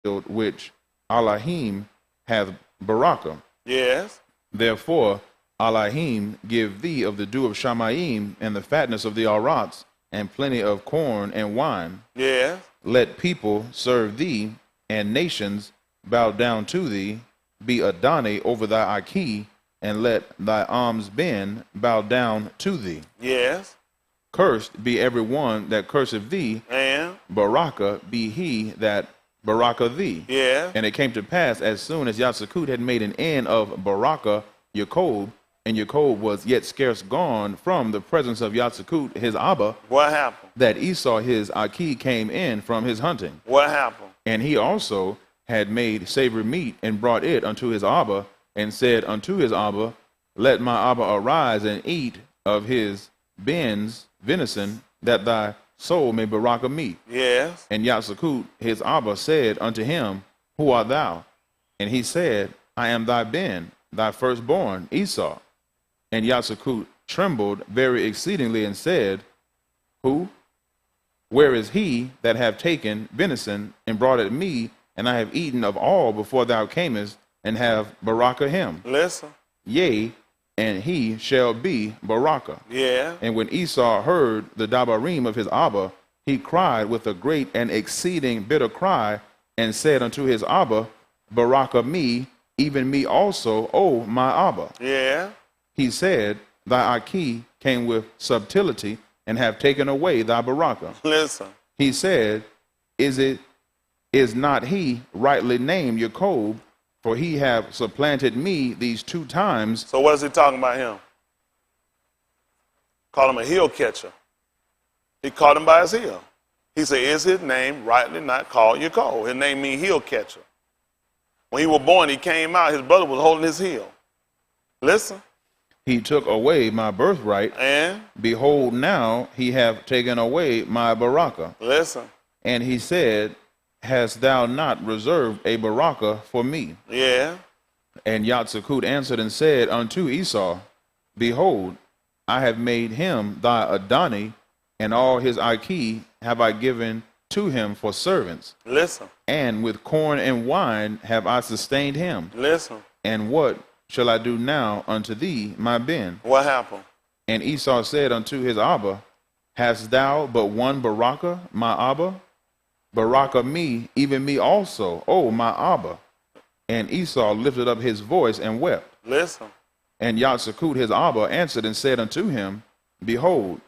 field which Elohim hath Barakah. Yes. Therefore Elohim give thee of the dew of Shamayim and the fatness of the Arats and plenty of corn and wine. Yes. Let people serve thee and nations bow down to thee. Be Adonai over thy Aki, and let thy arms bend bow down to thee. Yes. Cursed be every one that curseth thee, And Barakah be he that Barakah thee. yeah. And it came to pass, as soon as Yatsakut had made an end of Barakah Jacob, and Jacob was yet scarce gone from the presence of Yatsakut his Abba, What happened? that Esau his Aki came in from his hunting. What happened? And he also had made savory meat, and brought it unto his Abba, and said unto his Abba, Let my Abba arise and eat of his bens venison, that thy soul may Barakah me. Yes. And Yatsakut his Abba said unto him, Who art thou? And he said, I am thy ben, thy firstborn, Esau. And Yatsakut trembled very exceedingly, and said, Who? Where is he that have taken venison, and brought it me, and I have eaten of all before thou camest, and have Barakah him? Listen. Yea, and he shall be Barakah. Yeah. And when Esau heard the Dabarim of his Abba, he cried with a great and exceeding bitter cry, and said unto his Abba, Barakah me, even me also, O my Abba. Yeah. He said, Thy Aki came with subtlety, and have taken away thy Barakah. Listen. He said, Is not he rightly named Jacob? For he have supplanted me these 2 times. So what is he talking about him? Call him a heel catcher. He caught him by his heel. He said, is his name rightly not called Jacob? His name means heel catcher. When he was born, he came out, his brother was holding his heel. Listen. He took away my birthright. And Behold, now he have taken away my Barakah. listen. And he said, Hast thou not reserved a Barakah for me? Yeah. And Yatsakut answered and said unto Esau, Behold, I have made him thy Adonai, and all his Aki have I given to him for servants. Listen. And with corn and wine have I sustained him. Listen. And what shall I do now unto thee, my ben? What happened? And Esau said unto his Abba, Hast thou but one Barakah, my Abba? Barakah me, even me also, O my Abba. And Esau lifted up his voice and wept. Listen. And Yatsakut his Abba answered and said unto him, Behold,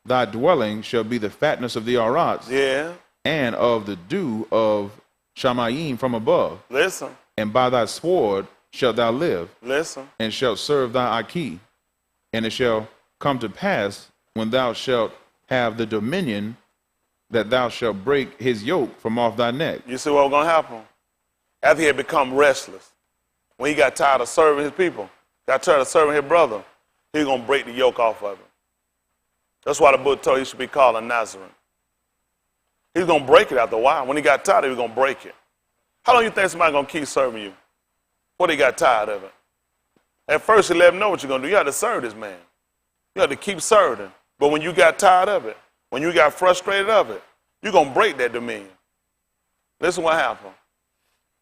thy dwelling shall be the fatness of the Arats, Yeah. and of the dew of Shamayim from above. Listen. And by thy sword shalt thou live, Listen. and shalt serve thy Aki. And it shall come to pass, when thou shalt have the dominion, that thou shalt break his yoke from off thy neck. You see what was going to happen? After he had become restless, when he got tired of serving his people, got tired of serving his brother, he was going to break the yoke off of him. That's why the book told he should be called a Nazarene. He was going to break it after a while. When he got tired, he was going to break it. How long you think somebody going to keep serving you? Before they got tired of it? At first, you let him know what you're going to do. You have to serve this man. You have to keep serving. But when you got tired of it, when you got frustrated of it, you're going to break that dominion. Listen what happened.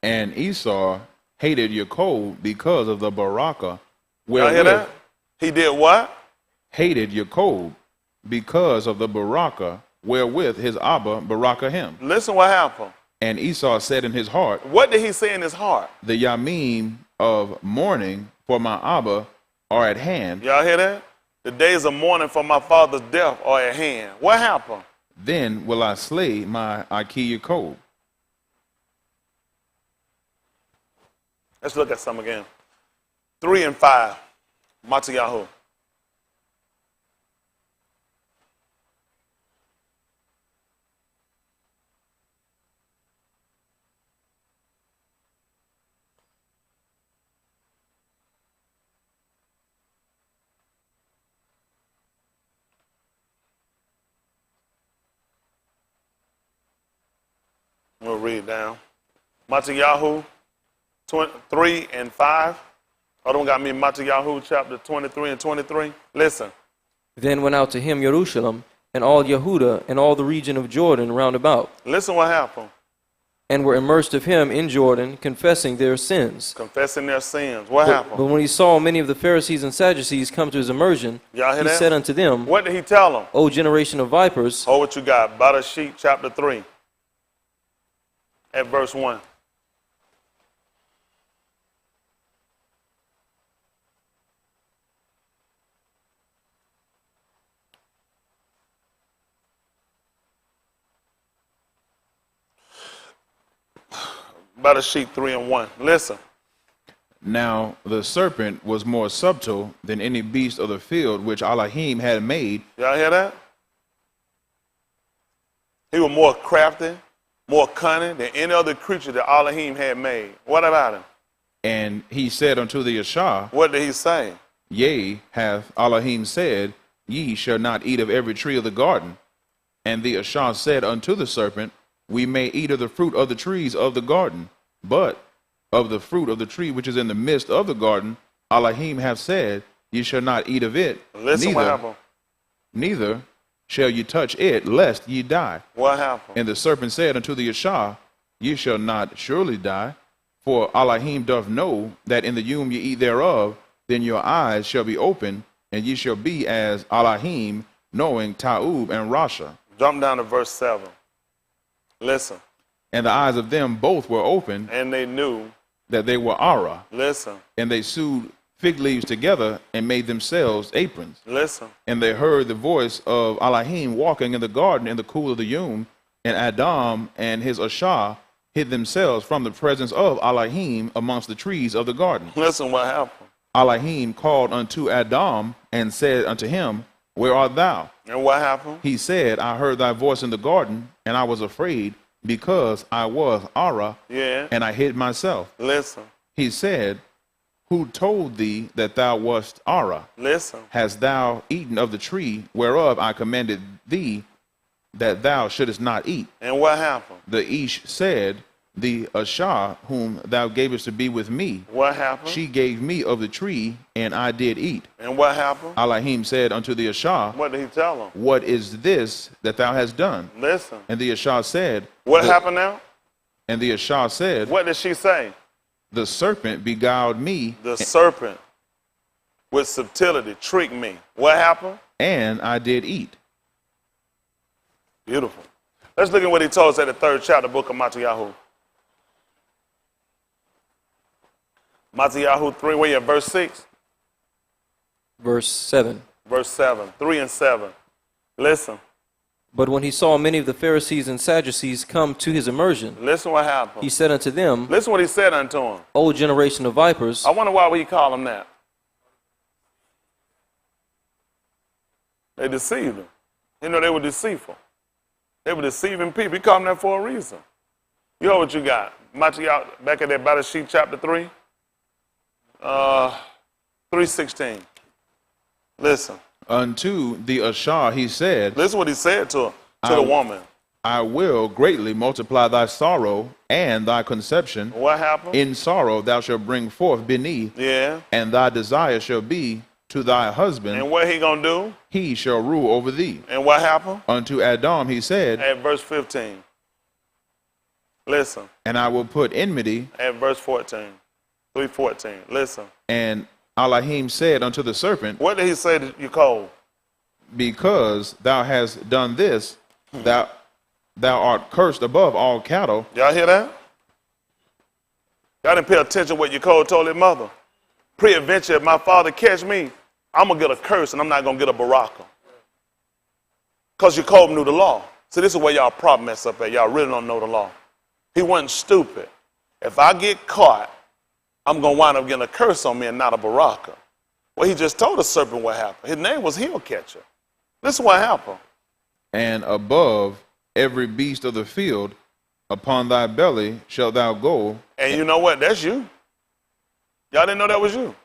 And Esau hated Jacob because of the Barakah. Y'all hear that? He did what? Hated Jacob because of the Barakah, wherewith his Abba Barakah him. Listen what happened. And Esau said in his heart, What did he say in his heart? The Yamim of mourning for my Abba are at hand. Y'all hear that? The days of mourning for my father's death are at hand. What happened? Then will I slay my Aki Jacob. Let's look at some again. 3 and 5. Matayahu. We'll read down. Matayahu 3 and 5. Other one got me Matayahu chapter 23 and 23. Listen. Then went out to him Jerusalem, and all Yehuda, and all the region of Jordan round about. Listen what happened. and were immersed of him in Jordan, confessing their sins. Confessing their sins. What But happened? when he saw many of the Pharisees and Sadducees come to his immersion, Y'all hear he that? said unto them, What did he tell them? O generation of vipers, Hold what you got. Bereshit chapter 3 at verse 1. Bereshit 3 and 1. Listen. Now the serpent was more subtle than any beast of the field which Elohim had made. Y'all hear that? He was more crafty, more cunning than any other creature that Elohim had made. What about him? And he said unto the Ashah, What did he say? Yea, hath Elohim said, Ye shall not eat of every tree of the garden. And the Ashah said unto the serpent, We may eat of the fruit of the trees of the garden, but of the fruit of the tree which is in the midst of the garden, Elohim hath said, Ye shall not eat of it, Listen what happened. neither shall ye touch it, lest ye die. What happened? And the serpent said unto the Ashah, Ye shall not surely die, for Elohim doth know that in the womb ye eat thereof, then your eyes shall be open, and ye shall be as Elohim, knowing Ta'ub and Rasha. Jump down to verse 7. Listen. And the eyes of them both were open, And they knew. that they were Ara, Listen. and they sewed fig leaves together and made themselves aprons. Listen. And they heard the voice of Elohim walking in the garden in the cool of the Yom, and Adam and his Ashah hid themselves from the presence of Elohim amongst the trees of the garden. Listen what happened. Elohim called unto Adam and said unto him, Where art thou? And what happened? He said, I heard thy voice in the garden, and I was afraid, because I was Ara, Yeah. and I hid myself. Listen. He said, Who told thee that thou wast Ara? Listen. Hast thou eaten of the tree whereof I commanded thee that thou shouldest not eat? And what happened? The Ish said, The Ashah, whom thou gavest to be with me, What happened? she gave me of the tree, and I did eat. And what happened? Elohim said unto the Ashah, What did he tell them? What is this that thou hast done? Listen. And the Ashah said, What the- happened now? And the Ashah said, What did she say? The serpent beguiled me, The serpent with subtlety tricked me. What happened? and I did eat. Beautiful. Let's look at what he told us at the 3rd chapter, book of Matthew. Matthew 3, where you at? Verse 6? verse 7. Verse 7. 3 and 7. Listen. But when he saw many of the Pharisees and Sadducees come to his immersion, Listen what happened. he said unto them, Listen what he said unto him. O generation of vipers, I wonder why we call him that. They deceived him. You know, they were deceitful. They were deceiving people. He called them that for a reason. You know what you got? Matthew, back at that Bereshit chapter 3. 3:16. Listen. Unto the Ashah he said, Listen what he said to her, to the woman. I will greatly multiply thy sorrow and thy conception. What happened? In sorrow thou shalt bring forth beneath, Yeah. and thy desire shall be to thy husband. And what he gonna do? He shall rule over thee. And what happened? Unto Adam he said, At verse 15. Listen. And I will put enmity. At verse 14. 3:14. Listen. And Elohim said unto the serpent, What did he say to you, Cole? Because thou hast done this, thou art cursed above all cattle. Y'all hear that? Y'all didn't pay attention to what Yaakov told his mother. Pre-adventure, if my father catch me, I'm going to get a curse and I'm not going to get a baraka. Because Yaakov knew the law. So this is where y'all problem mess up at. Y'all really don't know the law. He wasn't stupid. If I get caught, I'm going to wind up getting a curse on me and not a baraka. Well, he just told the serpent what happened. His name was Heel Catcher. This is what happened. And above every beast of the field, upon thy belly shalt thou go. And you know what? That's you. Y'all didn't know that was you.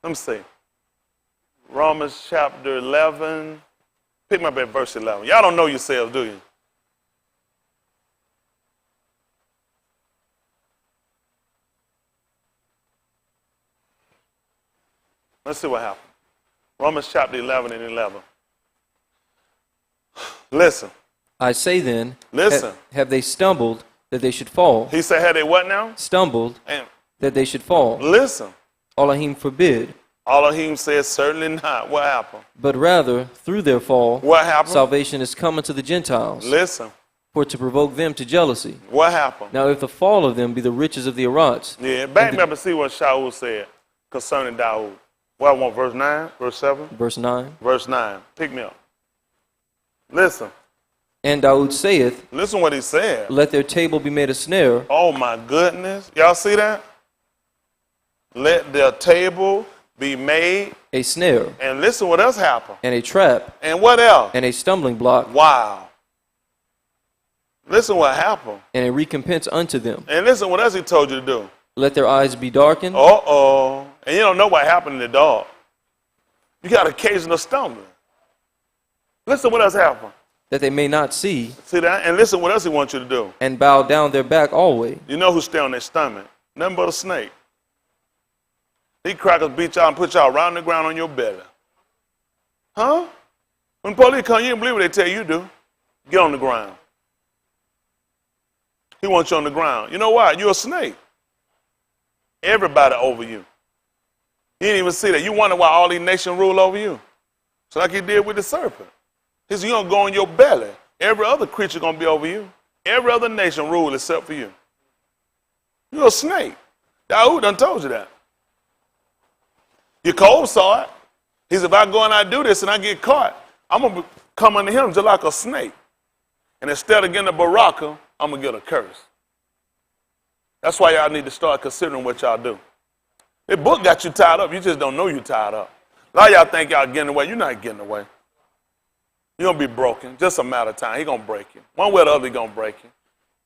Let me see. Romans chapter 11. Pick me up at verse 11. Y'all don't know yourselves, do you? Let's see what happened. Romans chapter 11 and 11. Listen. I say then, Listen. have they stumbled that they should fall? He said, had they what now? Stumbled And that they should fall. listen. Elohim forbid, Elohim said, certainly not. What happened? but rather through their fall, What happened? salvation is come unto the Gentiles, Listen. for to provoke them to jealousy. What happened? Now if the fall of them be the riches of the Arats, Yeah, back me up and see what Shaul said concerning Dawood. Well, I want verse 9, verse 7, verse 9, verse 9. Pick me up. Listen. and Daoud saith, Listen what he said. let their table be made a snare, Oh my goodness. Y'all see that? Let their table be made. a snare, And listen what else happened. and a trap, And what else? and a stumbling block, Wow. Listen what happened. and a recompense unto them. And listen what else he told you to do. Let their eyes be darkened, Uh-oh. And you don't know what happened in the dark. You got occasional stumbling. Listen what else happened. that they may not see, See that? And listen what else he wants you to do. and bow down their back always. You know who stay on their stomach? Nothing but a snake. These crackers beat y'all and put y'all around the ground on your belly. Huh? When police come, you didn't believe what they tell you to do. Get on the ground. He wants you on the ground. You know why? You're a snake. Everybody over you. You didn't even see that. You wonder why all these nations rule over you. So like he did with the serpent. He said, you're going to go on your belly. Every other creature going to be over you. Every other nation rule except for you. You're a snake. Dawood done told you that. Yaakov saw it. He said, if I go and I do this and I get caught, I'm going to come under him just like a snake. And instead of getting a baraka, I'm going to get a curse. That's why y'all need to start considering what y'all do. The book got you tied up. You just don't know you're tied up. A lot of y'all think y'all getting away. You're not getting away. You're going to be broken. Just a matter of time. He's going to break you. One way or the other, he's going to break you.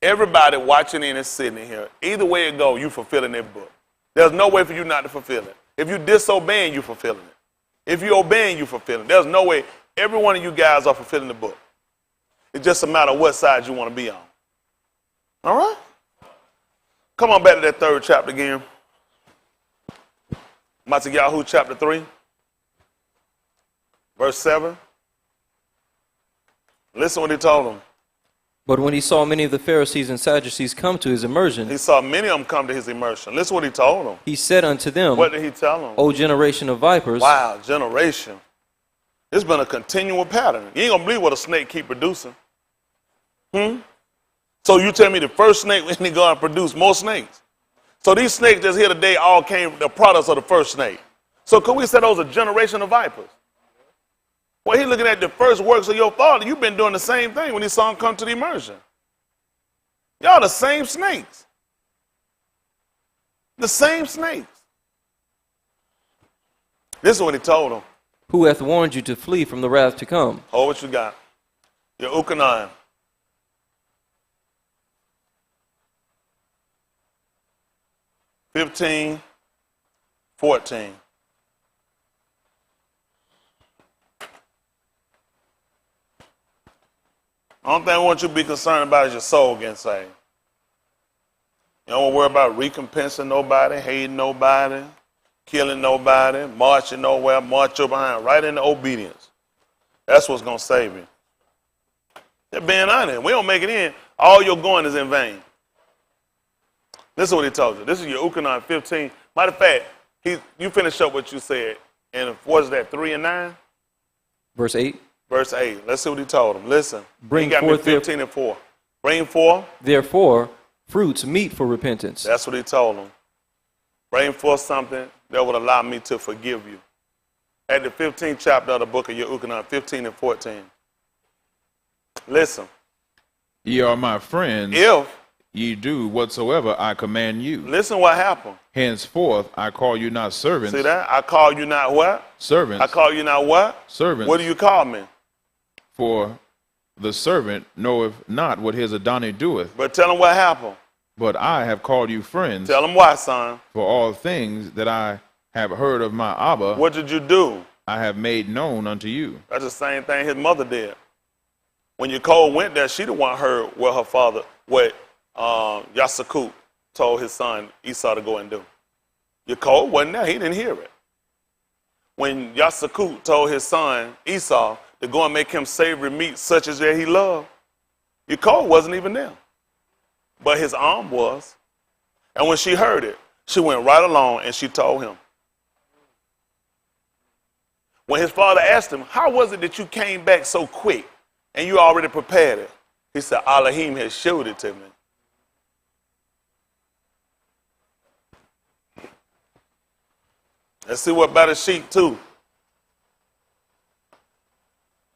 Everybody watching in and sitting in here, either way it goes, you fulfilling that book. There's no way for you not to fulfill it. If you disobeying, you fulfilling it. If you obeying, you fulfilling it. There's no way. Every one of you guys are fulfilling the book. It's just a matter of what side you want to be on. All right? Come on back to that third chapter again. Matthew chapter 3, verse 7. Listen what he told them. But when he saw many of the Pharisees and Sadducees come to his immersion, He saw many of them come to his immersion. Listen what he told them. he said unto them, What did he tell them? O generation of vipers, Wow, generation. It's been a continual pattern. You ain't going to believe what a snake keep producing. So you tell me the first snake when he go and produce more snakes. So these snakes that's here today all came the products of the first snake. So could we say those are a generation of vipers? Well, he's looking at the first works of your father. You've been doing the same thing when he saw him come to the immersion. Y'all the same snakes. The same snakes. This is what he told them. who hath warned you to flee from the wrath to come. Hold what you got. Your Ukanai. $15, $14. Only thing I want you to be concerned about is your soul getting saved. You don't worry about recompensing nobody, hating nobody, killing nobody, marching nowhere, march your behind, right into obedience. That's what's going to save you. They're being honest. We don't make it in. All your going is in vain. This is what he told you. This is your Ukanai 15. Matter of fact, you finish up what you said. And what is that, 3 and 9? Verse 8. Verse 8. Let's see what he told him. Listen. Bring he got me forth 15 and 4. Bring forth. Therefore, fruits meet for repentance. That's what he told him. Bring forth something that would allow me to forgive you. At the 15th chapter of the book of Ukanai, 15 and 14. Listen. Ye are my friends, If, ye do whatsoever I command you. listen what happened. Henceforth I call you not servants. See that? I call you not what? Servants. I call you not what? Servants. What do you call me? For the servant knoweth not what his Adonai doeth, But tell him what happened. but I have called you friends. Tell him why, son. For all things that I have heard of my Abba, What did you do? I have made known unto you. That's the same thing his mother did. When Yaakov went there, she the one heard what her father, what Yasakut told his son Esau to go and do. Yaakov wasn't there. He didn't hear it. When Yasakut told his son Esau to go and make him savory meat such as that he loved, Your coat wasn't even there. But his arm was. And when she heard it, she went right along and she told him. When his father asked him, how was it that you came back so quick and you already prepared it? He said, Elohim has showed it to me. Let's see what about a sheep 2.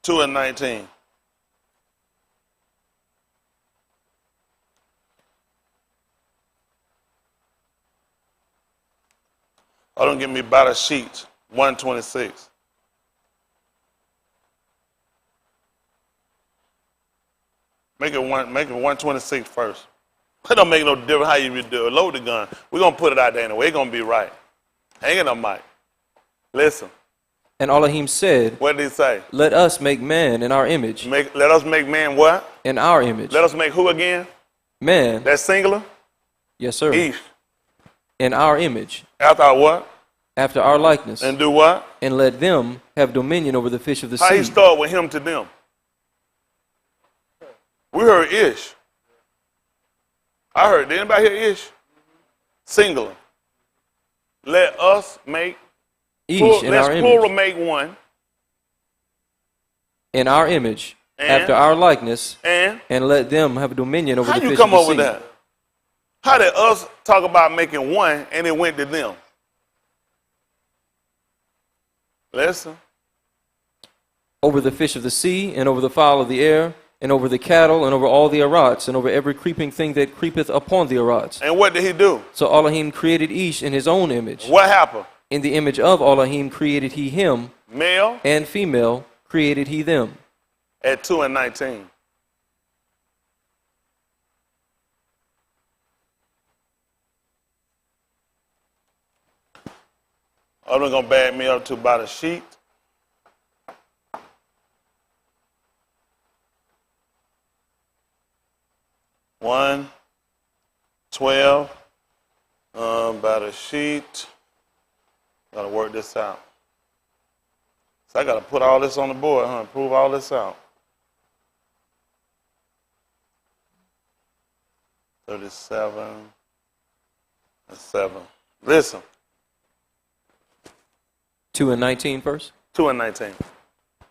2 and 19. Oh, don't give me about a sheet. 126. Make it 126 first. It don't make no difference how you do it. Load the gun. We're gonna put it out there anyway. It's gonna be right. Hang it on, Mike. Listen. And Elohim said, What did he say? let us make man in our image. Let us make man what? In our image. Let us make who again? Man. That's singular? Yes, sir. Ish. In our image. After our what? After our likeness. And do what? And let them have dominion over the fish of the sea. How he start with him to them? We heard Ish. I heard. Did anybody hear Ish? Singular. Let us make. Ish in let's our plural image. make one. In our image. And? After our likeness. And let them have dominion over how the you fish come of the up sea. with that? How did us talk about making one and it went to them? Listen. Over the fish of the sea, and over the fowl of the air, and over the cattle, and over all the arats, and over every creeping thing that creepeth upon the arats. And what did he do? So Elohim created Ish in his own image. What happened? In the image of Elohim created he him, Male and female created he them. at 2 and 19. I'm going to back me up to about a sheet. One, 12, about a sheet. Got to work this out. So I got to put all this on the board, prove all this out. 37 and 7. Listen. 2 and 19 first. 2 and 19.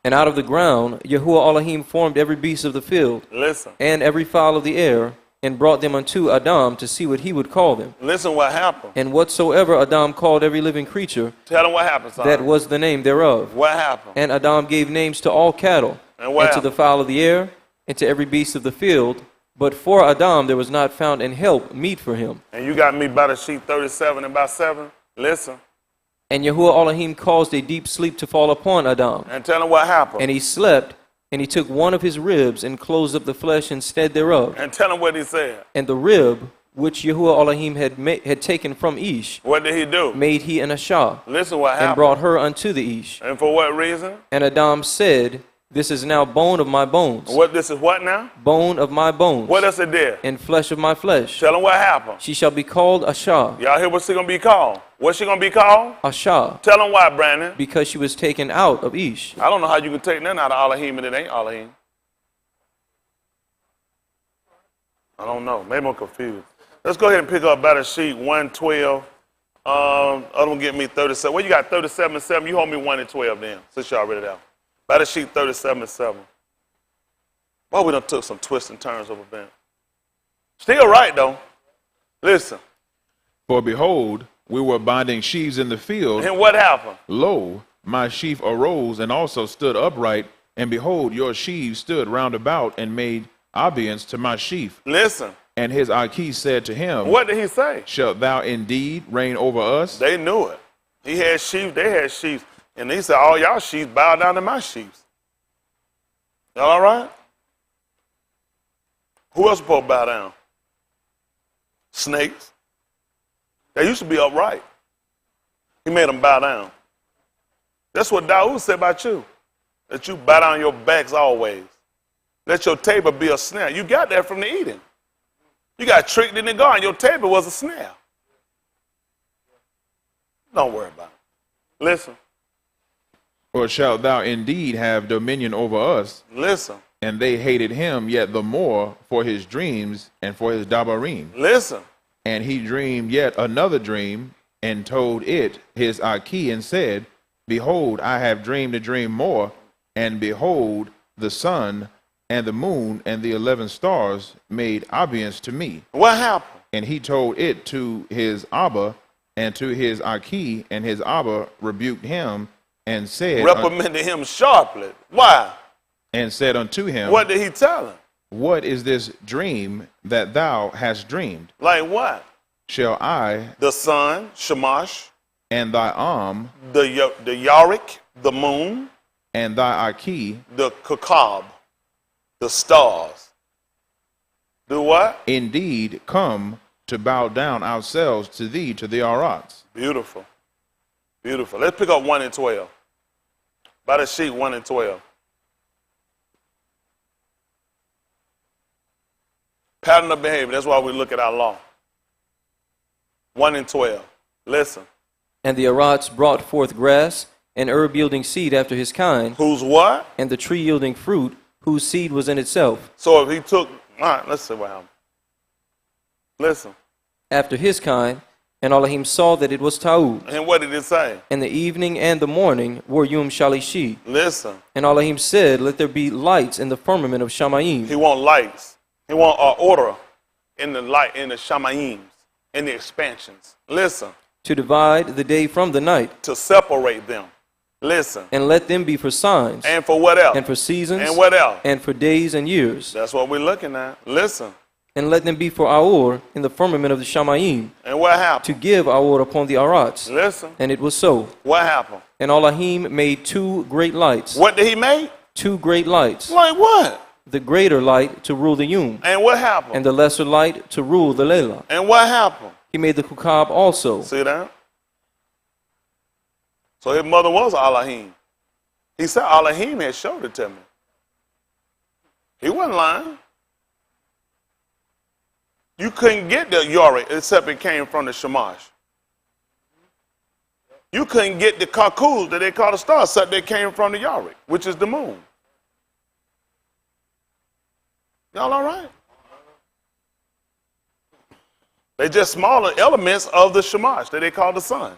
And out of the ground Yahuwah Elohim formed every beast of the field, Listen. and every fowl of the air, and brought them unto Adam to see what he would call them. Listen what happened. And whatsoever Adam called every living creature, Tell them what happened, son. that was the name thereof. What happened? And Adam gave names to all cattle, And what and to the fowl of the air, and to every beast of the field. But for Adam there was not found an help meet for him. And you got me by the sheet 37 and about 7. Listen. And Yahuwah Elohim caused a deep sleep to fall upon Adam. And tell them what happened. And he slept, and he took one of his ribs, and closed up the flesh instead thereof. And tell them what he said. And the rib, which Yahuwah Elohim had taken from Ish, What did he do? made he an Ashah, Listen what and happened. brought her unto the Ish. And for what reason? And Adam said, this is now bone of my bones, What this is what now? bone of my bones, What else it did? and flesh of my flesh. Tell them what happened. She shall be called Ashah, Y'all hear what she gonna be called? What's she gonna be called? Ashah, Tell them why, Brandon. because she was taken out of Ish. I don't know how you can take nothing out of Elohim and it ain't Elohim. I don't know. Maybe I'm confused. Let's go ahead and pick up battle sheet 112. Other one get me 37. Well, you got 37 and 7. You hold me 1 and 12 then, since y'all read it out. Battle sheet 37 and 7. Well, we done took some twists and turns over there. Still right, though. Listen. For behold, we were binding sheaves in the field. And what happened? Lo, my sheaf arose and also stood upright. And behold, your sheaves stood round about and made obeisance to my sheaf. Listen. And his Aki said to him, What did he say? Shalt thou indeed reign over us? They knew it. He had sheep, they had sheep. And he said, all y'all sheep bow down to my sheep. Y'all all right? Who else supposed to bow down? Snakes. They used to be upright. He made them bow down. That's what Dawood said about you. That you bow down your backs always. Let your table be a snare. You got that from the eating. You got tricked in the garden. Your table was a snare. Don't worry about it. Listen. Or shalt thou indeed have dominion over us? Listen. And they hated him yet the more for his dreams and for his dabarim. Listen. And he dreamed yet another dream, and told it his Aki, and said, Behold, I have dreamed a dream more, and behold, the sun and the moon and the 11 stars made obedience to me. What happened? And he told it to his Abba and to his Aki, and his Abba rebuked him and said, Reprimanded him sharply. Why? And said unto him, What did he tell him? What is this dream that thou hast dreamed? Like what? Shall I The sun, Shamash, and thy arm the Yarick, the moon, and thy Aki the Kakab, the stars. Do what? indeed come to bow down ourselves to thee, to the Arats? Beautiful. Beautiful. Let's pick up 1 and 12. By the sheet, 1 and 12. Pattern of behavior. That's why we look at our law. 1 and 12. Listen. And the Arats brought forth grass, and herb yielding seed after his kind, Who's what? and the tree yielding fruit, whose seed was in itself, So if he took, all right, let's see what happened. Listen. after his kind, and Elohim saw that it was Taud. And what did it say? And the evening and the morning were Yom Shalishi. Listen. And Elohim said, Let there be lights in the firmament of Shamayim. He want lights. He want order in the light, in the Shamayims, in the expansions. Listen. To divide the day from the night, To separate them. Listen. and let them be for signs, And for what else? and for seasons, And what else? and for days and years. That's what we're looking at. Listen. And let them be for Aor in the firmament of the Shamayim, And what to happened? give Aor upon the Arats. Listen. And it was so. What happened? And Elohim made 2 great lights. What did he make? 2 great lights. Like what? The greater light to rule the Yom, And what happened? and the lesser light to rule the Layla. And what happened? He made the Kukab also. See that? So his mother was Elohim. He said Elohim had showed it to me. He wasn't lying. You couldn't get the Yorick except it came from the Shamash. You couldn't get the Kakuz that they call the stars except they came from the Yorick, which is the moon. Y'all all right? They're just smaller elements of the Shamash that they call the sun.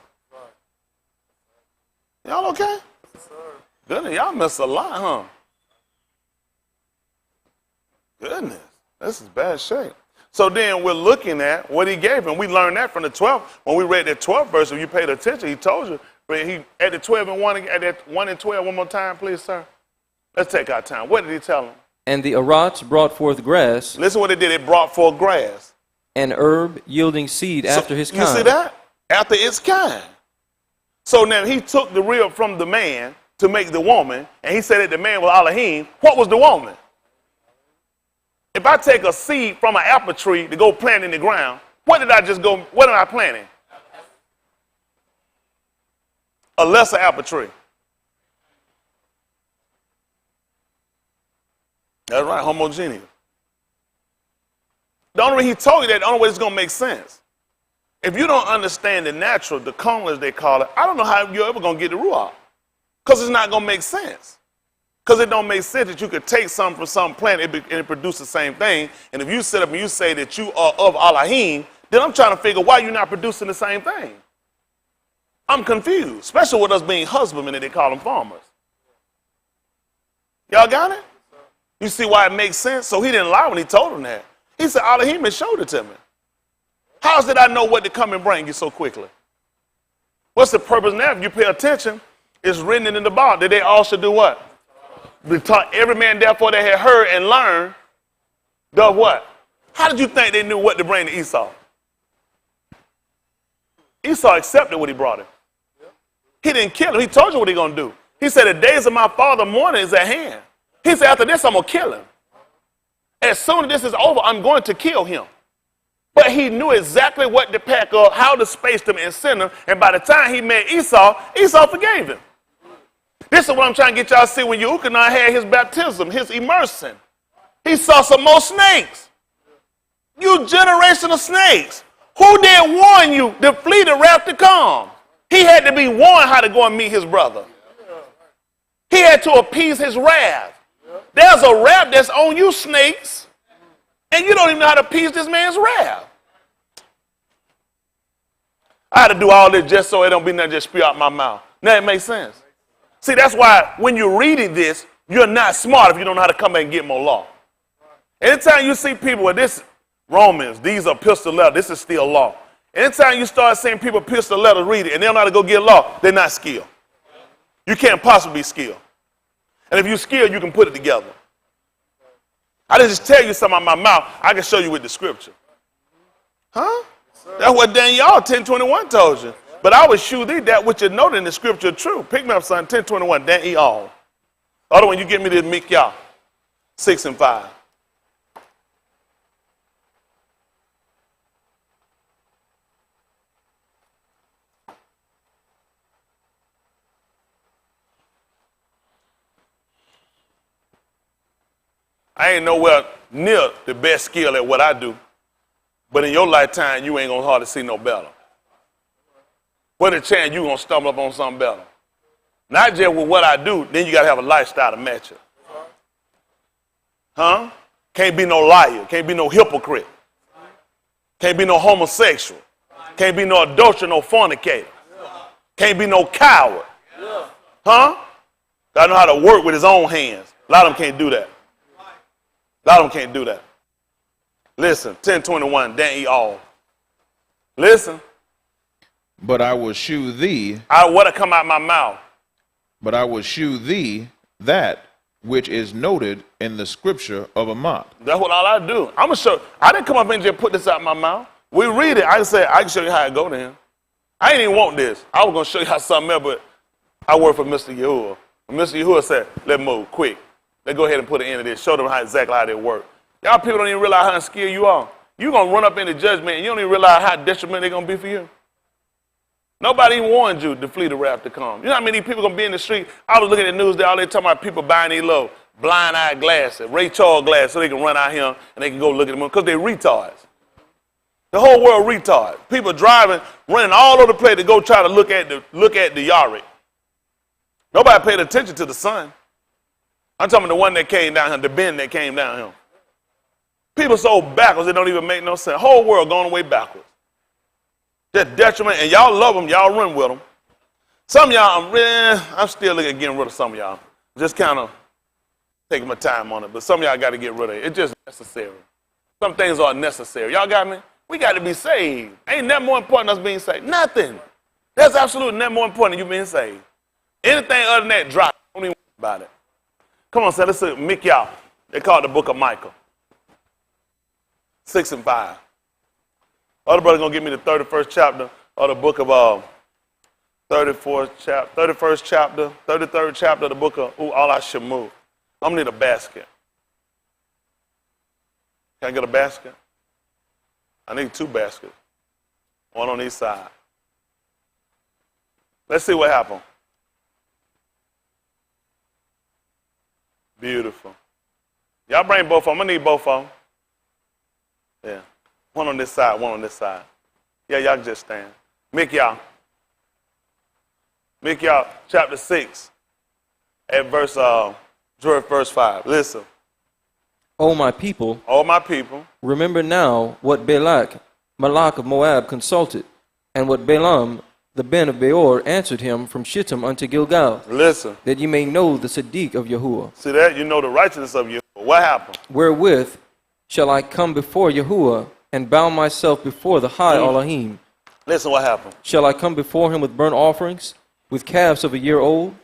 Y'all okay? Goodness, y'all missed a lot, huh? Goodness, this is bad shape. So then we're looking at what he gave him. We learned that from the 12th. When we read that 12th verse, if you paid attention, he told you. But he at the 12 and 1, at that 1 and 12, one more time, please, sir. Let's take our time. What did he tell him? And the Arats brought forth grass, Listen what it did. It brought forth grass. and herb yielding seed after his kind. You see that? After its kind. So now he took the rib from the man to make the woman, and he said that the man was Elohim. What was the woman? If I take a seed from an apple tree to go plant in the ground, what am I planting? A lesser apple tree. That's right, homogeneous. The only way he told you that, the only way it's going to make sense. If you don't understand the natural, the carnal as they call it, I don't know how you're ever going to get the ruach. Because it's not going to make sense. Because it don't make sense that you could take something from some plant and it produce the same thing. And if you sit up and you say that you are of Elohim, then I'm trying to figure why you're not producing the same thing. I'm confused, especially with us being husbandmen and they call them farmers. Y'all got it? You see why it makes sense? So he didn't lie when he told him that. He said, Elohim has showed it to me. How did I know what to come and bring you so quickly? What's the purpose now? If you pay attention, it's written in the Bible that they all should do what? Be taught every man therefore that had heard and learned does what? How did you think they knew what to bring to Esau? Esau accepted what he brought him. He didn't kill him. He told you what he's going to do. He said, the days of my father mourning is at hand. He said, after this, I'm going to kill him. As soon as this is over, I'm going to kill him. But he knew exactly what to pack up, how to space them and send them. And by the time he met Esau, Esau forgave him. This is what I'm trying to get y'all to see when Yehukanah had his baptism, his immersion. He saw some more snakes. You generation of snakes. Who did warn you to flee the wrath to come? He had to be warned how to go and meet his brother. He had to appease his wrath. There's a rap that's on you, snakes, and you don't even know how to piece this man's rap. I had to do all this just so it don't be nothing just spew out my mouth. Now it makes sense. See, that's why when you're reading this, you're not smart if you don't know how to come back and get more law. Anytime you see people with this Romans, these are pistol letters, this is still law. Anytime you start seeing people pistol letters, read it, and they don't know how to go get law, they're not skilled. You can't possibly be skilled. And if you're skilled, you can put it together. I didn't just tell you something out my mouth. I can show you with the scripture. Huh? That's what Daniel 10:21 told you. But I would shew thee that which is noted in the scripture true. Pick me up, son, 10:21, Daniel. Other one, you give me this Mikyah, 6 and 5. I ain't nowhere near the best skill at what I do. But in your lifetime, you ain't going to hardly see no better. What a chance you going to stumble up on something better. Not just with what I do, then you got to have a lifestyle to match it. Huh? Can't be no liar. Can't be no hypocrite. Can't be no homosexual. Can't be no adulterer, no fornicator. Can't be no coward. Huh? Got to know how to work with his own hands. A lot of them can't do that. A lot of them can't do that. Listen, 10:21, Daniel. Listen. But I will shew thee. What'll come out my mouth? But I will shew thee that which is noted in the scripture of Amat. That's what all I do. I'm gonna show. I didn't come up and just put this out my mouth. We read it. I can show you how it go to him. I didn't even want this. I was gonna show you how something else, but I work for Mr. Yahuwah. Mr. Yahuwah said, "Let's move quick. Let's go ahead and put an end to this. Show them exactly how they work." Y'all people don't even realize how unskilled you are. You're going to run up into judgment and you don't even realize how detrimental they're going to be for you. Nobody even warned you to flee the wrath to come. You know how many people going to be in the street? I was looking at the news there, all they talking about people buying these little blind-eye glasses, Ray Charles glasses, so they can run out here and they can go look at them because they're retards. The whole world retards. People driving, running all over the place to go try to look at the Yarik. Nobody paid attention to the sun. I'm talking about the one that came down here, the bend that came down here. People so backwards, it don't even make no sense. Whole world going away backwards. Just detriment, and y'all love them, y'all run with them. Some of y'all, I'm still looking at getting rid of some of y'all. Just kind of taking my time on it, but some of y'all got to get rid of it. It's just necessary. Some things are necessary. Y'all got me? We got to be saved. Ain't that more important than us being saved? Nothing. That's absolutely not more important than you being saved. Anything other than that, drop. Don't even worry about it. Come on, son, let's see Mikyah. They call it the book of Micah. 6 and 5. Other brother gonna give me the 31st chapter of the book of 31st chapter, 33rd chapter of the book of All I Should Move. I'm gonna need a basket. Can I get a basket? I need 2 baskets. One on each side. Let's see what happened. Beautiful. Y'all bring both of them. I'm gonna need both of them. Yeah. One on this side, one on this side. Yeah, y'all can just stand. Mikyah chapter 6 at verse 5. Listen. O my people, remember now what Balak, Malak of Moab, consulted, and what Balaam, the Ben of Beor, answered him from Shittim unto Gilgal. Listen. That you may know the Siddiq of Yahuwah. See that? You know the righteousness of Yahuwah. What happened? Wherewith shall I come before Yahuwah and bow myself before the high Elohim? Listen what happened. Shall I come before him with burnt offerings, with calves of a year old?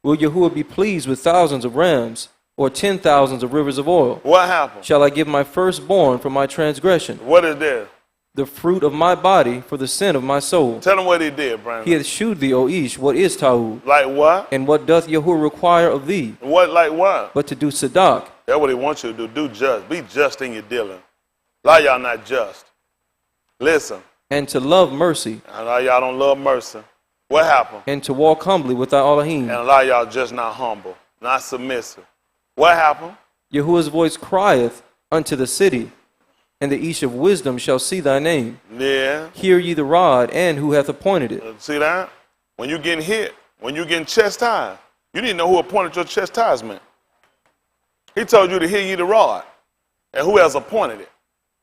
Will Yahuwah be pleased with thousands of rams, or 10,000s of rivers of oil? What happened? Shall I give my firstborn for my transgression? What is this? The fruit of my body for the sin of my soul. Tell him what he did, Brandon. He hath shewed thee, O Ish, what is Tahu. Like what? And what doth Yahuwah require of thee? What, like what? But to do Sadak. That's what he wants you to do. Do just. Be just in your dealing. A lot of y'all not just. Listen. And to love mercy. A lot of y'all don't love mercy. What happened? And to walk humbly with thy Elohim. And a lot of y'all just not humble, not submissive. What happened? Yahuwah's voice crieth unto the city, and the Ish of wisdom shall see thy name. Yeah. Hear ye the rod, and who hath appointed it. See that? When you getting hit, when you getting chastised, you need to know who appointed your chastisement. He told you to hear ye the rod. And who has appointed it?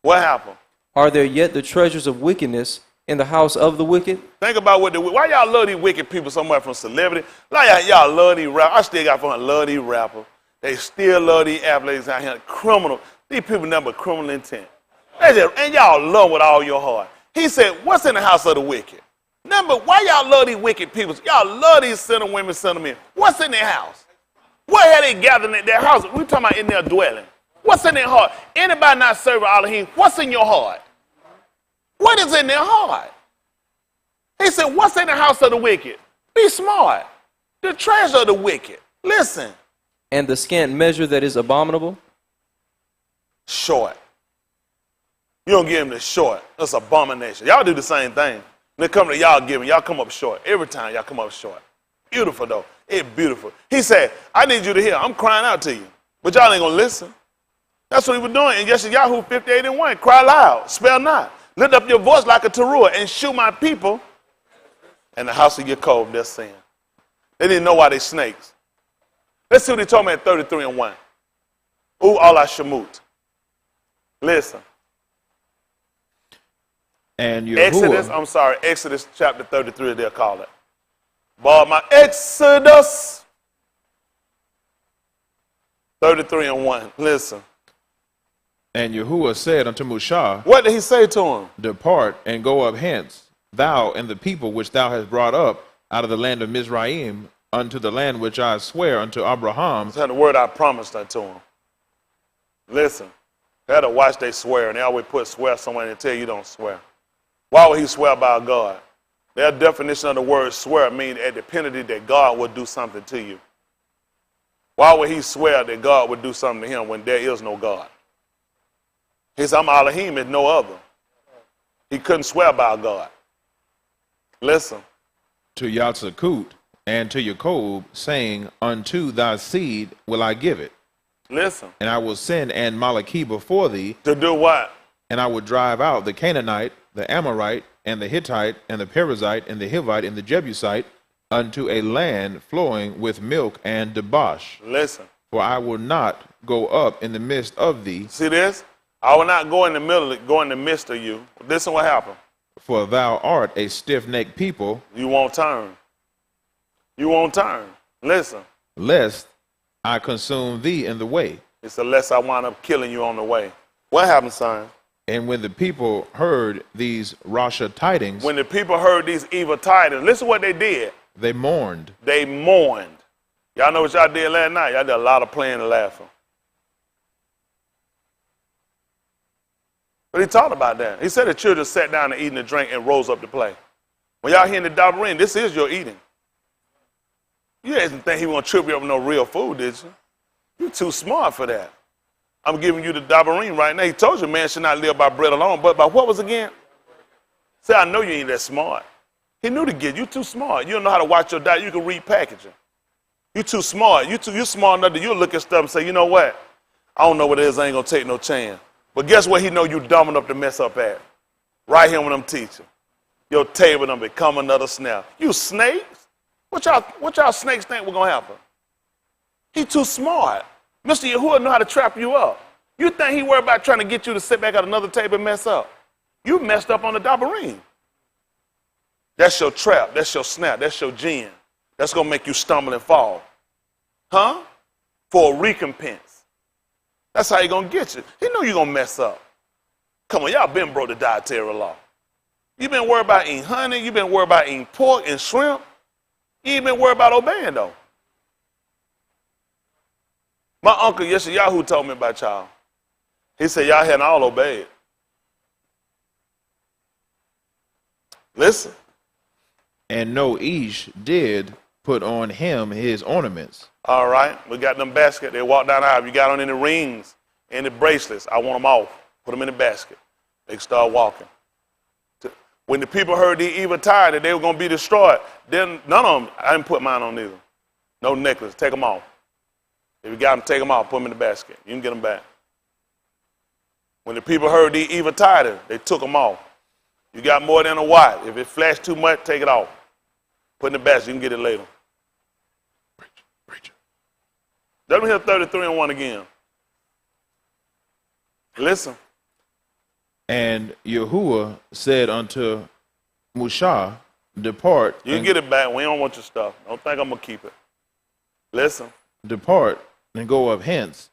What happened? Are there yet the treasures of wickedness in the house of the wicked? Think about why y'all love these wicked people so much from celebrity. Like y'all love these rappers. I still got fun. Love these rappers. They still love these athletes out here. Criminal. These people never criminal intent. And y'all love with all your heart. He said, what's in the house of the wicked? Number, why y'all love these wicked people? Y'all love these sinner women, sinner men. What's in their house? What have they gathered in their house? We're talking about in their dwelling. What's in their heart? Anybody not serving Elohim, what's in your heart? What is in their heart? He said, what's in the house of the wicked? Be smart. The treasure of the wicked. Listen. And the scant measure that is abominable? Short. You don't give him the short. That's abomination. Y'all do the same thing. When it comes to y'all giving, y'all come up short. Every time y'all come up short. Beautiful though. It's beautiful. He said, I need you to hear. I'm crying out to you. But y'all ain't going to listen. That's what he was doing in Yeshayahu 58:1. Cry loud. Spare not. Lift up your voice like a teruah and shoot my people in the house of Yaakov, their sin. They didn't know why they snakes. Let's see what he told me at 33:1. Ooh, Allah Shemut. Listen. And Yahuwah, Exodus chapter 33, they'll call it. But my Exodus 33:1. Listen. And Yahuwah said unto Mushah, what did he say to him? Depart and go up hence, thou and the people which thou hast brought up out of the land of Mizraim unto the land which I swear unto Abraham. That's the word I promised unto him. Listen, they had to watch they swear, and they always put swear somewhere and tell you don't swear. Why would he swear by God? Their definition of the word swear means at the penalty that God would do something to you. Why would he swear that God would do something to him when there is no God? He said, I'm Elohim, and no other. He couldn't swear by God. Listen. To Yatsakut and to Jacob, saying, unto thy seed will I give it. Listen. And I will send an Malachi before thee. To do what? And I will drive out the Canaanite, the Amorite, and the Hittite, and the Perizzite, and the Hivite, and the Jebusite, unto a land flowing with milk and debauch. Listen. For I will not go up in the midst of thee. See this? I will not go in the midst of you. Listen what happened. For thou art a stiff-necked people. You won't turn. You won't turn. Listen. Lest I consume thee in the way. It's unless I wind up killing you on the way. What happened, son? And when the people heard these Rasha tidings. When the people heard these evil tidings, listen what they did. They mourned. They mourned. Y'all know what y'all did last night? Y'all did a lot of playing and laughing. But he talked about that. He said the children sat down and eating and drink and rose up to play. When y'all hearing the Dabarim, this is your eating. You didn't think he was going to trip you up with no real food, did you? You're too smart for that. I'm giving you the Dabarim right now. He told you man should not live by bread alone, but by what was again? Say, I know you ain't that smart. He knew to get you too smart. You don't know how to watch your diet. You can read packaging. You too smart. You're smart enough that you'll look at stuff and say, you know what? I don't know what it is. I ain't going to take no chance. But guess what he know you dumb enough to mess up at? Right here when I'm teaching. Your table done become another snare. You snakes? What y'all snakes think was going to happen? He too smart. Mr. Yahuwah know how to trap you up. You think he worried about trying to get you to sit back at another table and mess up? You messed up on the Dabarim. That's your trap. That's your snap. That's your gin. That's going to make you stumble and fall. Huh? For a recompense. That's how he going to get you. He know you're going to mess up. Come on, y'all been broke the dietary law. You been worried about eating honey. You been worried about eating pork and shrimp. You ain't been worried about obeying, though. My uncle Yeshayahu told me about y'all. He said y'all hadn't all obeyed. Listen. And no Ish did put on him his ornaments. All right. We got them basket. They walked down the aisle. You got on any rings, any bracelets. I want them off. Put them in the basket. They start walking. When the people heard the evil tide that they were going to be destroyed, then none of them, I didn't put mine on either. No necklace. Take them off. If you got them, take them off. Put them in the basket. You can get them back. When the people heard the evil tidings, they took them off. You got more than a watt. If it flashed too much, take it off. Put in the basket. You can get it later. Preach it. Let me hear 33:1 again. Listen. And Yahuwah said unto Mushah, depart. You can get it back. We don't want your stuff. Don't think I'm going to keep it. Listen. Depart and go up hence,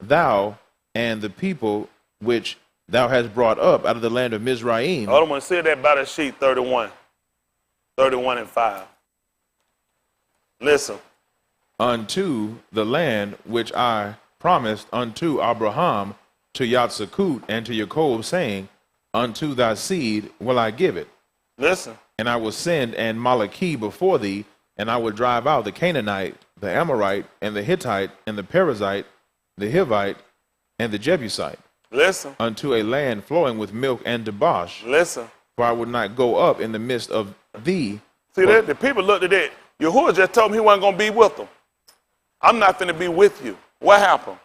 thou and the people which thou hast brought up out of the land of Mizraim. Hold on, I'm going to say that by the sheet 31. 31 and 5. Listen. Unto the land which I promised unto Abraham, to Yatsakut and to Jacob, saying, unto thy seed will I give it. Listen. And I will send an Malachi before thee, and I will drive out the Canaanite, the Amorite, and the Hittite, and the Perizzite, the Hivite, and the Jebusite. Listen. Unto a land flowing with milk and debauch. Listen. For I would not go up in the midst of thee. See that? The people looked at that. Yahuwah just told him he wasn't going to be with them. I'm not going to be with you. What happened?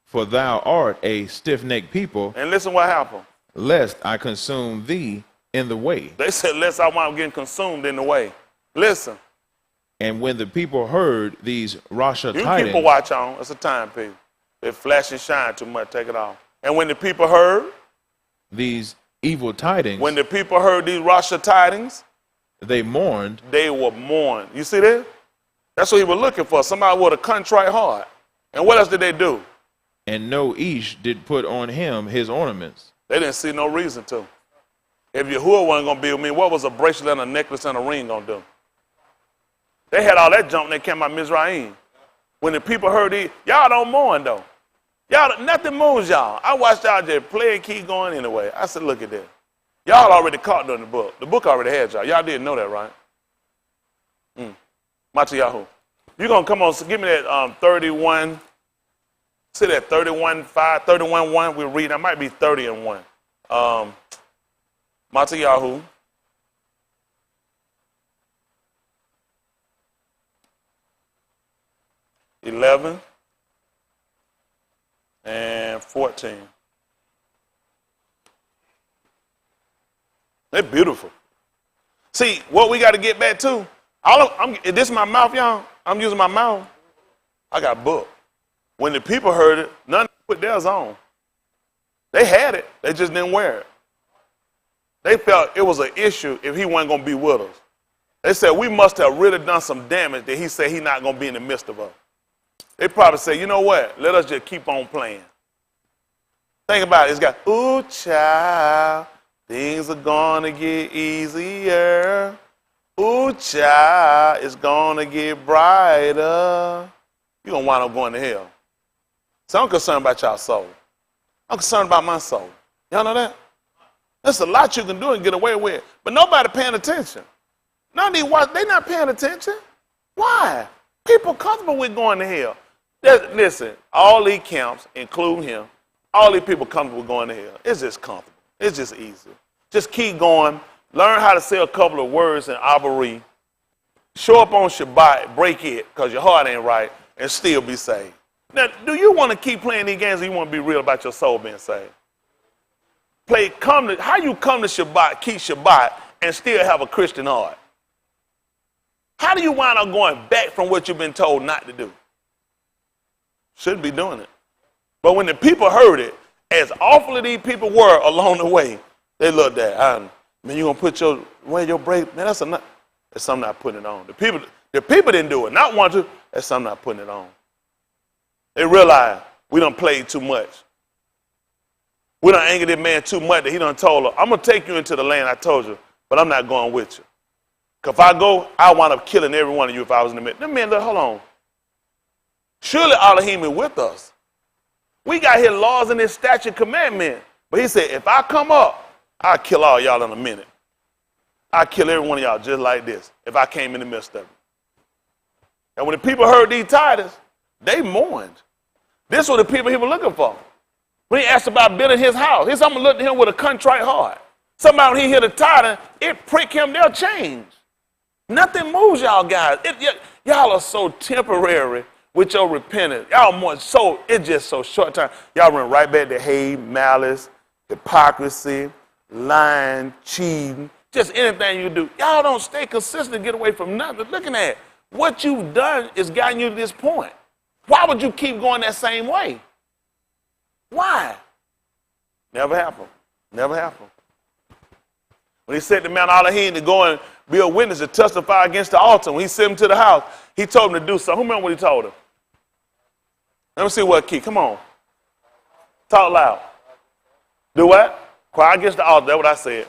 For thou art a stiff-necked people. And listen what happened. Lest I consume thee in the way. They said, lest I wind up getting consumed in the way. Listen. And when the people heard these Rasha tidings. You keep a watch on. It's a timepiece. They flash and shine too much. Take it off. And when the people heard these evil tidings. When the people heard these Rasha tidings. They mourned. They were mourned. You see that? That's what he was looking for. Somebody with a contrite heart. And what else did they do? And no Ish did put on him his ornaments. They didn't see no reason to. If Yahuwah wasn't going to be with me, what was a bracelet and a necklace and a ring going to do? They had all that junk when they came out of Mizraim. When the people heard it, y'all don't mourn though. Y'all, nothing moves y'all. I watched y'all just play and keep going anyway. I said, look at this. Y'all already caught during the book. The book already had y'all. Y'all didn't know that, right? Matayahu. You're going to come on, so give me that 31. See that 31:5, 31:1. We'll read. That might be 30 and 1. Matayahu. (11) and 14. They're beautiful. See, what we got to get back to, this is my mouth, y'all. I'm using my mouth. I got a book. When the people heard it, none of them put theirs on. They had it. They just didn't wear it. They felt it was an issue if he wasn't going to be with us. They said, we must have really done some damage that he said he's not going to be in the midst of us. They probably say, you know what? Let us just keep on playing. Think about it. It's got, ooh, child, things are going to get easier. Ooh, child, it's going to get brighter. You're going to wind up going to hell. So I'm concerned about y'all soul. I'm concerned about my soul. Y'all know that? There's a lot you can do and get away with, but nobody paying attention. None of these watch, they not paying attention. Why? People comfortable with going to hell. Listen, all these camps, including him, all these people comfortable with going to hell. It's just comfortable. It's just easy. Just keep going. Learn how to say a couple of words in Abari. Show up on Shabbat, break it, because your heart ain't right, and still be saved. Now, do you want to keep playing these games or you want to be real about your soul being saved? How you come to Shabbat, keep Shabbat, and still have a Christian heart? How do you wind up going back from what you've been told not to do? Shouldn't be doing it. But when the people heard it, as awful as these people were along the way, they looked at it. Man, you going to wear your bracelet? Man, that's something not putting it on. The people didn't do it. Not want to. That's something not putting it on. They realized we done played too much. We done angered this man too much that he done told her, I'm going to take you into the land I told you, but I'm not going with you. Because if I go, I'll wind up killing every one of you if I was in the midst. Them men, look, hold on. Surely Elohim is with us. We got his laws and his statute commandment. But he said, if I come up, I'll kill all y'all in a minute. I'll kill every one of y'all just like this if I came in the midst of it. And when the people heard these tidings, they mourned. This was the people he was looking for. When he asked about building his house, he's someone looked at him with a contrite heart. Somebody, when he hear the tidings, it prick him, they'll change. Nothing moves y'all guys. Y'all are so temporary with your repentance. It's just so short time. Y'all run right back to hate, malice, hypocrisy, lying, cheating, just anything you do. Y'all don't stay consistent, get away from nothing. Looking at what you've done is gotten you to this point. Why would you keep going that same way? Why? Never happened. Never happened. When he said to Mount Elohim to go and be a witness to testify against the altar, when he sent him to the house, he told him to do something. Who remember what he told him? Let me see what key. Come on. Talk loud. Do what? Cry against the altar. That's what I said.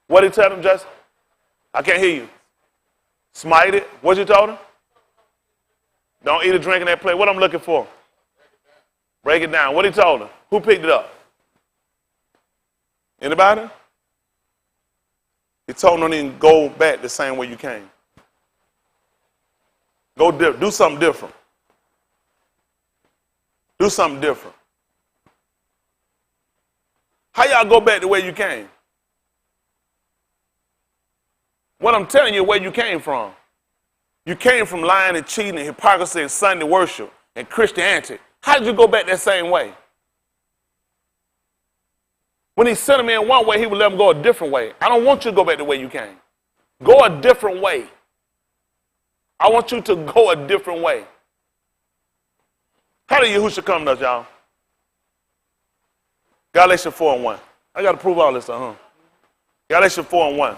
What did he tell him, Justin? I can't hear you. Smite it. What you told him? Don't eat or drink in that place. What I'm looking for? Break it down. What he told him? Who picked it up? Anybody? He told him don't even go back the same way you came. Go do something different. Do something different. How y'all go back the way you came? What I'm telling you, where you came from. You came from lying and cheating and hypocrisy and Sunday worship and Christianity. How did you go back that same way? When he sent him in one way, he would let him go a different way. I don't want you to go back the way you came. Go a different way. I want you to go a different way. How do Yahushua come to us, y'all? Galatians 4:1. I got to prove all this, huh? Galatians 4:1.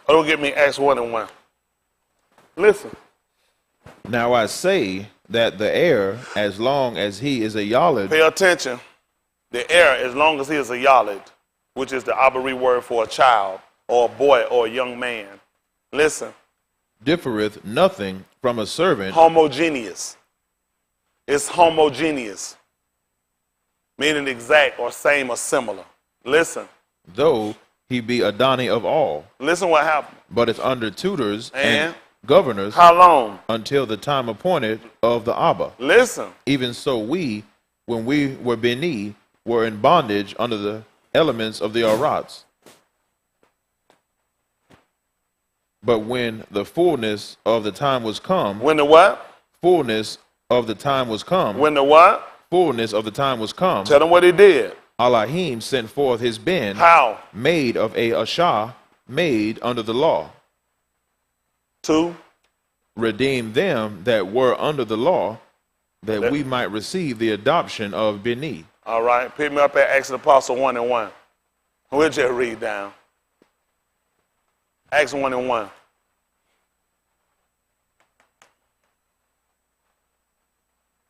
Oh, don't get me Acts 1:1. Listen. Now I say that the heir, as long as he is a yalid. Pay attention. The heir, as long as he is a yalid, which is the Abari word for a child or a boy or a young man. Listen. Differeth nothing from a servant. Homogeneous. It's homogeneous. Meaning exact or same or similar. Listen. Though he be Adoni of all. Listen what happened. But it's under tutors and governors. How long? Until the time appointed of the Abba. Listen. Even so we, when we were Beni, were in bondage under the elements of the Arats. But when the fullness of the time was come. When the what? Fullness of the time was come. When the what? Fullness of the time was come. Tell them what he did. Elohim sent forth his ben. How? Made of a Ashah, made under the law. To redeem them that were under the law, that we might receive the adoption of Beni. All right. Pick me up at Acts of the Apostle 1:1. We'll just read down. Acts 1:1.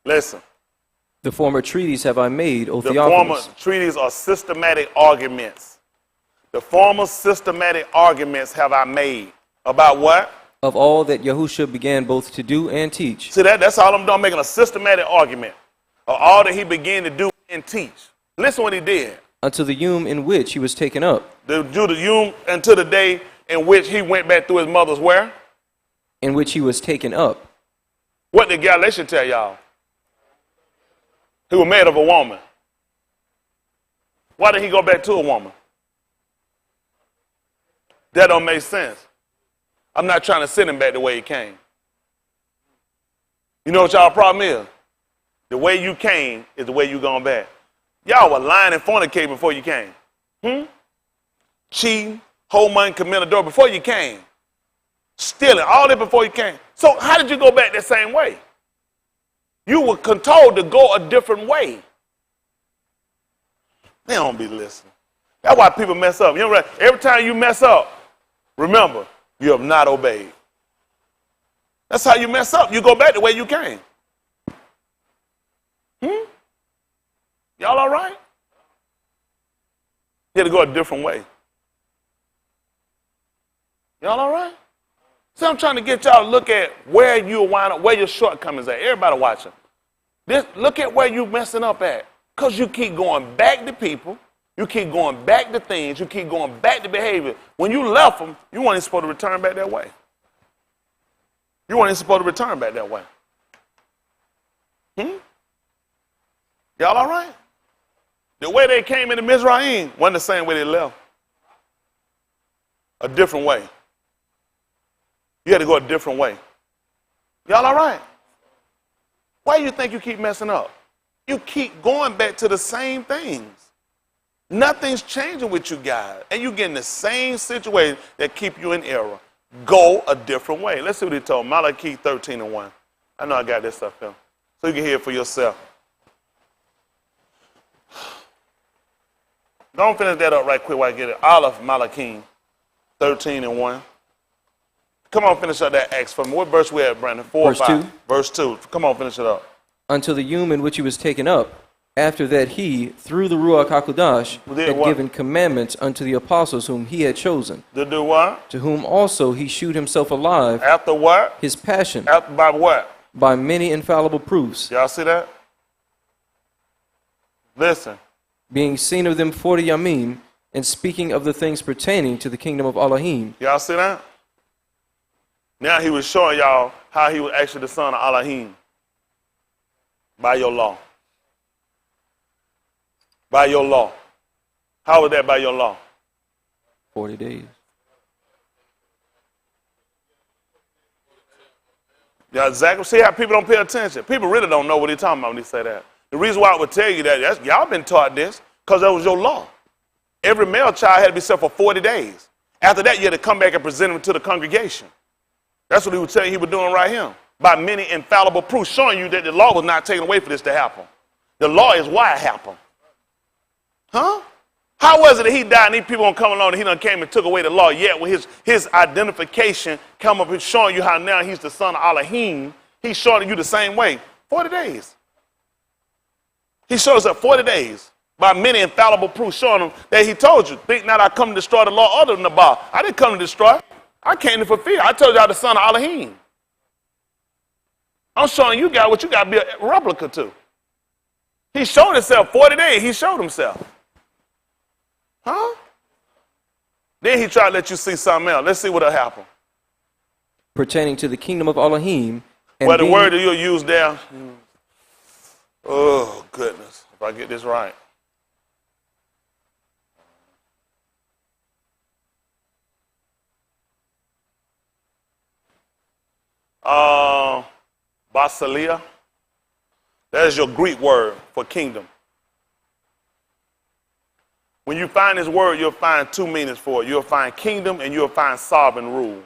Listen. The former treaties have I made, O The Theophilus. former treaties are systematic arguments. The former systematic arguments have I made. About what? Of all that Yahushua began both to do and teach. See, that's all I'm doing, making a systematic argument of all that he began to do and teach. Listen what he did. Unto the yom in which he was taken up. The yom until the day in which he went back through his mother's where? In which he was taken up. What did Galatians tell y'all? He was made of a woman. Why did he go back to a woman? That don't make sense. I'm not trying to send him back the way he came. You know what y'all problem is? The way you came is the way you going back. Y'all were lying and fornicating before you came. Cheating, whole money, committing adultery before you came. Stealing, all that before you came. So how did you go back that same way? You were told to go a different way. They don't be listening. That's why people mess up. You know, every time you mess up, remember, you have not obeyed. That's how you mess up. You go back the way you came. Y'all all right? You had to go a different way. Y'all all right? So I'm trying to get y'all to look at where you wind up, where your shortcomings at. Everybody watching. Look at where you messing up at. Because you keep going back to people. You keep going back to things. You keep going back to behavior. When you left them, you weren't even supposed to return back that way. You weren't even supposed to return back that way. Y'all all right? The way they came into Mizraim wasn't the same way they left. A different way. You had to go a different way. Y'all all right? Why do you think you keep messing up? You keep going back to the same things. Nothing's changing with you guys. And you get in the same situation that keep you in error. Go a different way. Let's see what he told. Malachi 13:1. I know I got this stuff here. So you can hear it for yourself. Don't finish that up right quick while I get it. All of Malachi 13:1. Come on, finish up that Acts for me. What verse we at, Brandon? 4 or 5? 2. Verse 2. Come on, finish it up. Until the hume in which he was taken up, after that he, through the Ruach HaKodesh, had given commandments unto the apostles whom he had chosen. To do what? To whom also he shewed himself alive. After what? His passion. After by what? By many infallible proofs. Y'all see that? Listen. Being seen of them 40 yamim, and speaking of the things pertaining to the kingdom of Elohim. Y'all see that? Now he was showing y'all how he was actually the son of Elohim. By your law. By your law. How was that by your law? 40 days. Yeah, exactly. See how people don't pay attention. People really don't know what he's talking about when he say that. The reason why I would tell you that, y'all been taught this, because that was your law. Every male child had to be set for 40 days. After that, you had to come back and present him to the congregation. That's what he was telling you he was doing right here. By many infallible proofs, showing you that the law was not taken away for this to happen. The law is why it happened. Huh? How was it that he died and these people don't come along and he done came and took away the law? Yet with his identification come up and showing you how now he's the son of Elohim, he's showing you the same way. 40 days. He showed us that 40 days by many infallible proofs showing him that he told you, think not I come to destroy the law other than the bar. I didn't come to destroy. I came to fulfill. I told y'all the son of Elohim. I'm showing you guys what you got to be a replica to. He showed himself 40 days. He showed himself. Huh? Then he tried to let you see something else. Let's see what'll happen. Pertaining to the kingdom of Elohim. And well, the word that you'll use there. Oh, goodness. If I get this right. Basileia. That is your Greek word for kingdom. When you find this word, you'll find two meanings for it. You'll find kingdom and you'll find sovereign rule.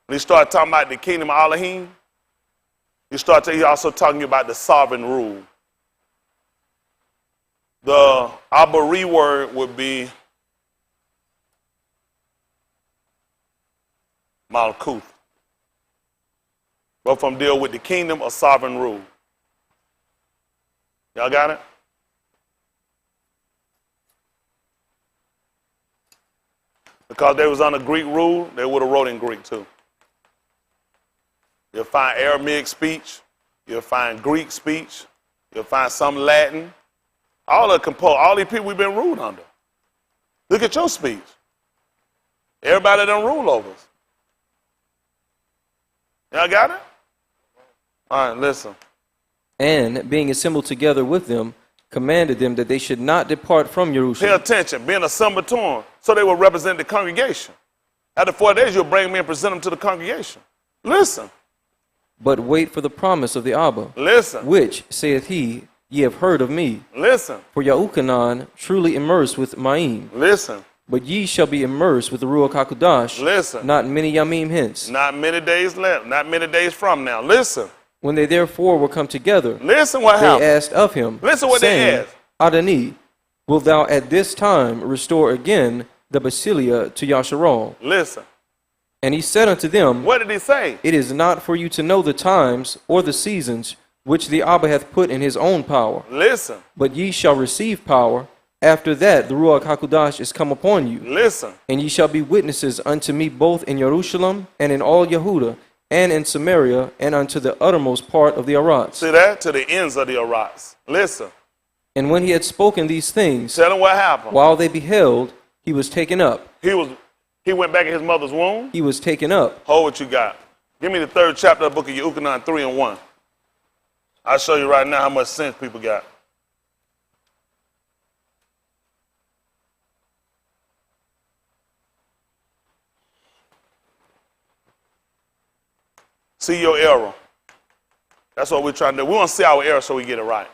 When you start talking about the kingdom of Elohim, he's also talking about the sovereign rule. The Abari word would be Malkuth. Both of them deal with the kingdom or sovereign rule. Y'all got it? Because they was under Greek rule, they would have wrote in Greek too. You'll find Aramaic speech. You'll find Greek speech. You'll find some Latin. All these people we've been ruled under. Look at your speech. Everybody done rule over us. Y'all got it? All right, listen. And being assembled together with them, commanded them that they should not depart from Jerusalem. Pay attention, being assembled to them, so they will represent the congregation. After 40 days, you'll bring me and present them to the congregation. Listen. But wait for the promise of the Abba. Listen. Which, saith he, ye have heard of me. Listen. For Yahuchanan truly immersed with Ma'im. Listen. But ye shall be immersed with the Ruach HaKodesh. Listen. Not many yamim hence. Not many days left. Not many days from now. Listen. When they therefore were come together, listen what happened. They asked of him, listen what saying, they asked. Adoni, wilt thou at this time restore again the Basileia to Yasharal? Listen. And he said unto them, what did he say? It is not for you to know the times or the seasons which the Abba hath put in his own power. Listen. But ye shall receive power. After that, the Ruach HaKodesh is come upon you. Listen. And ye shall be witnesses unto me both in Jerusalem and in all Yehuda, and in Samaria, and unto the uttermost part of the Arats. See that? To the ends of the Arats. Listen. And when he had spoken these things, tell them what happened. While they beheld, he was taken up. He went back in his mother's womb. He was taken up. Hold what you got. Give me the 3rd chapter of the book of Yahuchanan 3:1. I'll show you right now how much sense people got. See your error. That's what we're trying to do. We want to see our error so we get it right.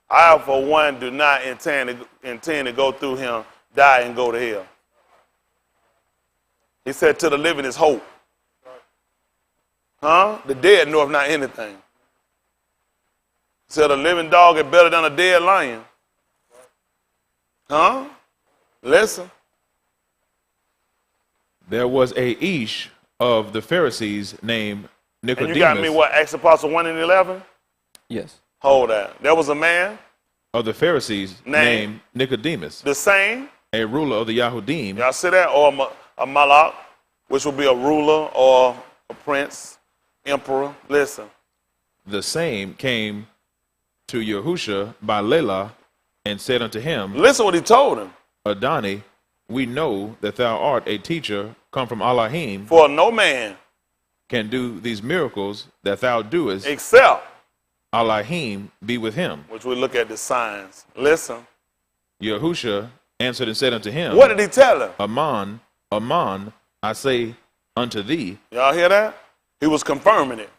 I, for one, do not intend to go through him, die, and go to hell. He said, to the living is hope. Huh? The dead know of not anything. He said, a living dog is better than a dead lion. Huh? Listen. There was a Ish of the Pharisees named Nicodemus. And you got me what, Acts Apostle 1 and 11? Yes. Hold that. There was a man. Of the Pharisees named Nicodemus. The same. A ruler of the Yahudim. Y'all see that? Or a malak, which would be a ruler or a prince, emperor. Listen. The same came to Yahusha by Lela and said unto him, listen what he told him. Adoni, we know that thou art a teacher come from Elohim. For no man can do these miracles that thou doest, except Elohim be with him. Which we look at the signs. Listen. Yahusha answered and said unto him, what did he tell him? Aman, Aman, I say unto thee. Y'all hear that? He was confirming it.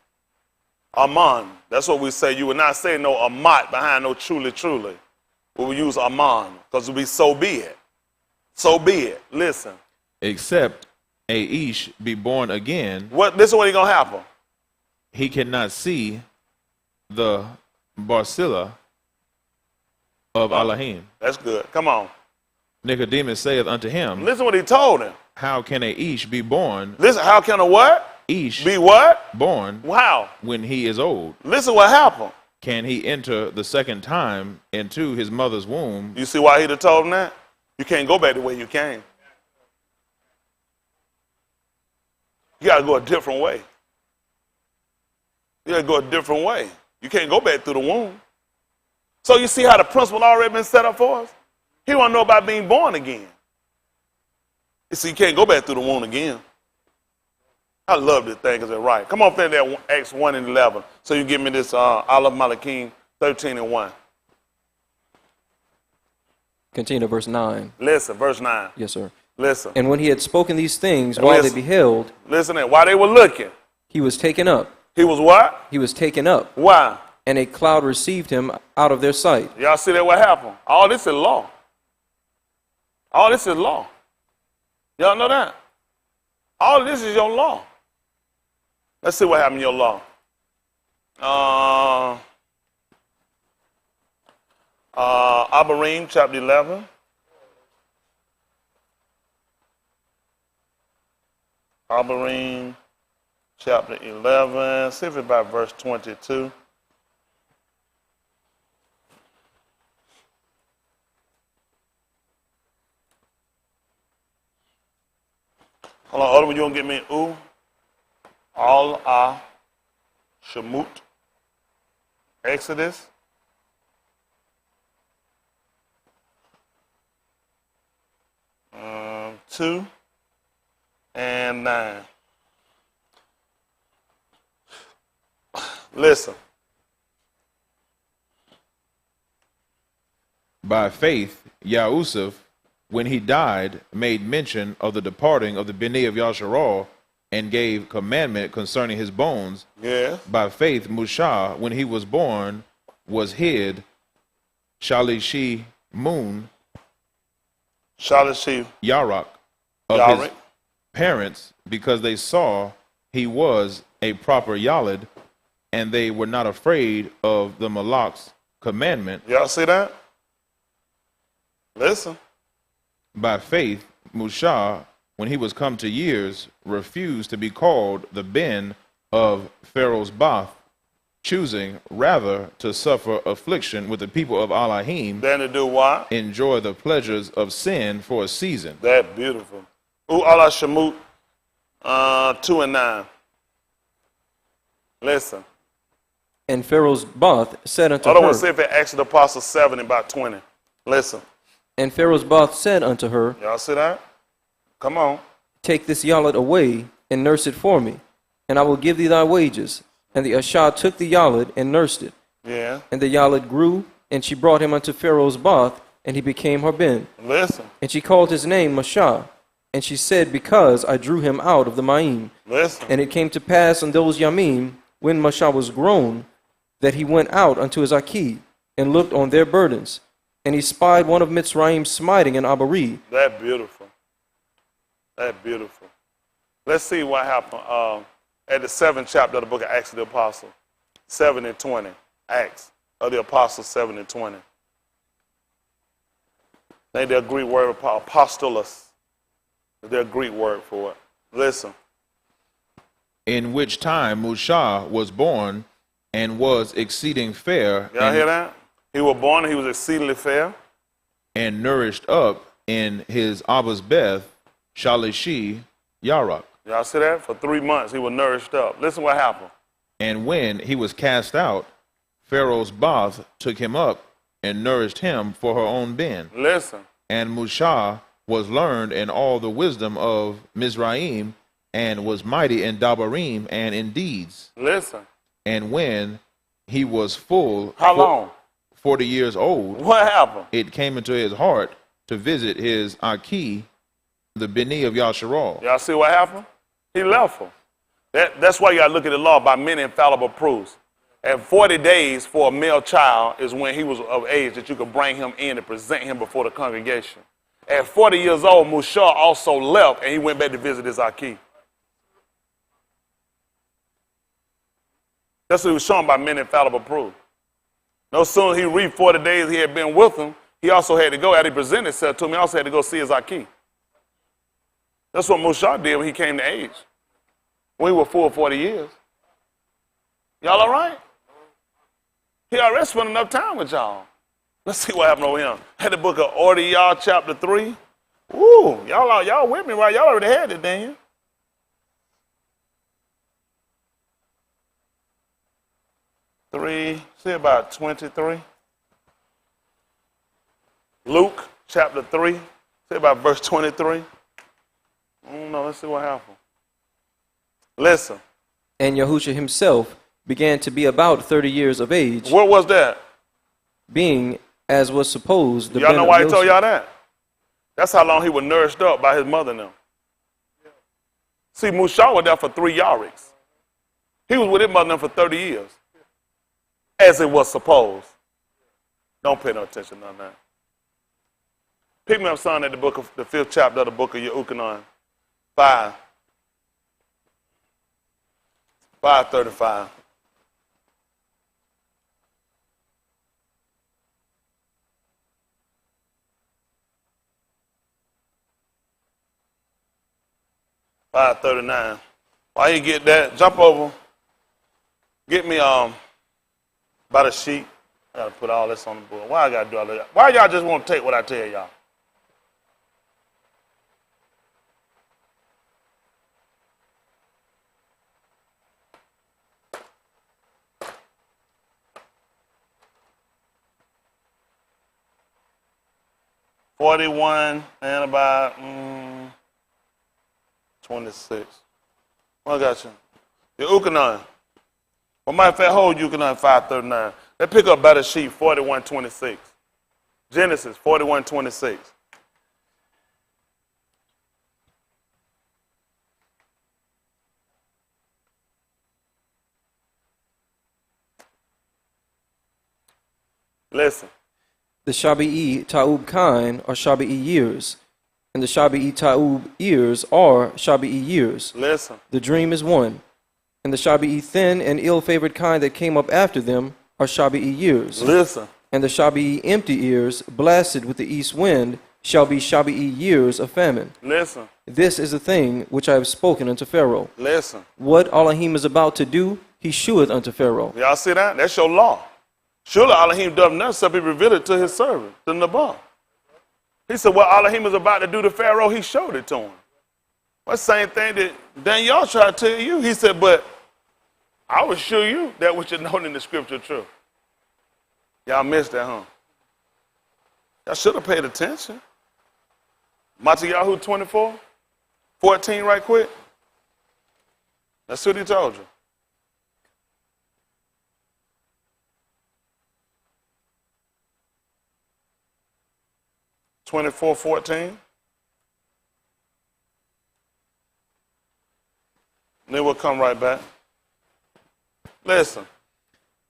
Aman. That's what we say. You would not say no amat behind no truly, truly. We will use Aman because it will be so be it. So be it. Listen. Except a Ish be born again. This is what he going to happen. He cannot see the Barsilla of Elohim. That's good. Come on. Nicodemus saith unto him, listen what he told him. How can a Ish be born? Listen, how can a what? Ish be what? Born. How? When he is old. Listen what happened. Can he enter the second time into his mother's womb? You see why he'd have told him that? You can't go back the way you came. You got to go a different way. You got to go a different way. You can't go back through the womb. So you see how the principle already been set up for us? He want to know about being born again. You see, you can't go back through the womb again. I love this thing because it's right. Come on, finish that Acts 1 and 11. So you give me this Aleph Malachim 13 and 1. Continue to verse 9. Listen, verse 9. Yes, sir. Listen. And when he had spoken these things, while they beheld, listen, while they were looking, he was taken up. He was what? He was taken up. Why? And a cloud received him out of their sight. Y'all see that what happened? All this is law. All this is law. Y'all know that? All this is your law. Let's see what happened in your law. Abarim, chapter 11. Abarim, chapter 11. See if it's about verse 22. Hold on, Otto, you gonna get me Al Shemut, Exodus. Um, 2 and 9. Listen. By faith, Yahusuf, when he died, made mention of the departing of the Beni of Yasharal and gave commandment concerning his bones. Yeah. By faith, Musha, when he was born, was hid. Shalishi Moon, Shalishi Yarak, of his parents, because they saw he was a proper Yalid, and they were not afraid of the Malak's commandment. Y'all see that? Listen. By faith, Musha, when he was come to years, refused to be called the Ben of Pharaoh's Bath, choosing rather to suffer affliction with the people of Elohim than to do what? Enjoy the pleasures of sin for a season. That beautiful. Allah Shemut 2 and 9. Listen. And Pharaoh's Bath said unto her. I don't want to see if it Acts of the Apostles 7 and about 20. Listen. And Pharaoh's Bath said unto her. Y'all see that? Come on. Take this Yalid away and nurse it for me, and I will give thee thy wages. And the Ashah took the Yalid and nursed it. Yeah. And the Yalid grew, and she brought him unto Pharaoh's Bath, and he became her Ben. Listen. And she called his name Mashah. And she said, because I drew him out of the Ma'im. Listen. And it came to pass in those Yamim, when Mashah was grown, that he went out unto his Aki, and looked on their burdens. And he spied one of Mitzrayim smiting in Abari. That's beautiful. That's beautiful. Let's see what happened at the 7th chapter of the book of Acts of the Apostles, 7 and 20. Acts of the Apostles, 7 and 20. I think they're a Greek word, apostolos. They're a Greek word for it. Listen. In which time Mushah was born and was exceeding fair. Y'all hear that? He was born and he was exceedingly fair. And nourished up in his Abba's Beth, Shalishi, Yarak. Y'all see that? For 3 months he was nourished up. Listen what happened. And when he was cast out, Pharaoh's Bath took him up and nourished him for her own bin. Listen. And Mushah was learned in all the wisdom of Mizraim, and was mighty in Dabarim and in deeds. Listen. And when he was full, how long? 40 years old. What happened? It came into his heart to visit his Aki, the Beni of Yasharal. Y'all see what happened? He left him. That's why you got to look at the law by many infallible proofs. And 40 days for a male child is when he was of age that you could bring him in and present him before the congregation. At 40 years old, Mushah also left and he went back to visit his Aki. That's what he was shown by many infallible proof. No sooner he reached 40 days he had been with him, he also had to go, after he presented himself to him, he also had to go see his Aki. That's what Mushah did when he came to age. When he was full 40 years. Y'all all right? He already spent enough time with y'all. Let's see what happened over here. Had the book of Ornaments, chapter 3. Ooh, y'all with me, right? Y'all already had it, didn't you? See about 23. Luke chapter 3. See about verse 23. I don't know. Let's see what happened. Listen. And Yahusha himself began to be about 30 years of age. What was that? Being, as was supposed, the y'all know why he Yosef. told y'all that? That's how long he was nourished up by his mother now. See, Mushah was there for 3 yariks. He was with his mother now for 30 years. As it was supposed. Don't pay no attention on that. Pick me up, son, at the 5th chapter of the book of Yehukanan. 5:35. $5.39. While you get that, jump over. Get me about a sheet. I gotta put all this on the board. Why I gotta do all that? Why y'all just want to take what I tell y'all? $41 and about 26. Well, I got you. The Ukanon. Well, matter of fact, hold Ukanon 539. Let's pick up better sheet 41:26. Genesis 41:26. Listen. The Shabi'i Ta'ub Kine are Shabi'i years, and the Shabi'i Ta'ub years are Shabi'i years. Listen. The dream is one, and the Shabi'i thin and ill-favored kind that came up after them are Shabi'i years. Listen. And the Shabi'i empty ears, blasted with the east wind, shall be Shabi'i years of famine. Listen. This is the thing which I have spoken unto Pharaoh. Listen. What Elohim is about to do, he sheweth unto Pharaoh. Y'all see that? That's your law. Surely Elohim does nothing except he revealed it to his servant, to Nabal. He said what Elohim is about to do to Pharaoh, he showed it to him. Well, the same thing that Daniel tried to tell you. He said, but I will show you that which is known in the scripture true. Y'all missed that, huh? Y'all should have paid attention. Matthias 24:14 right quick. That's what he told you. $24.14. Then we'll come right back. Listen.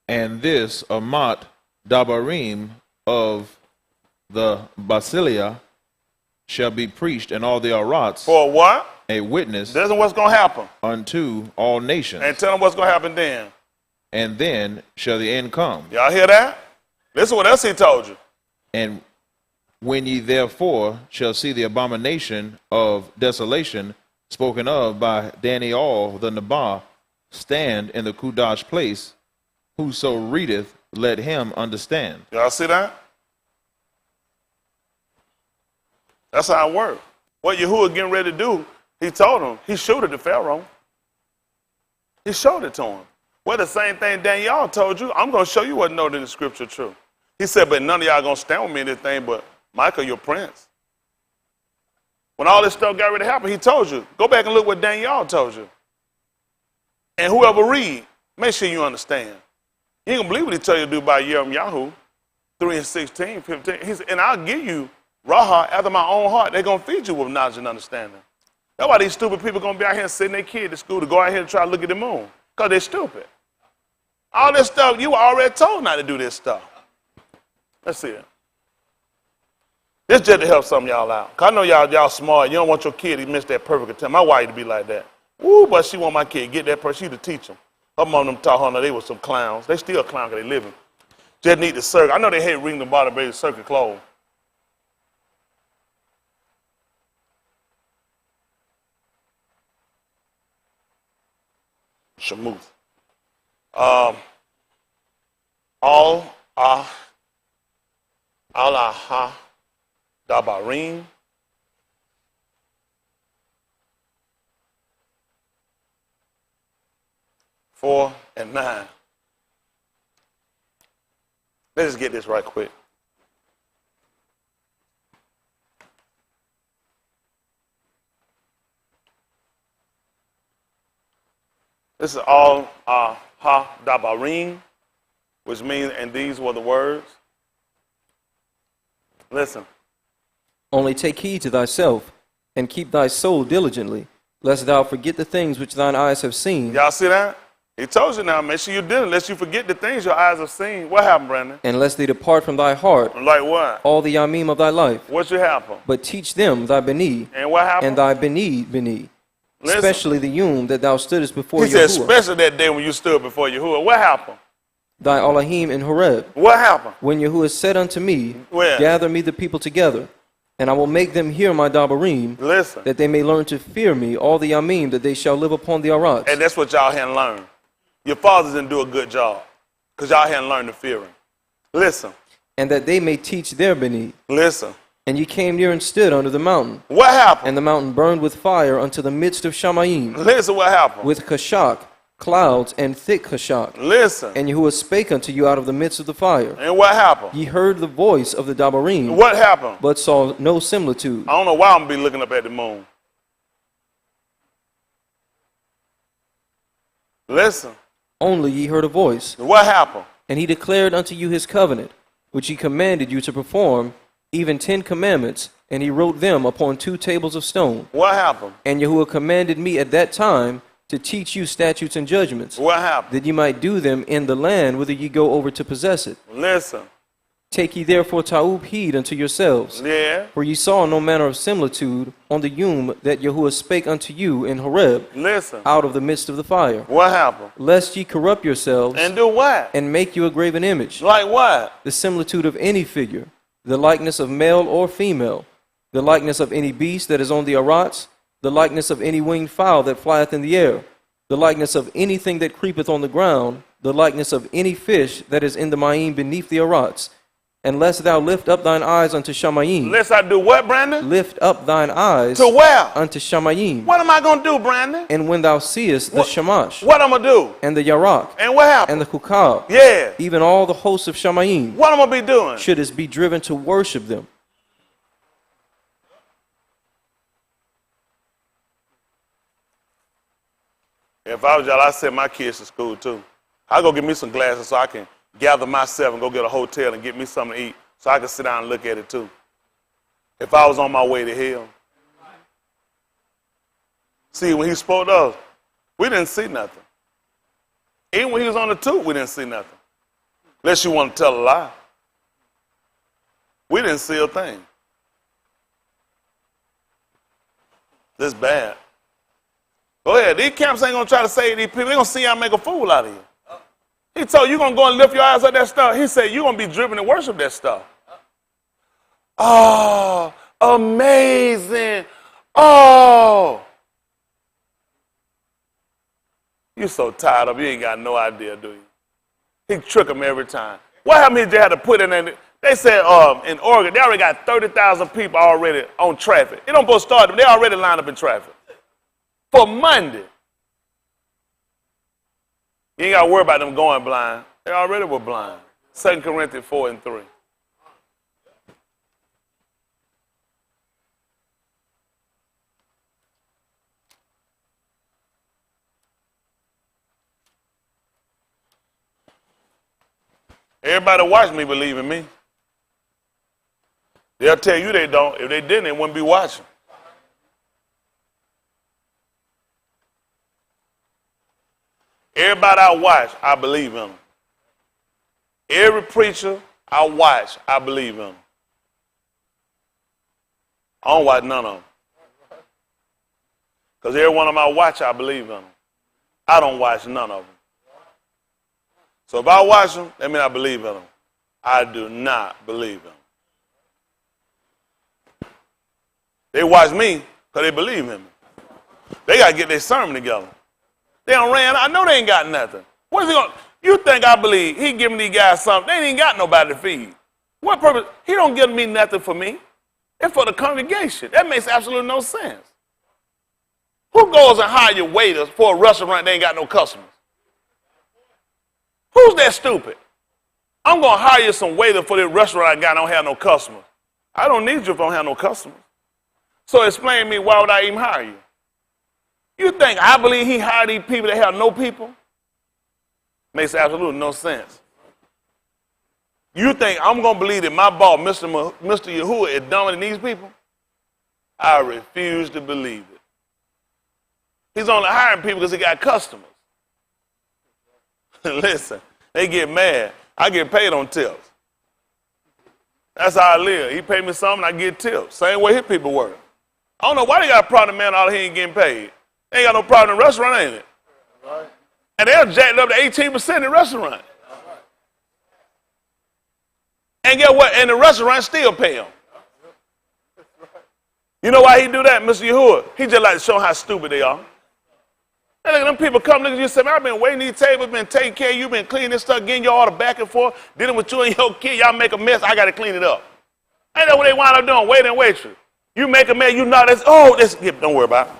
And this Amat Dabarim of the Basilia shall be preached in all the Arats. For what? A witness. This is what's going to happen. Unto all nations. And tell them what's going to happen then. And then shall the end come. Y'all hear that? Listen what else he told you. And when ye therefore shall see the abomination of desolation spoken of by Daniel the Nabah stand in the Kudash place, whoso readeth, let him understand. Y'all see that? That's how it works. What Yahuwah getting ready to do, he told him, he showed it to Pharaoh. He showed it to him. Well, the same thing Daniel told you, I'm going to show you what noted in the scripture true. He said, but none of y'all going to stand with me in this thing but Michael, your prince. When all this stuff got ready to happen, he told you, go back and look what Daniel told you. And whoever read, make sure you understand. You ain't going to believe what he told you to do by Yahoo 3:16, 15. He said, and I'll give you Raha after my own heart. They're going to feed you with knowledge and understanding. That's why these stupid people going to be out here sending their kid to school to go out here and try to look at the moon. Because they're stupid. All this stuff, you were already told not to do this stuff. Let's see it. This just to help some of y'all out. Because I know y'all smart. You don't want your kid to miss that perfect attempt. My wife to be like that. Woo, but she want my kid to get that person. She to teach them. Her mom them taught her they were some clowns. They still clowns because they living. Just need the circle. I know they hate reading the bottom baby circle clothes. Shamuth. Allah Dabarim. Four and 9. Let's just get this right quick. This is all ha dabarim, which means, and these were the words. Listen. Only take heed to thyself, and keep thy soul diligently, lest thou forget the things which thine eyes have seen. Y'all see that? He told you now, make sure you didn't, lest you forget the things your eyes have seen. What happened, Brandon? And lest they depart from thy heart. Like what? All the yamim of thy life. What should happen? But teach them thy beni. And what happened? And thy beni. Listen. Especially the yom that thou stoodest before Yahuwah. He said, especially that day when you stood before Yahuwah. What happened? Thy Elohim in Horeb. What happened? When Yahuwah said unto me, Where? Gather me the people together, and I will make them hear my dabarim. Listen. That they may learn to fear me, all the yamim that they shall live upon the arats. And that's what y'all hadn't learned. Your fathers didn't do a good job, because y'all hadn't learned to fear him. Listen. And that they may teach their beni. Listen. And ye came near and stood under the mountain. What happened? And the mountain burned with fire unto the midst of Shamayim. Listen what happened. With kashak, clouds, and thick kashak. Listen. And Yahuwah spake unto you out of the midst of the fire. And what happened? Ye heard the voice of the dabarim. What happened? But saw no similitude. I don't know why I'm going to be looking up at the moon. Listen. Only ye heard a voice. What happened? And he declared unto you his covenant, which he commanded you to perform, even 10 commandments, and he wrote them upon 2 tables of stone. What happened? And Yahuwah commanded me at that time to teach you statutes and judgments. What happened? That ye might do them in the land whither ye go over to possess it. Listen. Take ye therefore ta'ub heed unto yourselves. Yeah. For ye saw no manner of similitude on the yom that Yahuwah spake unto you in Horeb. Listen. Out of the midst of the fire. What happened? Lest ye corrupt yourselves. And do what? And make you a graven image. Like what? The similitude of any figure. The likeness of male or female. The likeness of any beast that is on the arats. The likeness of any winged fowl that flieth in the air. The likeness of anything that creepeth on the ground. The likeness of any fish that is in the ma'im beneath the arats. And lest thou lift up thine eyes unto Shamayim. Lest I do what, Brandon? Lift up thine eyes. To where? Unto Shamayim. What am I going to do, Brandon? And when thou seest the Shamash. What I'm going to do? And the Yarak. And what happened? And the Kukab. Yeah. Even all the hosts of Shamayim. What I'm going to be doing? Shouldest be driven to worship them. If I was y'all, I'd send my kids to school too. I'd go get me some glasses so I can gather myself and go get a hotel and get me something to eat so I can sit down and look at it too. If I was on my way to hell. See, when he spoke to us, we didn't see nothing. Even when he was on the tube, we didn't see nothing. Unless you want to tell a lie. We didn't see a thing. This bad. Go ahead. These camps ain't going to try to save these people. They're going to see y'all make a fool out of you. He told you going to go and lift your eyes at that stuff. He said you're going to be driven to worship that stuff. Oh, amazing. Oh. You so tired of it, you ain't got no idea, do you? He trick them every time. What happened if they had to put in there? They said in Oregon, they already got 30,000 people already on traffic. It don't supposed to start them. They already lined up in traffic. For Monday. You ain't got to worry about them going blind. They already were blind. 2 Corinthians 4 and 3. Everybody watch me believe in me. They'll tell you they don't. If they didn't, they wouldn't be watching. Everybody I watch, I believe in them. Every preacher I watch, I believe in them. I don't watch none of them. Because every one of them I watch, I believe in them. I don't watch none of them. So if I watch them, that means I believe in them. I do not believe in them. They watch me because they believe in me. They got to get their sermon together. They don't ran. I know they ain't got nothing. What is he going? You think I believe he giving these guys something? They ain't got nobody to feed. What purpose? He don't give me nothing for me. It's for the congregation. That makes absolutely no sense. Who goes and hire waiters for a restaurant they ain't got no customers? Who's that stupid? I'm going to hire you some waiter for this restaurant I got. I don't have no customers. I don't need you if I don't have no customers. So explain to me, why would I even hire you? You think I believe he hired these people that have no people? Makes absolutely no sense. You think I'm going to believe that my boss, Mr. Yahuwah, is dumber than these people? I refuse to believe it. He's only hiring people because he got customers. Listen, they get mad. I get paid on tips. That's how I live. He pay me something, I get tips. Same way his people work. I don't know why they got a problem, man, all he ain't getting paid. They ain't got no problem in the restaurant, ain't it? Right. And they're jacked up to 18% in the restaurant. Right. And get what? And the restaurant still pay him. Right. You know why he do that, Mr. Yahuwah? He just like to show how stupid they are. And look at them people come, look at you and say, man, I've been waiting these tables, been taking care of you, been cleaning this stuff, getting your order back and forth, dealing with you and your kid. Y'all make a mess, I got to clean it up. Ain't that what they wind up doing, waiting and waitress. You make a mess, you know that's, don't worry about it.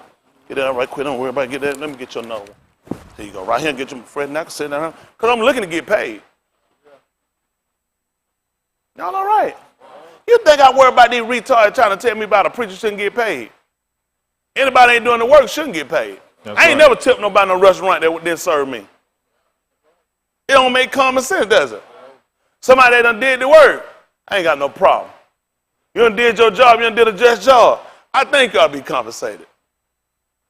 Get that right quick, don't worry about it, get that, let me get your another one. Here you go, right here, get your friend, now I can sit down, because I'm looking to get paid. Y'all all right? You think I worry about these retards trying to tell me about a preacher shouldn't get paid? Anybody ain't doing the work shouldn't get paid. That's I ain't never tipped nobody in no restaurant that didn't serve me. It don't make common sense, does it? Somebody that done did the work, I ain't got no problem. You done did your job, you done did a just job. I think y'all be compensated.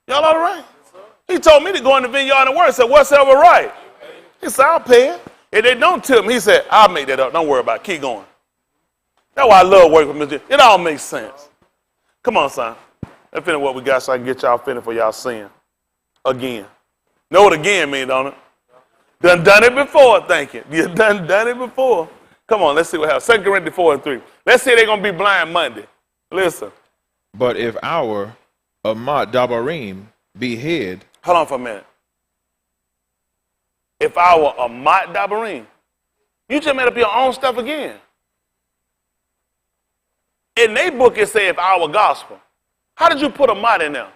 Y'all all right? He told me to go in the vineyard and work. I said, whatsoever right? He said, I'll pay it. If they don't tip me, he said, I'll make that up. Don't worry about it. Keep going. That's why I love working with Mr. It all makes sense. Come on, son. Let's finish what we got so I can get y'all finished for y'all sin. Again. Know what again mean, don't it? Done it before, thank you. You done it before. Come on, let's see what happens. 2 Corinthians 4 and 3. Let's say they're going to be blind Monday. Listen. But if our Amat Dabarim be hid. Hold on for a minute. If our Amat Dabarim. You just made up your own stuff again. In their book it says if our gospel. How did you put Amat in there?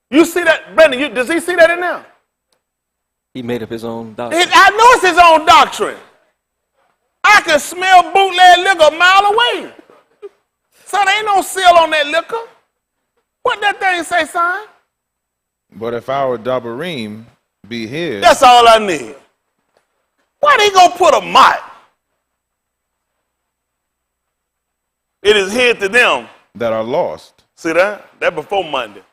You see that, Brandon, does he see that in there? He made up his own doctrine. I know it's his own doctrine. I can smell bootleg liquor a mile away. Son, ain't no seal on that liquor. What that thing say, son? But if our Dabarim be hid. That's all I need. Why they gonna put a mot? It is hid to them that are lost. See that? That before Monday.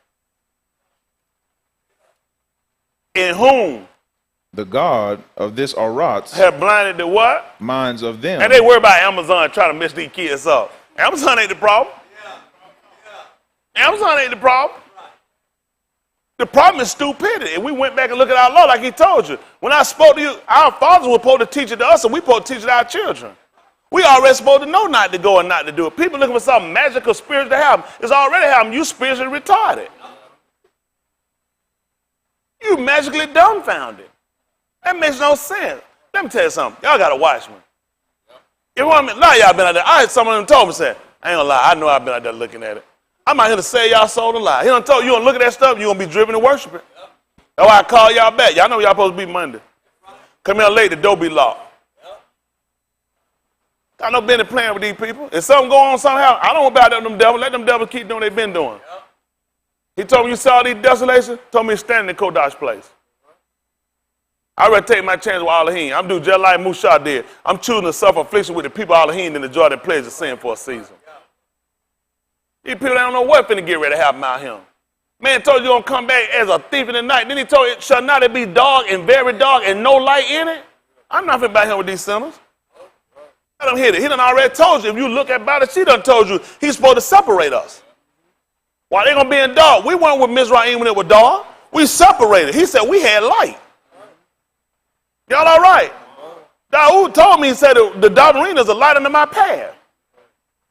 In whom the God of this Orats have blinded the what? minds of them. And they worry about Amazon trying to mess these kids up. Amazon ain't the problem. Amazon ain't the problem. The problem is stupidity. And we went back and looked at our law like he told you. When I spoke to you, our fathers were supposed to teach it to us, and we supposed to teach it to our children. We already supposed to know not to go and not to do it. People looking for something magical spirit to happen. It's already happening. You spiritually retarded. You magically dumbfounded. That makes no sense. Let me tell you something. Y'all got to watch me. If a lot of y'all been out there, I had some of them told me, say, I ain't gonna lie, I know I've been out there looking at it. I'm out here to say y'all sold a lie. He done told you, gonna look at that stuff, you gonna be driven to worship it. That's why I call y'all back. Y'all know y'all supposed to be Monday. Come here late, the door be locked. I no business playing with these people. If something go on somehow, I don't want about them devils. Let them devils keep doing what they've been doing. He told me you saw these desolations, told me to stand in Kodash's place. I'd rather take my chance with Elohim. I'm doing just like Mushah did. I'm choosing to suffer affliction with the people of Elohim than enjoy the pleasure of sin for a season. These people don't know what finna get ready to happen out here. Man told you gonna come back as a thief in the night. Then he told you, shall not it be dark and very dark and no light in it? I'm not finna back here with these sinners. Let him hit it. He done already told you. If you look at Bada, she done told you he's supposed to separate us. Why they gonna be in dark? We weren't with Mizraim when it was dark. We separated. He said we had light. Y'all all right? Dawood told me, he said the Dabarine is a light under my path.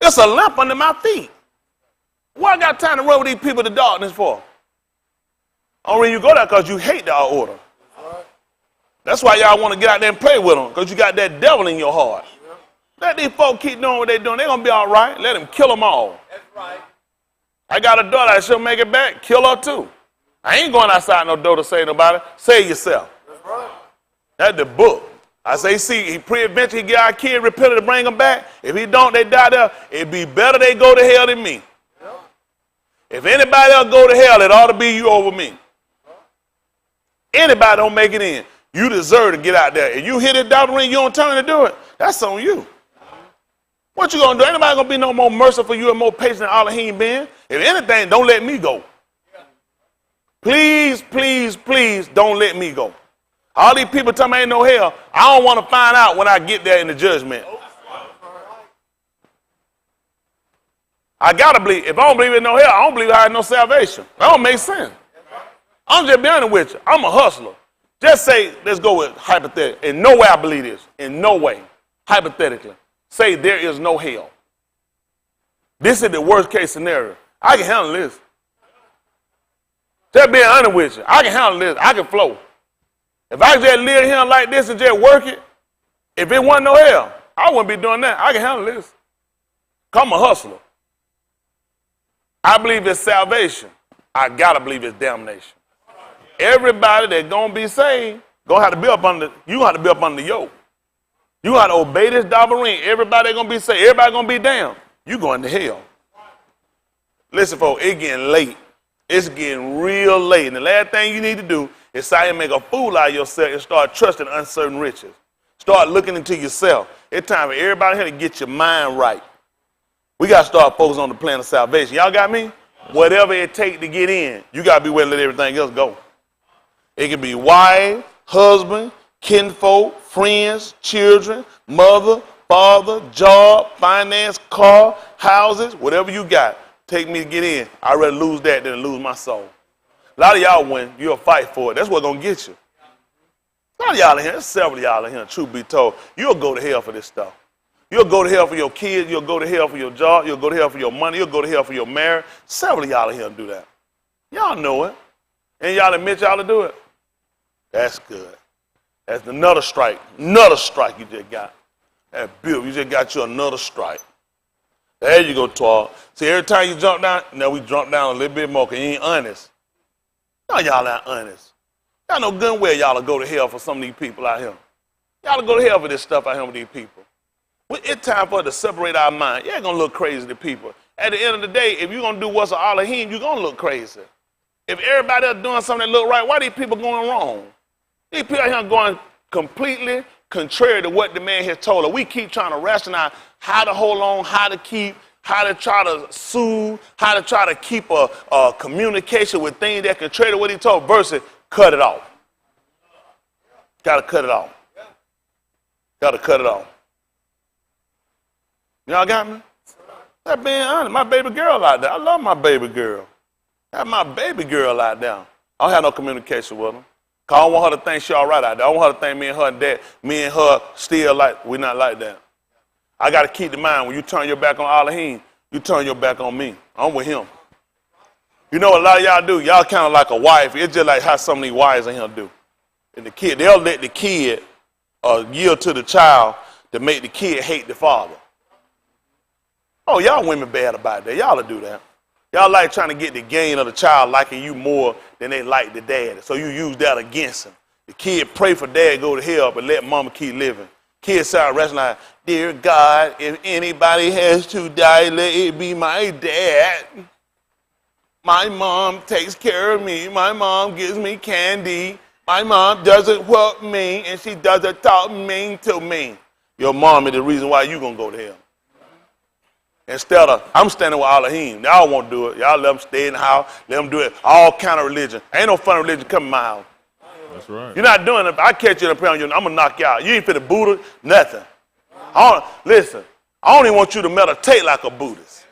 It's a lamp under my feet. Why I got time to run with these people to darkness for? Only you go there because you hate the order. That's why y'all want to get out there and play with them, because you got that devil in your heart. Let these folk keep doing what they're doing. They're going to be all right. Let them kill them all. That's right. I got a daughter. I she'll make it back. Kill her too. I ain't going outside no door to say nobody. Save yourself. That's right. That's the book. I say, see, he pre-adventure, he get our kid repented to bring them back. If he don't, they die there. It'd be better they go to hell than me. If anybody else go to hell, it ought to be you over me. Anybody don't make it in, you deserve to get out there. If you hit it down the ring, you don't turn to do it, that's on you. What you gonna do? Ain't nobody gonna be no more merciful for you and more patient than Elohim been. If anything, don't let me go. Please, please, please don't let me go. All these people tell me ain't no hell. I don't want to find out when I get there in the judgment. I gotta believe. If I don't believe in no hell, I don't believe I have no salvation. That don't make sense. I'm just being honest with you. I'm a hustler. Just say, let's go with hypothetical. In no way I believe this. In no way. Hypothetically. Say there is no hell. This is the worst case scenario. I can handle this. Just being honest with you. I can handle this. I can flow. If I just live here like this and just work it, if it wasn't no hell, I wouldn't be doing that. I can handle this. I'm a hustler. I believe it's salvation. I gotta believe it's damnation. Everybody that's gonna be saved, you have to be up under the yoke. You got to obey this Dabarine. Everybody gonna be saved. Everybody gonna be damned. You going to hell. Listen, folks, it's getting late. It's getting real late. And the last thing you need to do is try and make a fool out of yourself and start trusting uncertain riches. Start looking into yourself. It's time for everybody here to get your mind right. We got to start focusing on the plan of salvation. Y'all got me? Whatever it takes to get in, you got to be willing to let everything else go. It can be wife, husband, kinfolk, friends, children, mother, father, job, finance, car, houses, whatever you got. Take me to get in. I'd rather lose that than lose my soul. A lot of y'all win. You'll fight for it. That's what's going to get you. A lot of y'all in here, there's several of y'all in here, truth be told, you'll go to hell for this stuff. You'll go to hell for your kids. You'll go to hell for your job. You'll go to hell for your money. You'll go to hell for your marriage. Several of y'all in here do that. Y'all know it. And y'all admit y'all to do it. That's good. That's another strike. Another strike you just got. That's beautiful. You just got you another strike. There you go, Tall. See, every time you jump down, now we jump down a little bit more because you ain't honest. No, y'all not honest. Y'all know good and well y'all will go to hell for some of these people out here. Y'all will go to hell for this stuff out here with these people. It's time for us to separate our mind. You ain't going to look crazy to people. At the end of the day, if you're going to do what's an Elohim, you're going to look crazy. If everybody else doing something that look right, why are these people going wrong? These people out here going completely contrary to what the man has told us. We keep trying to rationalize how to hold on, how to keep, how to try to soothe, how to try to keep a communication with things that contrary to what he told versus cut it off. Got to cut it off. Got to cut it off. Y'all got me? That being honest, my baby girl out there. I love my baby girl. Have my baby girl out there. I don't have no communication with her. Cause I don't want her to think she all right out there. I want her to think me and her still like, we not like that. I got to keep in mind, when you turn your back on Elohim, you turn your back on me. I'm with him. You know what a lot of y'all do? Y'all kind of like a wife. It's just like how some of these wives in here do. And the kid, they'll let the kid yield to the child to make the kid hate the father. Oh, y'all women bad about that. Y'all will do that. Y'all like trying to get the gain of the child liking you more than they like the dad. So you use that against him. The kid pray for dad go to hell, but let mama keep living. Kids start wrestling like, dear God, if anybody has to die, let it be my dad. My mom takes care of me. My mom gives me candy. My mom doesn't whoop me, and she doesn't talk mean to me. Your mom is the reason why you going to go to hell. Instead of, I'm standing with Elohim. Y'all won't do it. Y'all let them stay in the house. Let them do it. All kind of religion. Ain't no fun religion coming in my house. That's right. You're not doing it. If I catch you in a prayer on you, I'm going to knock you out. You ain't finna Buddha, nothing. Listen, I don't even want you to meditate like a Buddhist.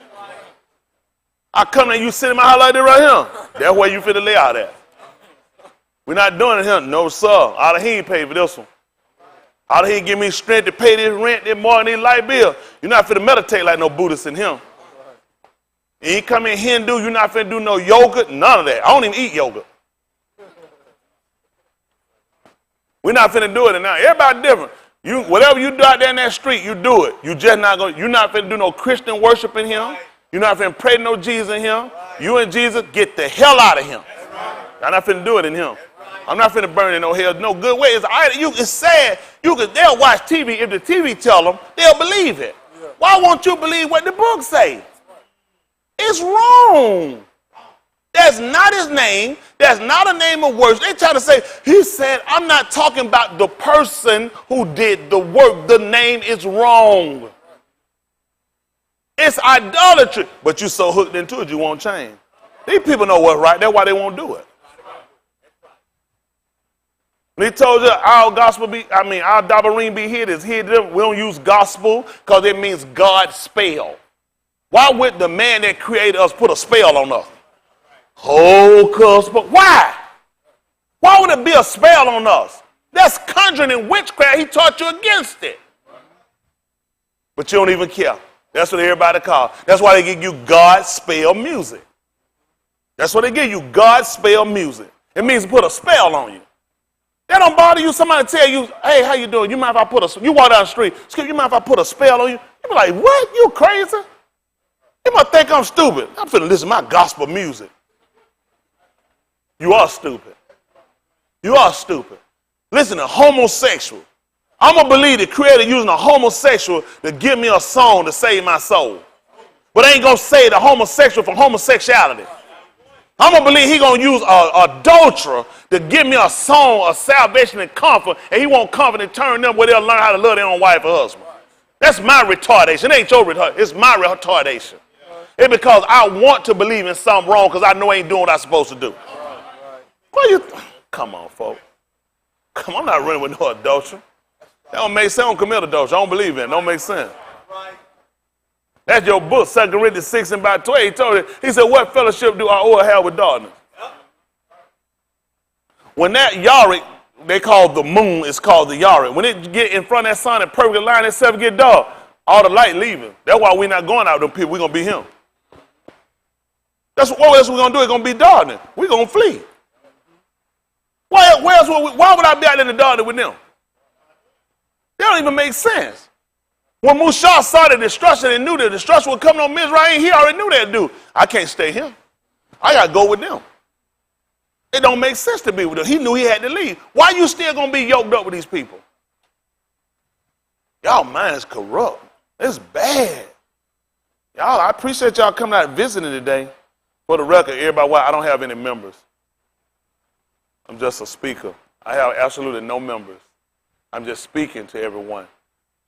I come in, you sit in my house like that right here. That's where you finna lay out at. We're not doing it here. No, sir. Elohim paid for this one. Elohim give me strength to pay this rent, this morning, this light bill. You're not finna meditate like no Buddhist in him. And you come in Hindu, you're not finna do no yoga, none of that. I don't even eat yoga. We're not finna do it now. Everybody different. Whatever you do out there in that street, you do it. You're not finna do no Christian worship in him. You're not finna pray to no Jesus in him. You and Jesus, get the hell out of him. I'm not finna do it in him. I'm not finna burn in no hell. No good way. It's sad. They'll watch TV. If the TV tell them, they'll believe it. Why won't you believe what the book say? It's wrong. That's not his name. That's not a name of worship. They try to say, he said, I'm not talking about the person who did the work. The name is wrong. It's idolatry. But you're so hooked into it, you won't change. These people know what's right. That's why they won't do it. When he told you our dabarim be hid is hid. We don't use gospel because it means God spell. Why would the man that created us put a spell on us? But why? Why would it be a spell on us? That's conjuring and witchcraft. He taught you against it. But you don't even care. That's what everybody calls. That's why they give you God spell music. That's what they give you, God spell music. It means to put a spell on you. That don't bother you. Somebody tell you, hey, how you doing? You mind if I you walk down the street, excuse me, you mind if I put a spell on you? You be like, what? You crazy? You might think I'm stupid. I'm finna listen to my gospel music. You are stupid. You are stupid. Listen to homosexual. I'm going to believe the creator using a homosexual to give me a song to save my soul. But I ain't going to save the homosexual from homosexuality. I'm going to believe he going to use an adulterer to give me a song of salvation and comfort, and he won't comfort and turn them where they'll learn how to love their own wife or husband. That's my retardation. It ain't your retardation. It's my retardation. It's because I want to believe in something wrong because I know I ain't doing what I'm supposed to do. Come on, folks. Come on, I'm not running with no adultery. That don't make sense. I don't commit adultery. I don't believe in it. Don't make sense. That's your book, 2 Corinthians 6 and about 12. He told it. He said, what fellowship do our oil have with darkness? When that Yarick, they call the moon, is called the Yarick. When it get in front of that sun and perfectly line itself get dark, all the light leaving. That's why we're not going out with them people. We're going to be him. What else we're going to do? It's going to be darkness. We're going to flee. Why would I be out in the darkness with them? That don't even make sense. When Musa saw the destruction and knew the destruction would come on Mizraim, he already knew that dude. I can't stay here. I got to go with them. It don't make sense to be with them. He knew he had to leave. Why you still going to be yoked up with these people? Y'all mind's corrupt. It's bad. Y'all, I appreciate y'all coming out and visiting today. For the record, everybody, why I don't have any members. I'm just a speaker. I have absolutely no members. I'm just speaking to everyone.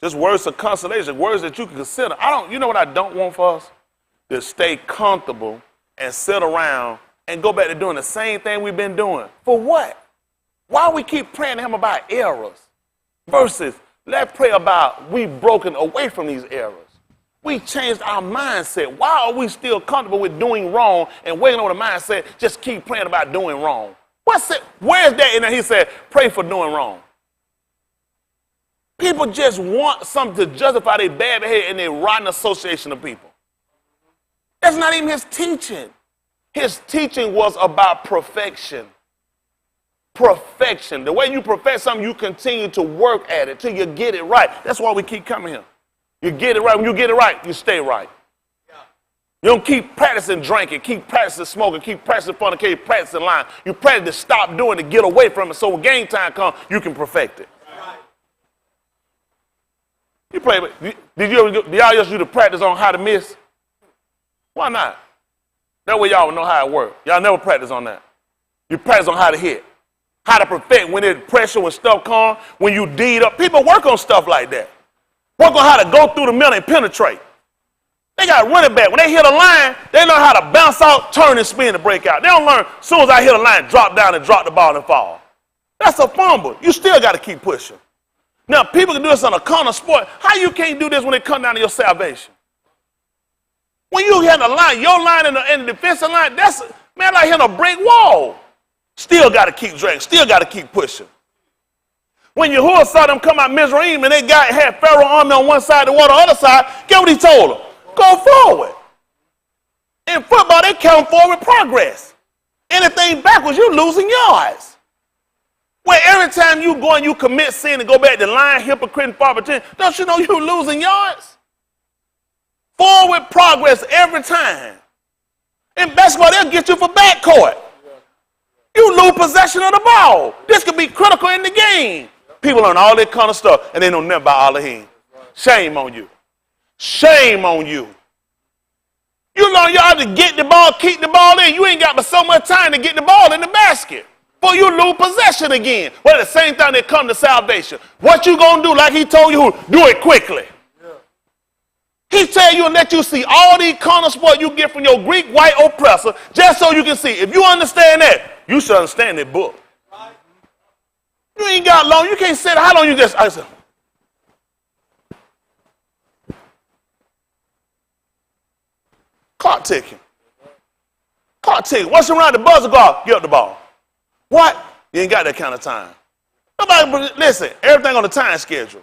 Just words of consolation, words that you can consider. You know what I don't want for us? To stay comfortable and sit around and go back to doing the same thing we've been doing. For what? Why we keep praying to him about errors versus let's pray about we've broken away from these errors. We changed our mindset. Why are we still comfortable with doing wrong and waiting on the mindset, just keep praying about doing wrong? What's it? Where's that in there? He said, pray for doing wrong. People just want something to justify their bad behavior and their rotten association of people. That's not even his teaching. His teaching was about perfection. Perfection. The way you perfect something, you continue to work at it till you get it right. That's why we keep coming here. You get it right. When you get it right, you stay right. You don't keep practicing drinking, keep practicing smoking, keep practicing fornicating, keep practicing lying. You practice to stop doing it, get away from it, so when game time comes, you can perfect it. You play, did y'all just do the practice on how to miss? Why not? That way y'all know how it works. Y'all never practice on that. You practice on how to hit, how to perfect when there's pressure, when stuff comes, when you deed up. People work on stuff like that. Work on how to go through the middle and penetrate. They got running back. When they hit a line, they learn how to bounce out, turn and spin to break out. They don't learn, as soon as I hit a line, drop down and drop the ball and fall. That's a fumble. You still got to keep pushing. Now, people can do this on a corner sport. How you can't do this when it comes down to your salvation? When you hit a line, your line and the defensive line, that's, man, like hitting a brick wall. Still got to keep dragging. Still got to keep pushing. When Yahuwah saw them come out Mizraim and they had Pharaoh's army on one side, the water on the other side, get what he told them? Go forward. In football, they count forward progress. Anything backwards, you're losing yards. Where every time you go and you commit sin and go back to lying, hypocrite, and false pretending, don't you know you're losing yards? Forward progress every time. In basketball, they'll get you for backcourt. You lose possession of the ball. This could be critical in the game. People learn all that kind of stuff, and they know nothing about all the hand. Shame on you. Shame on you. You learn you ought to get the ball, keep the ball in. You ain't got but so much time to get the ball in the basket. Before you lose possession again. Well, at the same time they come to salvation. What you gonna do, like he told you, do it quickly. He tell you and let you see all these corner sports you get from your Greek white oppressor, just so you can see. If you understand that, you should understand that book. You ain't got long. You can't sit. How long you just? I said, clock ticking. Clock ticking. Once you around the buzzer, go out, get up the ball. What? You ain't got that kind of time. Nobody, listen, everything on the time schedule.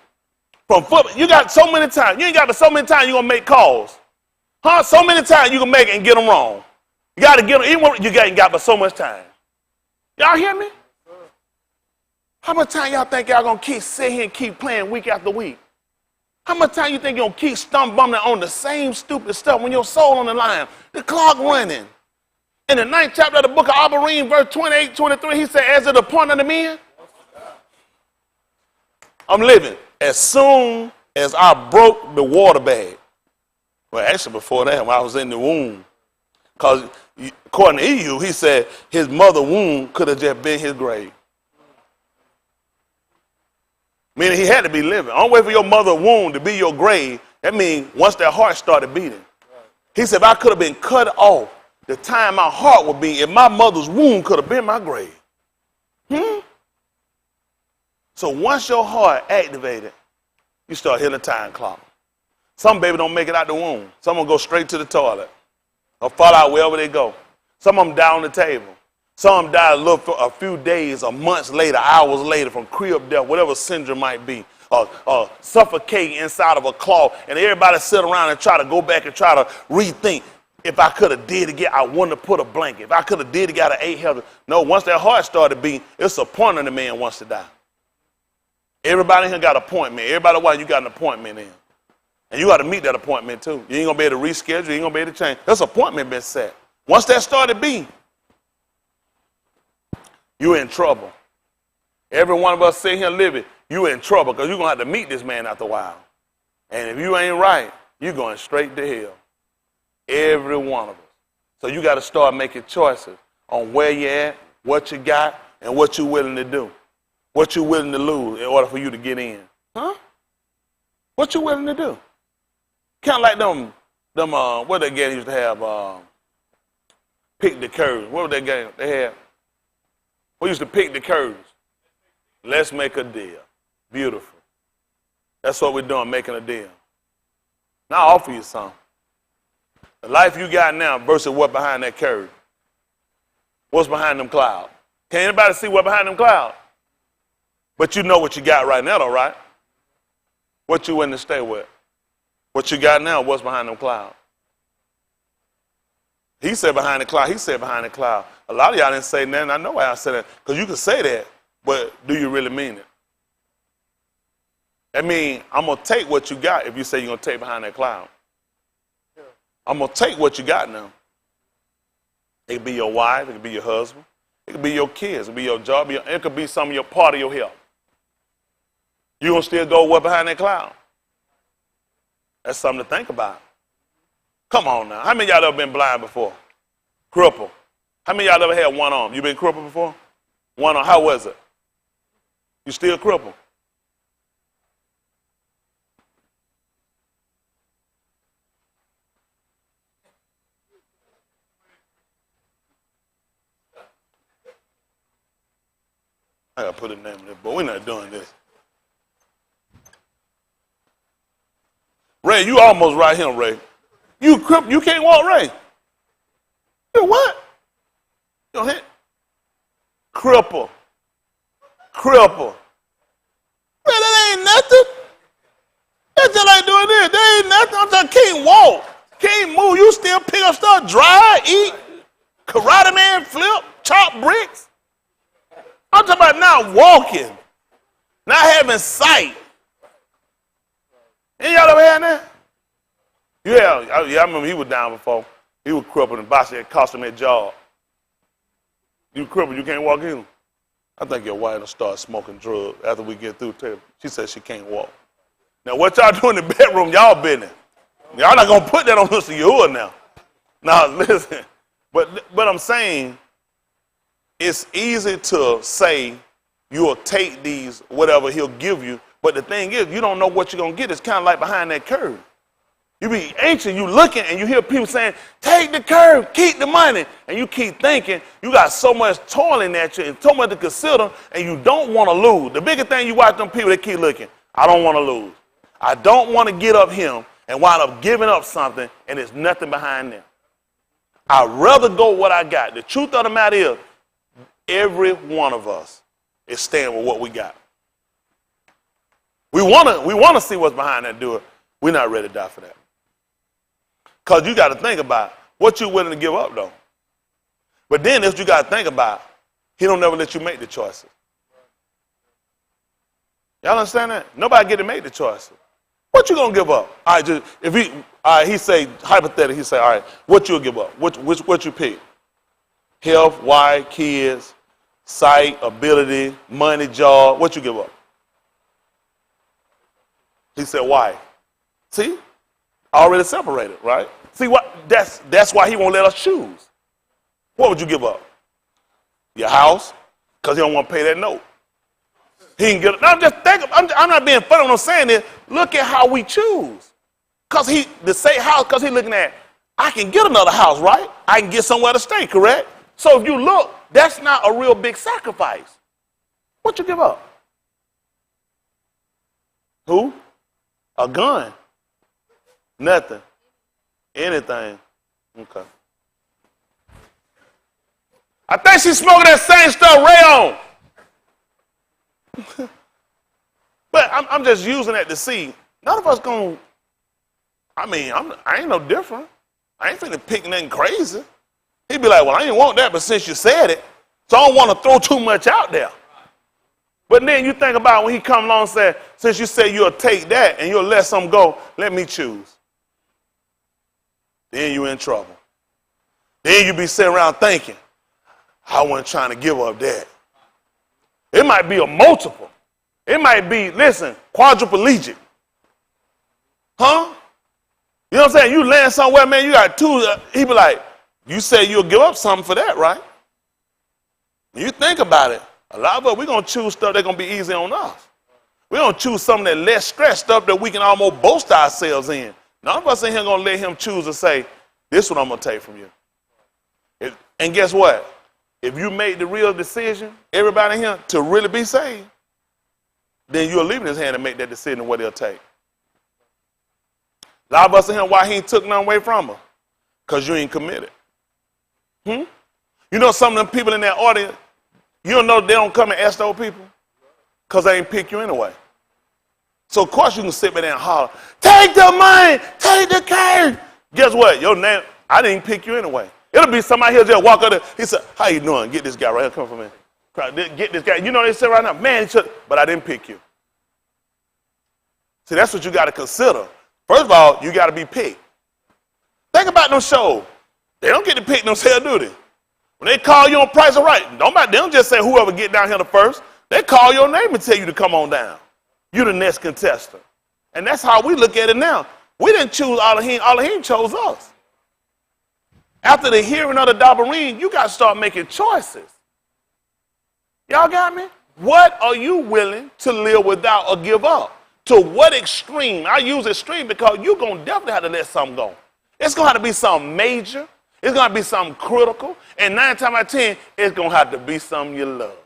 From football, you got so many times. You ain't got but so many times you're going to make calls. Huh? So many times you can make it and get them wrong. You got to get them, even when you ain't got but so much time. Y'all hear me? How much time y'all think y'all going to keep sitting here and keep playing week after week? How much time you think you're going to keep stumbling on the same stupid stuff when your soul on the line? The clock running. In the 9th chapter of the book of Abarim, verse 28, 23, he said, as it appointed the men, I'm living. As soon as I broke the water bag, well, actually before that, when I was in the womb, because according to EU, he said his mother's womb could have just been his grave. Meaning he had to be living. Only way for your mother's womb to be your grave, that means once that heart started beating. He said if I could have been cut off, the time my heart would be, if my mother's womb could have been my grave. So once your heart activated, you start hitting the time clock. Some baby don't make it out the womb. Some will go straight to the toilet or fall out wherever they go. Some of them die on the table. Some of them die a few days or months later, hours later from crib death, whatever syndrome might be, or suffocating inside of a cloth. And everybody sit around and try to go back and try to rethink. If I could have did it again, I wouldn't have put a blanket. If I could have did it, got an 8 healthy. No, once that heart started beating, it's a point on the man wants to die. Everybody here got an appointment. Everybody, why you got an appointment in. And you got to meet that appointment too. You ain't going to be able to reschedule. You ain't going to be able to change. This appointment been set. Once that started beating, you in trouble. Every one of us sitting here living, you in trouble because you're going to have to meet this man after a while. And if you ain't right, you're going straight to hell. Every one of us. So you got to start making choices on where you at, what you got, and what you're willing to do. What you're willing to lose in order for you to get in. Huh? What you willing to do? Kind of like them what that game used to have, pick the curves. What was that game they had? We used to pick the curves. Let's make a deal. Beautiful. That's what we're doing, making a deal. Now I offer you something. The life you got now versus what's behind that curtain. What's behind them clouds? Can anybody see what's behind them clouds? But you know what you got right now, though, right? What you willing to stay with? What you got now, what's behind them clouds? He said behind the cloud. He said behind the cloud. A lot of y'all didn't say nothing. I know why I said that. Because you can say that, but do you really mean it? I mean, I'm going to take what you got if you say you're going to take behind that cloud. I'm going to take what you got now. It could be your wife. It could be your husband. It could be your kids. It could be your job. It could be some of your part of your health. You going to still go what behind that cloud? That's something to think about. Come on now. How many of y'all ever been blind before? Crippled. How many of y'all ever had one arm? You been crippled before? One arm. How was it? You still crippled? I gotta put a name in there, but we're not doing this. Ray, you almost right here, Ray. You crippled, you can't walk, Ray. You what? Go ahead. Cripple. Cripple. Man, that ain't nothing. That's just like doing this. That ain't nothing. I'm just can't walk. Can't move. You still pick up stuff, dry, eat, karate man, flip, chop bricks. I'm talking about now walking, not having sight. Ain't y'all ever had that? Yeah, I remember he was down before. He was crippled and boss had cost him that job. You crippled, you can't walk in. I think your wife will start smoking drugs after we get through therapy. She said she can't walk. Now what y'all do in the bedroom, y'all business. Y'all not gonna put that on Mr. Yahuwah now. Now listen, but I'm saying it's easy to say you'll take these, whatever he'll give you, but the thing is, you don't know what you're going to get. It's kind of like behind that curve. You be anxious, you looking, and you hear people saying, take the curve, keep the money. And you keep thinking, you got so much toiling at you and so much to consider, and you don't want to lose. The biggest thing you watch them people that keep looking, I don't want to lose. I don't want to get up him and wind up giving up something, and there's nothing behind them. I'd rather go with what I got. The truth of the matter is, every one of us is staying with what we got. We want to see what's behind that door. We're not ready to die for that. Because you got to think about what you're willing to give up, though. But then if you got to think about, he don't never let you make the choices. Y'all understand that? Nobody get to make the choices. What you gonna give up? All right, just if he say hypothetically, he say, all right, what you'll give up? What you pick? Health, wife, kids, sight, ability, money, job. What you give up? He said, why? See? Already separated, right? See what? That's why he won't let us choose. What would you give up? Your house? Because he don't want to pay that note. He can get it. Now just think. I'm not being funny when I'm saying this. Look at how we choose. Because the same house, because he's looking at, I can get another house, right? I can get somewhere to stay, correct? So if you look, that's not a real big sacrifice. What you give up? Who? A gun. Nothing. Anything. Okay. I think she's smoking that same stuff Ray on. But I'm just using that to see. None of us gonna, I ain't no different. I ain't finna pick nothing crazy. He'd be like, well, I didn't want that, but since you said it, so I don't want to throw too much out there. But then you think about when he come along and say, since you say you'll take that and you'll let some go, let me choose. Then you in trouble. Then you be sitting around thinking, I wasn't trying to give up that. It might be a multiple. It might be, listen, quadriplegic. Huh? You know what I'm saying? You land somewhere, man, you got two. He be like, you say you'll give up something for that, right? When you think about it, a lot of us, we're going to choose stuff that's going to be easy on us. We're going to choose something that's less stress, stuff that we can almost boast ourselves in. None of us in here going to let him choose and say, this is what I'm going to take from you. And guess what? If you made the real decision, everybody in here, to really be saved, then you'll leave in his hand to make that decision what he'll take. A lot of us in here, why he ain't took nothing away from her? Because you ain't committed. You know some of them people in that audience, you don't know they don't come and ask those people? Because they ain't pick you anyway. So of course you can sit back there and holler, take the money, take the cash. Guess what? Your name, I didn't pick you anyway. It'll be somebody here just walk up there. He said, how you doing? Get this guy right here. Come from me. Get this guy. You know they say right now, man, but I didn't pick you. See, that's what you got to consider. First of all, you got to be picked. Think about them shows. They don't get to pick themselves, do they? When they call you on Price is Right, they don't just say whoever get down here the first. They call your name and tell you to come on down. You're the next contestant. And that's how we look at it now. We didn't choose Elohim. Elohim chose us. After the hearing of the Dabarim, you got to start making choices. Y'all got me? What are you willing to live without or give up? To what extreme? I use extreme because you're going to definitely have to let something go. It's going to have to be something major. It's going to be something critical. And 9 times out of 10, it's going to have to be something you love.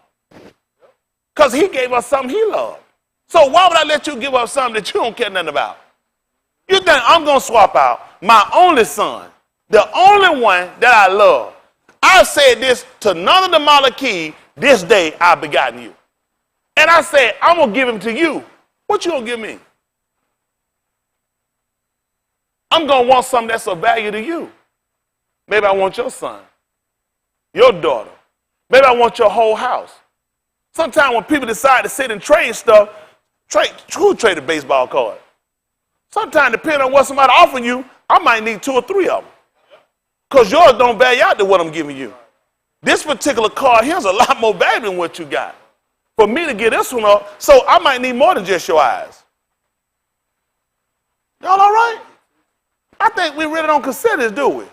Because he gave us something he loved. So why would I let you give up something that you don't care nothing about? You think I'm going to swap out my only son, the only one that I love. I said this to none of the Malachim, this day I've begotten you. And I said, I'm going to give him to you. What you going to give me? I'm going to want something that's of value to you. Maybe I want your son, your daughter. Maybe I want your whole house. Sometimes when people decide to sit and trade stuff, who trade a baseball card? Sometimes depending on what somebody offering you, I might need 2 or 3 of them. Because yours don't value out to what I'm giving you. This particular card here's a lot more value than what you got. For me to get this one up, so I might need more than just your eyes. Y'all all right? I think we really don't consider this, do we?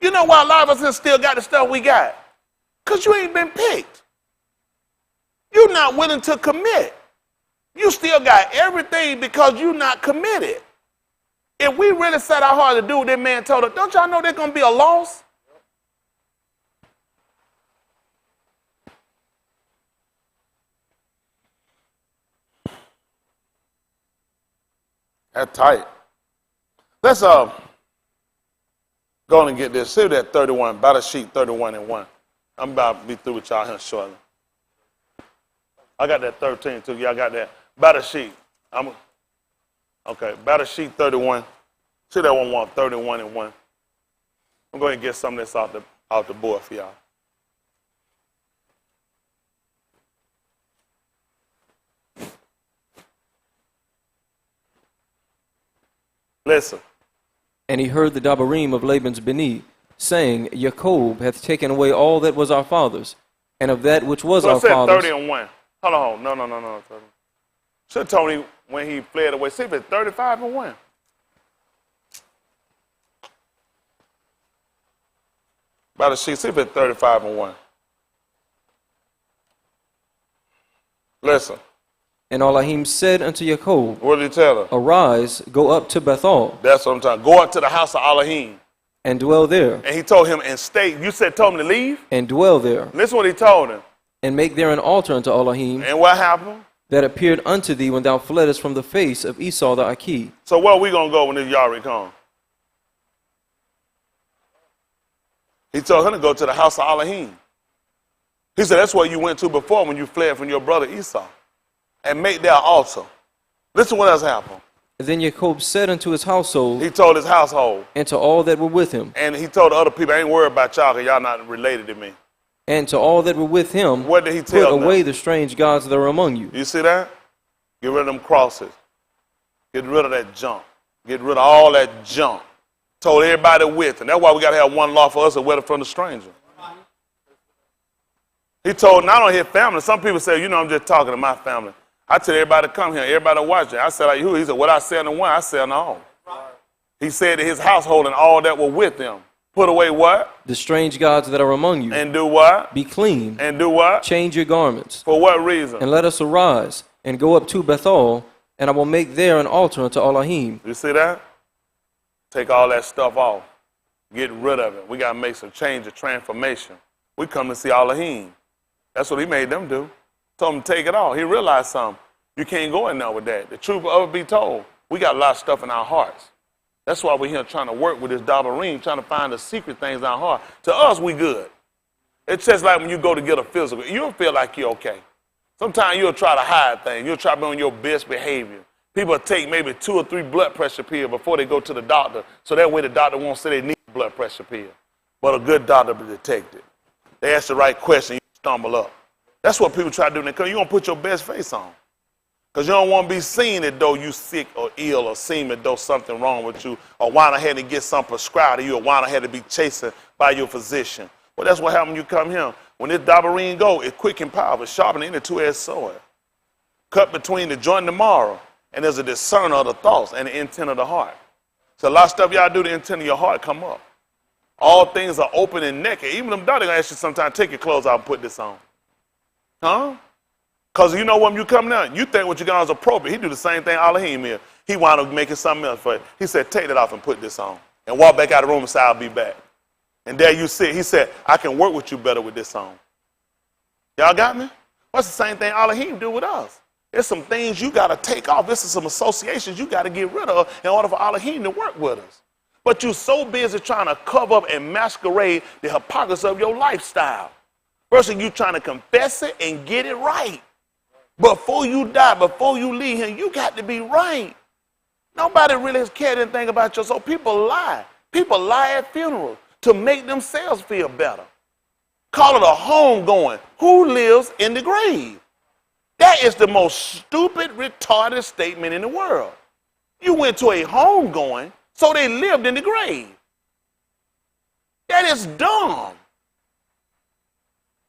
You know why a lot of us still got the stuff we got? Because you ain't been picked. You're not willing to commit. You still got everything because you're not committed. If we really set our heart to do what that man told us, don't y'all know there's going to be a loss? That's tight. Let's go on and get this. See that 31, about a sheet 31 and 1. I'm about to be through with y'all here shortly. I got that 13 too. Y'all got that. About a sheet. Okay, about a sheet 31. See that one, 31 and 1. I'm going to get some of this out the board for y'all. Listen. And he heard the Dabarim of Laban's Beni, saying, Jacob hath taken away all that was our father's, and of that which was our father's. 30 and 1. Hold on. No. Should have told me when he fled away. See if it's 35 and 1. About a sheet. See if it's 35 and 1. Listen. And Elohim said unto Jacob, what did he tell her? Arise, go up to Bethel. That's what I'm talking. Go up to the house of Elohim. And dwell there. And he told him, and stay. You told him to leave? And dwell there. Listen what he told him. And make there an altar unto Elohim. And what happened? That appeared unto thee when thou fleddest from the face of Esau the Archi. So where are we going to go when this Yahweh comes? He told him to go to the house of Elohim. He said, that's where you went to before when you fled from your brother Esau. And make their altar. Listen what else happened. And then Jacob said unto his household. He told his household. And to all that were with him. And he told the other people, I ain't worried about y'all because y'all not related to me. And to all that were with him. What did he tell them? Put away the strange gods that are among you. You see that? Get rid of them crosses. Get rid of that junk. Get rid of all that junk. Told everybody with. And that's why we got to have one law for us and whether from the stranger. He told not only his family. Some people say, I'm just talking to my family. I tell everybody to come here, everybody to watch it. I said, like who? He said, what I said to one, I said to all. He said to his household and all that were with them, put away what? The strange gods that are among you. And do what? Be clean. And do what? Change your garments. For what reason? And let us arise and go up to Bethel, and I will make there an altar unto Elohim. You see that? Take all that stuff off. Get rid of it. We got to make some change, a transformation. We come to see Elohim. That's what he made them do. Told him to take it off. He realized something. You can't go in there with that. The truth will ever be told. We got a lot of stuff in our hearts. That's why we're here trying to work with this double ring, trying to find the secret things in our heart. To us, we good. It's just like when you go to get a physical. You'll feel like you're okay. Sometimes you'll try to hide things. You'll try to be on your best behavior. People take maybe 2 or 3 blood pressure pills before they go to the doctor, so that way the doctor won't say they need a blood pressure pill. But a good doctor will detect it. They ask the right question, you stumble up. That's what people try to do. Because you're going to put your best face on. Because you don't want to be seen as though you sick or ill or seem as though something wrong with you, or want ahead and get something prescribed to you, or want ahead to be chastened by your physician. Well, that's what happens when you come here. When this double ring go, it's quick and powerful, sharper than any two-edged sword. Cut between the joint and the marrow, and there's a discerner of the thoughts and the intent of the heart. So a lot of stuff y'all do, the intent of your heart come up. All things are open and naked. Even them daughters gonna ask you sometimes, take your clothes out and put this on. Huh? Because you know when you come down, you think what you got on is appropriate. He do the same thing Elohim here. He wound up making something else for you. He said, take that off and put this on. And walk back out of the room and say, I'll be back. And there you sit. He said, I can work with you better with this on. Y'all got me? What's the same thing Elohim do with us? There's some things you got to take off. This is some associations you got to get rid of in order for Elohim to work with us. But you're so busy trying to cover up and masquerade the hypocrisy of your lifestyle. Versus you trying to confess it and get it right. Before you die, before you leave here, you got to be right. Nobody really cares anything about you. So people lie. People lie at funerals to make themselves feel better. Call it a homegoing. Who lives in the grave? That is the most stupid, retarded statement in the world. You went to a homegoing, so they lived in the grave. That is dumb.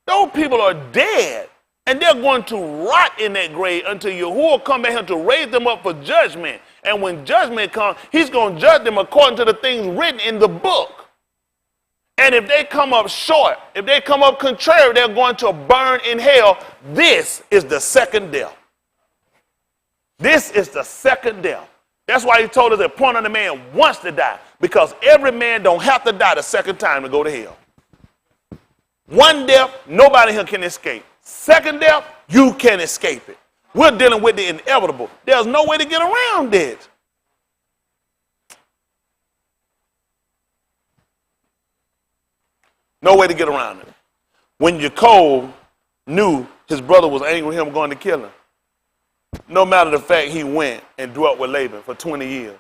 Those people are dead, and they're going to rot in that grave until Yahuwah will come back here to raise them up for judgment. And when judgment comes, he's going to judge them according to the things written in the book. And if they come up short, if they come up contrary, they're going to burn in hell. This is the second death. This is the second death. That's why he told us the point of the man wants to die, because every man don't have to die the second time to go to hell. One death, nobody here can escape. Second death, you can escape it. We're dealing with the inevitable. There's no way to get around it. No way to get around it. When Jacob knew his brother was angry with him going to kill him, no matter the fact he went and dwelt with Laban for 20 years,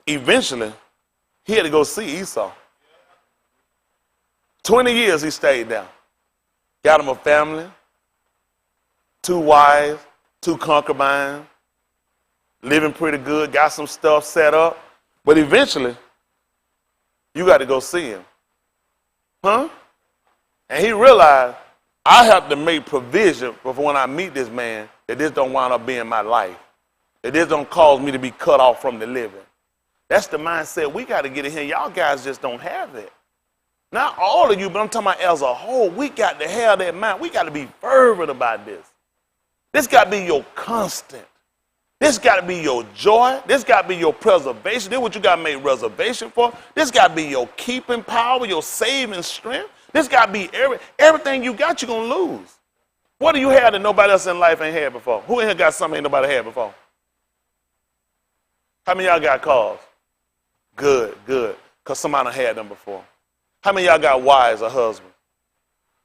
eventually he had to go see Esau. 20 years he stayed down. Got him a family, 2 wives, 2 concubines, living pretty good, got some stuff set up. But eventually, you got to go see him. Huh? And he realized, I have to make provision for when I meet this man, that this don't wind up being my life. That this don't cause me to be cut off from the living. That's the mindset we got to get in here. Y'all guys just don't have it. Not all of you, but I'm talking about as a whole. We got to have that mind. We got to be fervent about this. This got to be your constant. This got to be your joy. This got to be your preservation. This is what you got to make reservation for. This got to be your keeping power, your saving strength. This got to be everything you got, you're going to lose. What do you have that nobody else in life ain't had before? Who in here got something ain't nobody had before? How many of y'all got cars? Good, good, because somebody had them before. How many of y'all got wives or husbands?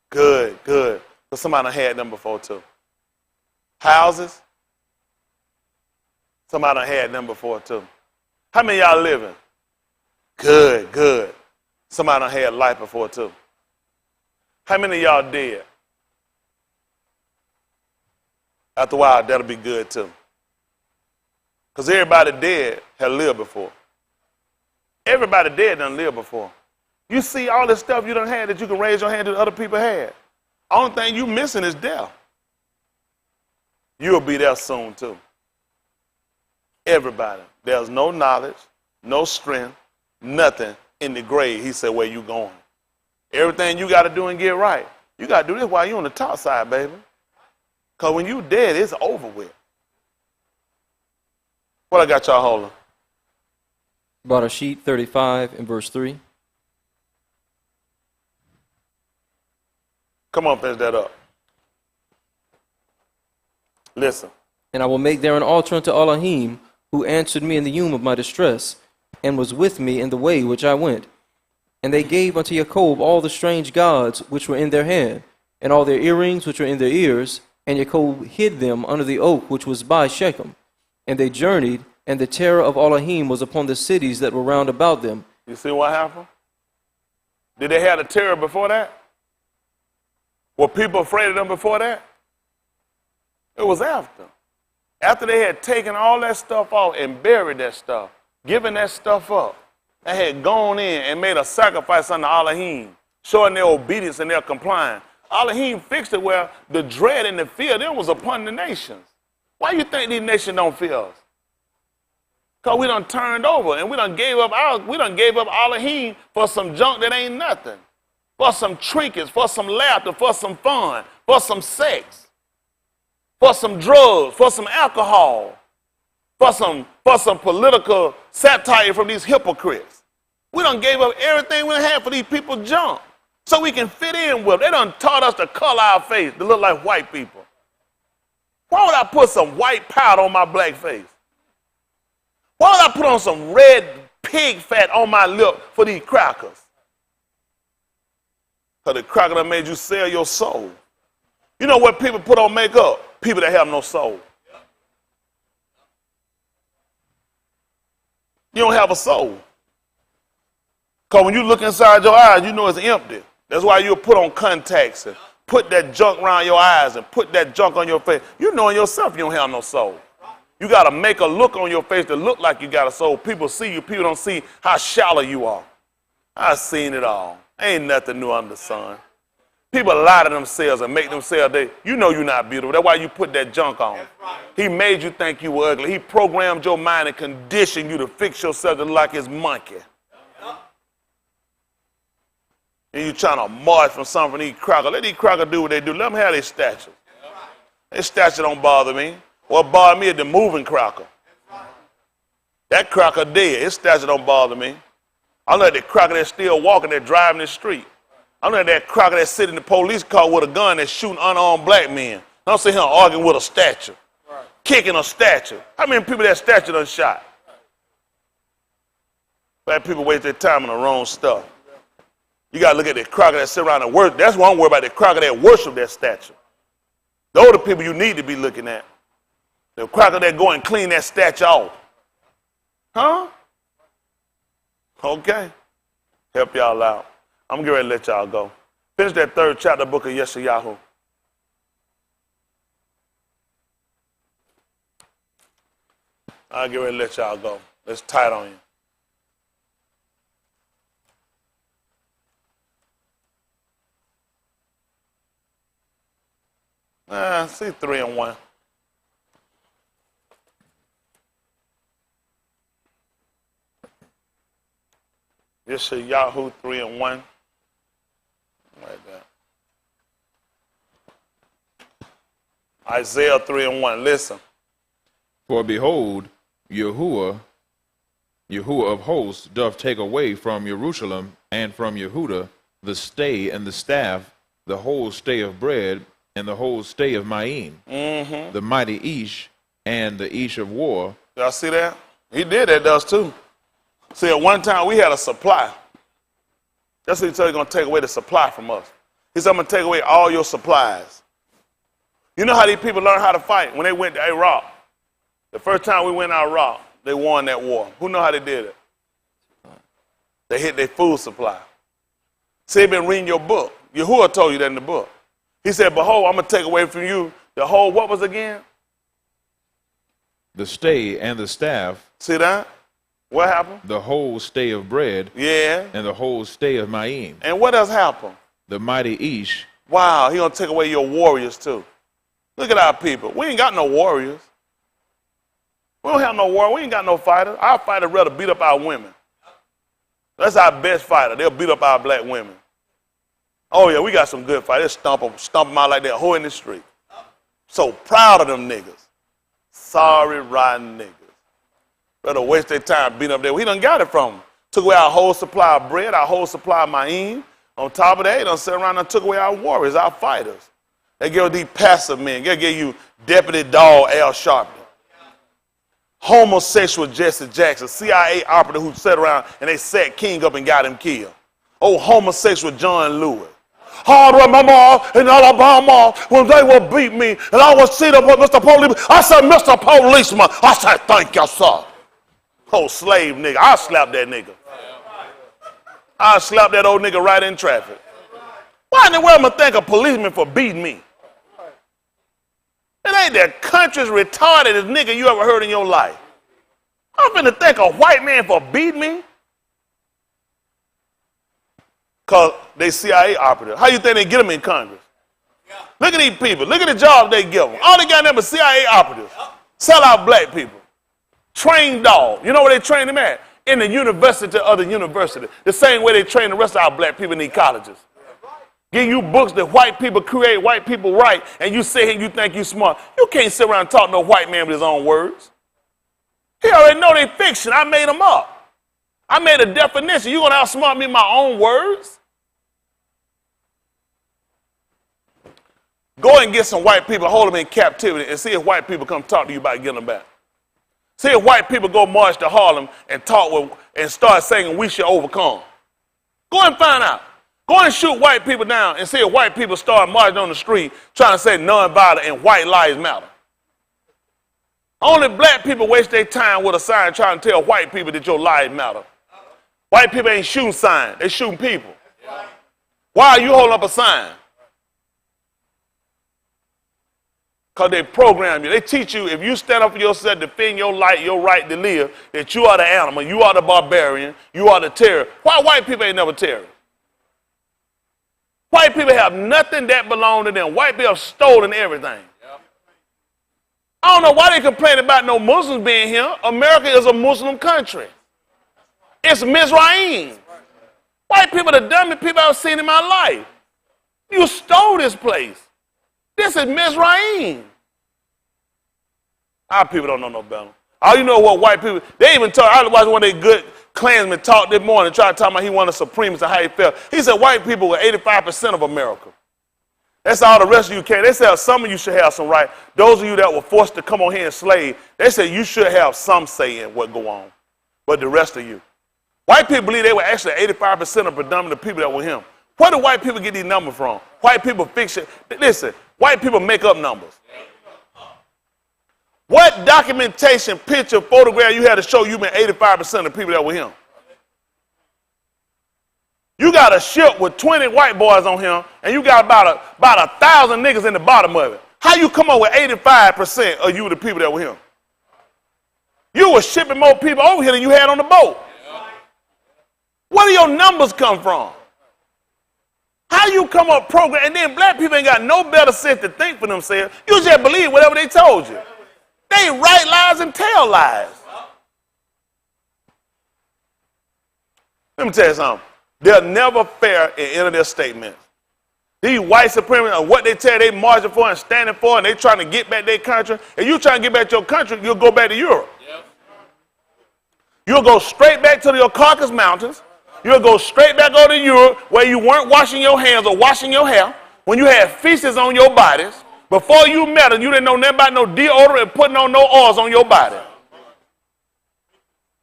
Good, good, because somebody had them before too. Houses? Somebody had them before too. How many of y'all living? Good, good. Somebody had life before too. How many of y'all dead? After a while, that'll be good too. Because everybody dead had lived before. Everybody dead done lived before. You see all this stuff you done had that you can raise your hand that other people had. Only thing you missing is death. You'll be there soon too. Everybody. There's no knowledge, no strength, nothing in the grave. He said, where you going? Everything you got to do and get right. You got to do this while you're on the top side, baby. Because when you dead, it's over with. What I got y'all holding? Barashit 35 and verse 3. Come on, finish that up. Listen. And I will make there an altar unto Elohim, who answered me in the womb of my distress, and was with me in the way which I went. And they gave unto Jacob all the strange gods which were in their hand, and all their earrings which were in their ears, and Jacob hid them under the oak which was by Shechem. And they journeyed, and the terror of Elohim was upon the cities that were round about them. You see what happened? Did they have the terror before that? Were people afraid of them before that? It was after. After they had taken all that stuff off and buried that stuff, given that stuff up, they had gone in and made a sacrifice unto Elohim, showing their obedience and their compliance. Elohim fixed it where the dread and the fear then was upon the nations. Why you think these nations don't fear us? Because we done turned over and we done gave up Elohim for some junk that ain't nothing. For some trinkets, for some laughter, for some fun, for some sex, for some drugs, for some alcohol, for some political satire from these hypocrites. We done gave up everything we had for these people junk so we can fit in with them. They done taught us to color our face to look like white people. Why would I put some white powder on my black face? Why would I put on some red pig fat on my lip for these crackers? Because the cracker that made you sell your soul. You know what people put on makeup? People that have no soul. You don't have a soul. Because when you look inside your eyes, you know it's empty. That's why you'll put on contacts and put that junk around your eyes and put that junk on your face. You know in yourself you don't have no soul. You got to make a look on your face to look like you got a soul. People see you. People don't see how shallow you are. I've seen it all. Ain't nothing new under the sun. People lie to themselves and make themselves, you know you're not beautiful. That's why you put that junk on. He made you think you were ugly. He programmed your mind and conditioned you to fix yourself to look like his monkey. And you trying to march from something from these crackers. Let these crackers do what they do. Let them have their statue. Their statue don't bother me. What bothers me is the moving cracker. That cracker dead. His statue don't bother me. I know that cracker that's still walking, that's driving the street. I know that cracker that's sitting in the police car with a gun that's shooting unarmed black men. I don't see him arguing with a statue, kicking a statue. How many people that statue done shot? Black people waste their time on the wrong stuff. You got to look at the cracker that sit around and worship. That's what I'm worried about, the cracker that worship that statue. Those are the people you need to be looking at. The cracker that go and clean that statue off. Huh? Okay. Help y'all out. I'm getting ready to let y'all go. Finish that 3rd chapter book of Yeshayahu. I'll get ready to let y'all go. It's tight on you. See 3 and 1. Yeshayahu 3 and 1. Like that. Isaiah 3 and 1. Listen. For behold, Yahuwah of hosts doth take away from Jerusalem and from Yehuda the stay and the staff, the whole stay of bread, and the whole stay of Ma'im, the mighty Ish and the Ish of war. Y'all see that? He did that to us too. See, at one time we had a supply. That's what he said, he's going to take away the supply from us. He said, I'm going to take away all your supplies. You know how these people learned how to fight when they went to Iraq? The first time we went to Iraq, they won that war. Who know how they did it? They hit their food supply. See, they've been reading your book. Yahuwah told you that in the book. He said, behold, I'm going to take away from you the whole, what was again? The stay and the staff. See that? What happened? The whole stay of bread. Yeah. And the whole stay of Ma'im. And what else happened? The mighty Ish. Wow, he going to take away your warriors too. Look at our people. We ain't got no warriors. We don't have no war. We ain't got no fighter. Our fighter rather beat up our women. That's our best fighter. They'll beat up our black women. Oh, yeah, we got some good fighters. They'll stomp them out like they're a hoe in the street. So proud of them niggas. Sorry, rotten niggas. Better waste their time beating up there. We done got it from them. Took away our whole supply of bread, our whole supply of ma'im. On top of that, he done sat around and took away our warriors, our fighters. They give these passive men. They give you Deputy Dog Al Sharpton. Homosexual Jesse Jackson, CIA operative who sat around and they set King up and got him killed. Oh, homosexual John Lewis. Hard with my mom in Alabama when they will beat me and I will see the Mr. Policeman. I said, Mr. Policeman. I said, thank you, sir. Oh, slave nigga. I'll slap that nigga. I'll slap that old nigga right in traffic. Why in the world am I thank a policeman for beating me? It ain't the country's retarded nigga you ever heard in your life. I'm finna thank a white man for beating me? Because they CIA operative. How you think they get them in Congress? Look at these people. Look at the jobs they give them. All they got them are CIA operatives. Sell out black people. Train dog. You know where they train them at? In the university of the university. The same way they train the rest of our black people in these colleges. Give you books that white people create, white people write, and you sit here and you think you smart. You can't sit around and talk to no white man with his own words. He already know they fiction. I made them up. I made a definition. You gonna outsmart me in my own words? Go and get some white people, hold them in captivity, and see if white people come talk to you about getting them back. See if white people go march to Harlem and talk with, and start singing "We Shall Overcome." Go and find out. Go and shoot white people down and see if white people start marching on the street trying to say nonviolent and white lives matter. Only black people waste their time with a sign trying to tell white people that your lives matter. White people ain't shooting signs, they shooting people. Why are you holding up a sign? Because they program you. They teach you if you stand up for yourself, defend your life, your right to live, that you are the animal, you are the barbarian, you are the terror. Why white people ain't never terrorists? White people have nothing that belongs to them. White people have stolen everything. I don't know why they complain about no Muslims being here. America is a Muslim country. It's Mizraim. White people are the dumbest people I've seen in my life. You stole this place. This is Mizraim. Our people don't know no better. All you know what white people, they even talk, I watched one of their good Klansmen talk this morning, try to talk about he wanted supremacy and how he felt. He said white people were 85% of America. That's all the rest of you can. They said some of you should have some right. Those of you that were forced to come on here and slave, they said you should have some say in what go on. But the rest of you. White people believe they were actually 85% of predominant people that were him. Where do white people get these numbers from? White people fiction. Listen, white people make up numbers. What documentation, picture, photograph you had to show you been 85% of the people that were him? You got a ship with 20 white boys on him, and you got about 1,000 niggas in the bottom of it. How you come up with 85% of you the people that were him? You were shipping more people over here than you had on the boat. Where do your numbers come from? How you come up program, and then black people ain't got no better sense to think for themselves. You just believe whatever they told you. They write lies and tell lies. Let me tell you something. They're never fair in any of their statements. These white supremacists, what they tell they marching for and standing for, and they trying to get back their country. If you trying to get back to your country, you'll go back to Europe. Yep. You'll go straight back to your Caucasus Mountains. You'll go straight back over to Europe where you weren't washing your hands or washing your hair, when you had feces on your bodies. Before you met them, you didn't know nothing about no deodorant and putting on no oils on your body.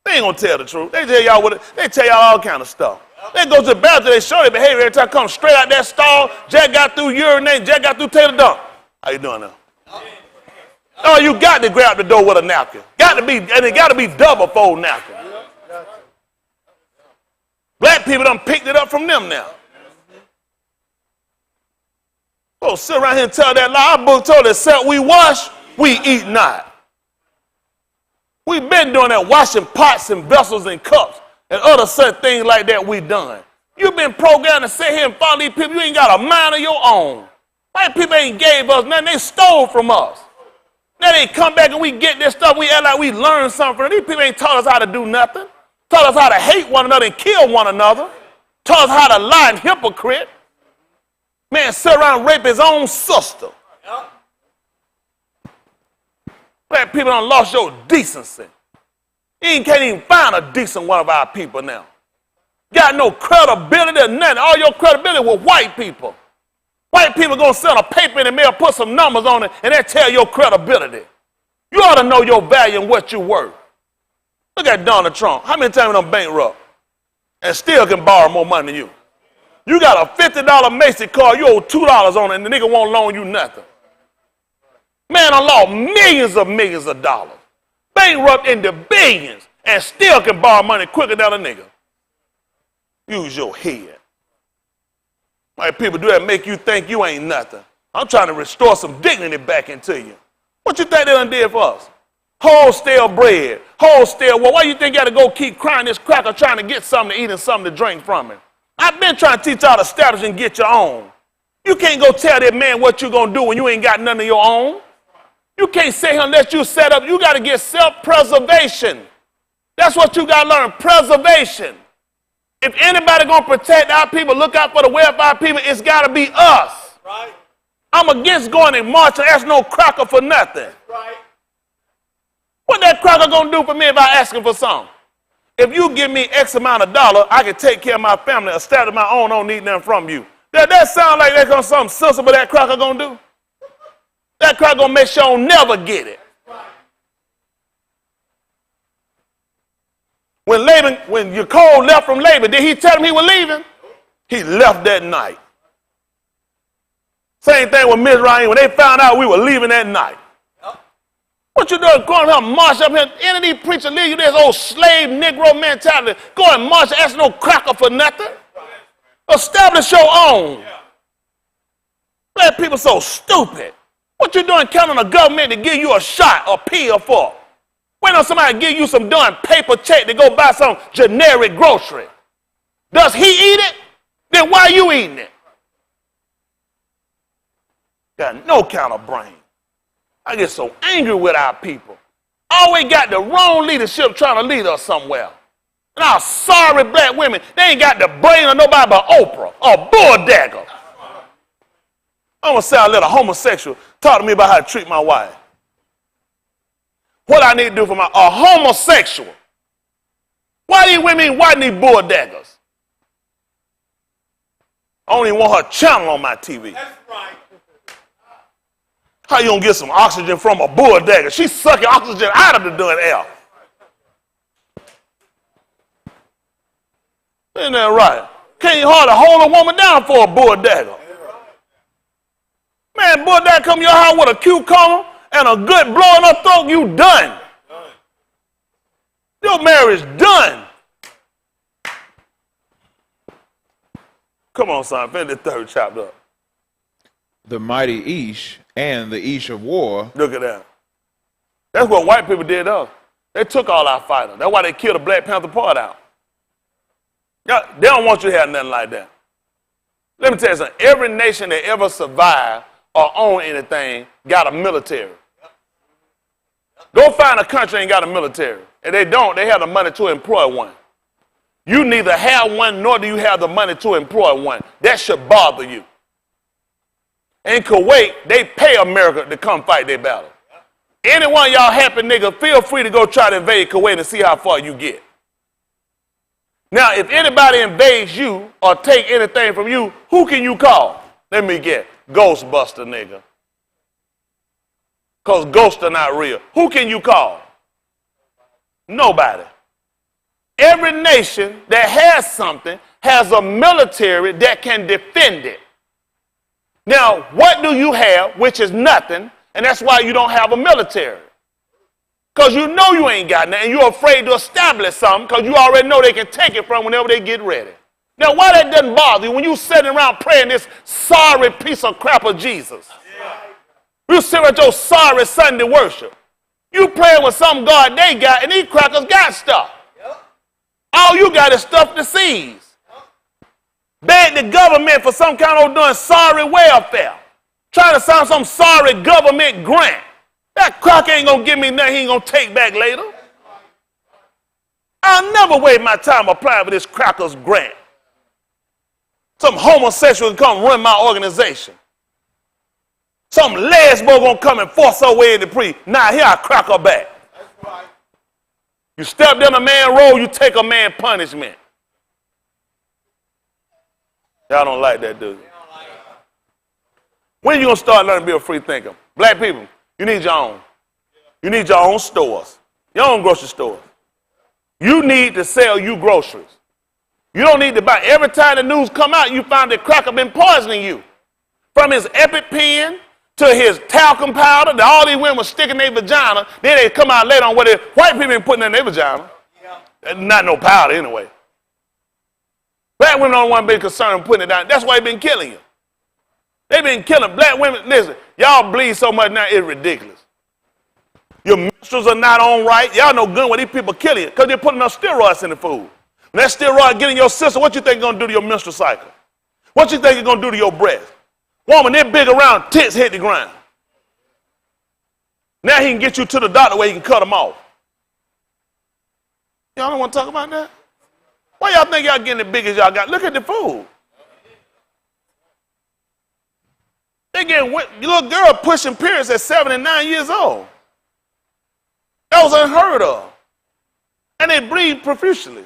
They ain't gonna tell the truth. They tell y'all they tell y'all all kind of stuff. They go to the bathroom, they show their behavior every time I come straight out that stall. Jack got through urinate, Jack got through Taylor Dunk. How you doing now? Oh, you got to grab the door with a napkin. Got to be, and it got to be double fold napkin. Black people done picked it up from them now. Oh, sit around here and tell that lie. Our book told us, except we wash, we eat not. We've been doing that, washing pots and vessels and cups and other such things like that we done. You've been programmed to sit here and follow these people. You ain't got a mind of your own. White people ain't gave us nothing. They stole from us. Now they come back and we get this stuff. We act like we learned something from them. These people ain't taught us how to do nothing. Taught us how to hate one another and kill one another. Taught us how to lie and hypocrite. Man, sit around and rape his own sister. Black people done lost your decency. You can't even find a decent one of our people now. Got no credibility or nothing. All your credibility with white people. White people going to send a paper in the mail, put some numbers on it, and that tell your credibility. You ought to know your value and what you're worth. Look at Donald Trump. How many times I'm bankrupt and still can borrow more money than you? You got a $50 Macy's card, you owe $2 on it, and the nigga won't loan you nothing. Man, I lost millions of dollars. Bankrupt into billions and still can borrow money quicker than a nigga. Use your head. Why people do that make you think you ain't nothing? I'm trying to restore some dignity back into you. What you think they done did for us? Whole stale bread, whole stale. Well, why you think you got to go keep crying this cracker trying to get something to eat and something to drink from him? I've been trying to teach y'all to establish and get your own. You can't go tell that man what you going to do when you ain't got none of your own. You can't say him unless you set up. You got to get self-preservation. That's what you got to learn, preservation. If anybody going to protect our people, look out for the welfare of our people, it's got to be us. Right. I'm against going and marching. Ask no cracker for nothing. Right. What that cracker going to do for me if I ask him for something? If you give me X amount of dollars, I can take care of my family, establish my own, don't need nothing from you. That sound like that's something sensible that cracker going to do? That cracker going to make sure I'll never get it. When Yaakov left from Laban, did he tell him he was leaving? He left that night. Same thing with Mizraim. When they found out we were leaving that night. What you doing going here, march up here? Any of these preachers leave you this old slave Negro mentality. Go and march, ask no cracker for nothing. Establish your own. Let people so stupid. What you doing counting on the government to give you a shot or pill for? Wait on somebody to give you some darn paper check to go buy some generic grocery. Does he eat it? Then why are you eating it? Got no kind of brain. I get so angry with our people. Always got the wrong leadership trying to lead us somewhere. And our sorry black women, they ain't got the brain of nobody but Oprah or Bull Dagger. I'm going to say a little homosexual. Talk to me about how to treat my wife. What I need to do for a homosexual. Why these women ain't watching these Bull Daggers? I don't even want her channel on my TV. That's right. How you gonna get some oxygen from a Bull Dagger? She's sucking oxygen out of the darn air. Isn't that right? Can't hardly hold a woman down for a Bull Dagger. Man, Bull Dagger come to your house with a cucumber and a good blow in her throat, you done. Your marriage done. Come on, son, finish the third chapter up. The mighty Ish and the Ish of war. Look at that. That's what white people did to us. They took all our fighters. That's why they killed the Black Panther part out. They don't want you to have nothing like that. Let me tell you something. Every nation that ever survived or owned anything got a military. Go find a country that ain't got a military. If they don't, they have the money to employ one. You neither have one nor do you have the money to employ one. That should bother you. In Kuwait, they pay America to come fight their battle. Any one of y'all happy niggas, feel free to go try to invade Kuwait and see how far you get. Now, if anybody invades you or take anything from you, who can you call? Let me get Ghostbuster, nigga. Because ghosts are not real. Who can you call? Nobody. Every nation that has something has a military that can defend it. Now, what do you have, which is nothing, and that's why you don't have a military? Because you know you ain't got nothing, and you're afraid to establish something because you already know they can take it from whenever they get ready. Now, why that doesn't bother you when you sitting around praying this sorry piece of crap of Jesus? You sit at your sorry Sunday worship. You praying with some God they got, and these crackers got stuff. All you got is stuff to seize. Beg the government for some kind of doing sorry welfare. Trying to sign some sorry government grant. That cracker ain't going to give me nothing he ain't going to take back later. I'll never waste my time applying for this cracker's grant. Some homosexual can come run my organization. Some lesbo going to come and force her way in the pre. Now here I crack her back. You step in a man role, you take a man punishment. Y'all don't like that, do you? When you going to start learning to be a free thinker? Black people, you need your own. You need your own stores, your own grocery stores. You need to sell you groceries. You don't need to buy. Every time the news come out, you find that cracker been poisoning you. From his EpiPen to his talcum powder, that all these women were sticking their vagina. Then they come out later on what white people been putting in their vagina. Yeah. Not no powder anyway. Black women don't want to be concerned with putting it down. That's why they've been killing you. They've been killing black women. Listen, y'all bleed so much now, it's ridiculous. Your menstruals are not on right. Y'all know good when these people killing you because they're putting enough steroids in the food. When that steroid get in your system, what you think it's going to do to your menstrual cycle? What you think it's going to do to your breast? Woman, they're big around, tits hit the ground. Now he can get you to the doctor where he can cut them off. Y'all don't want to talk about that? Why y'all think y'all getting as big as y'all got? Look at the food. They getting little girl pushing periods at 7 and 9 years old. That was unheard of. And they bleed profusely.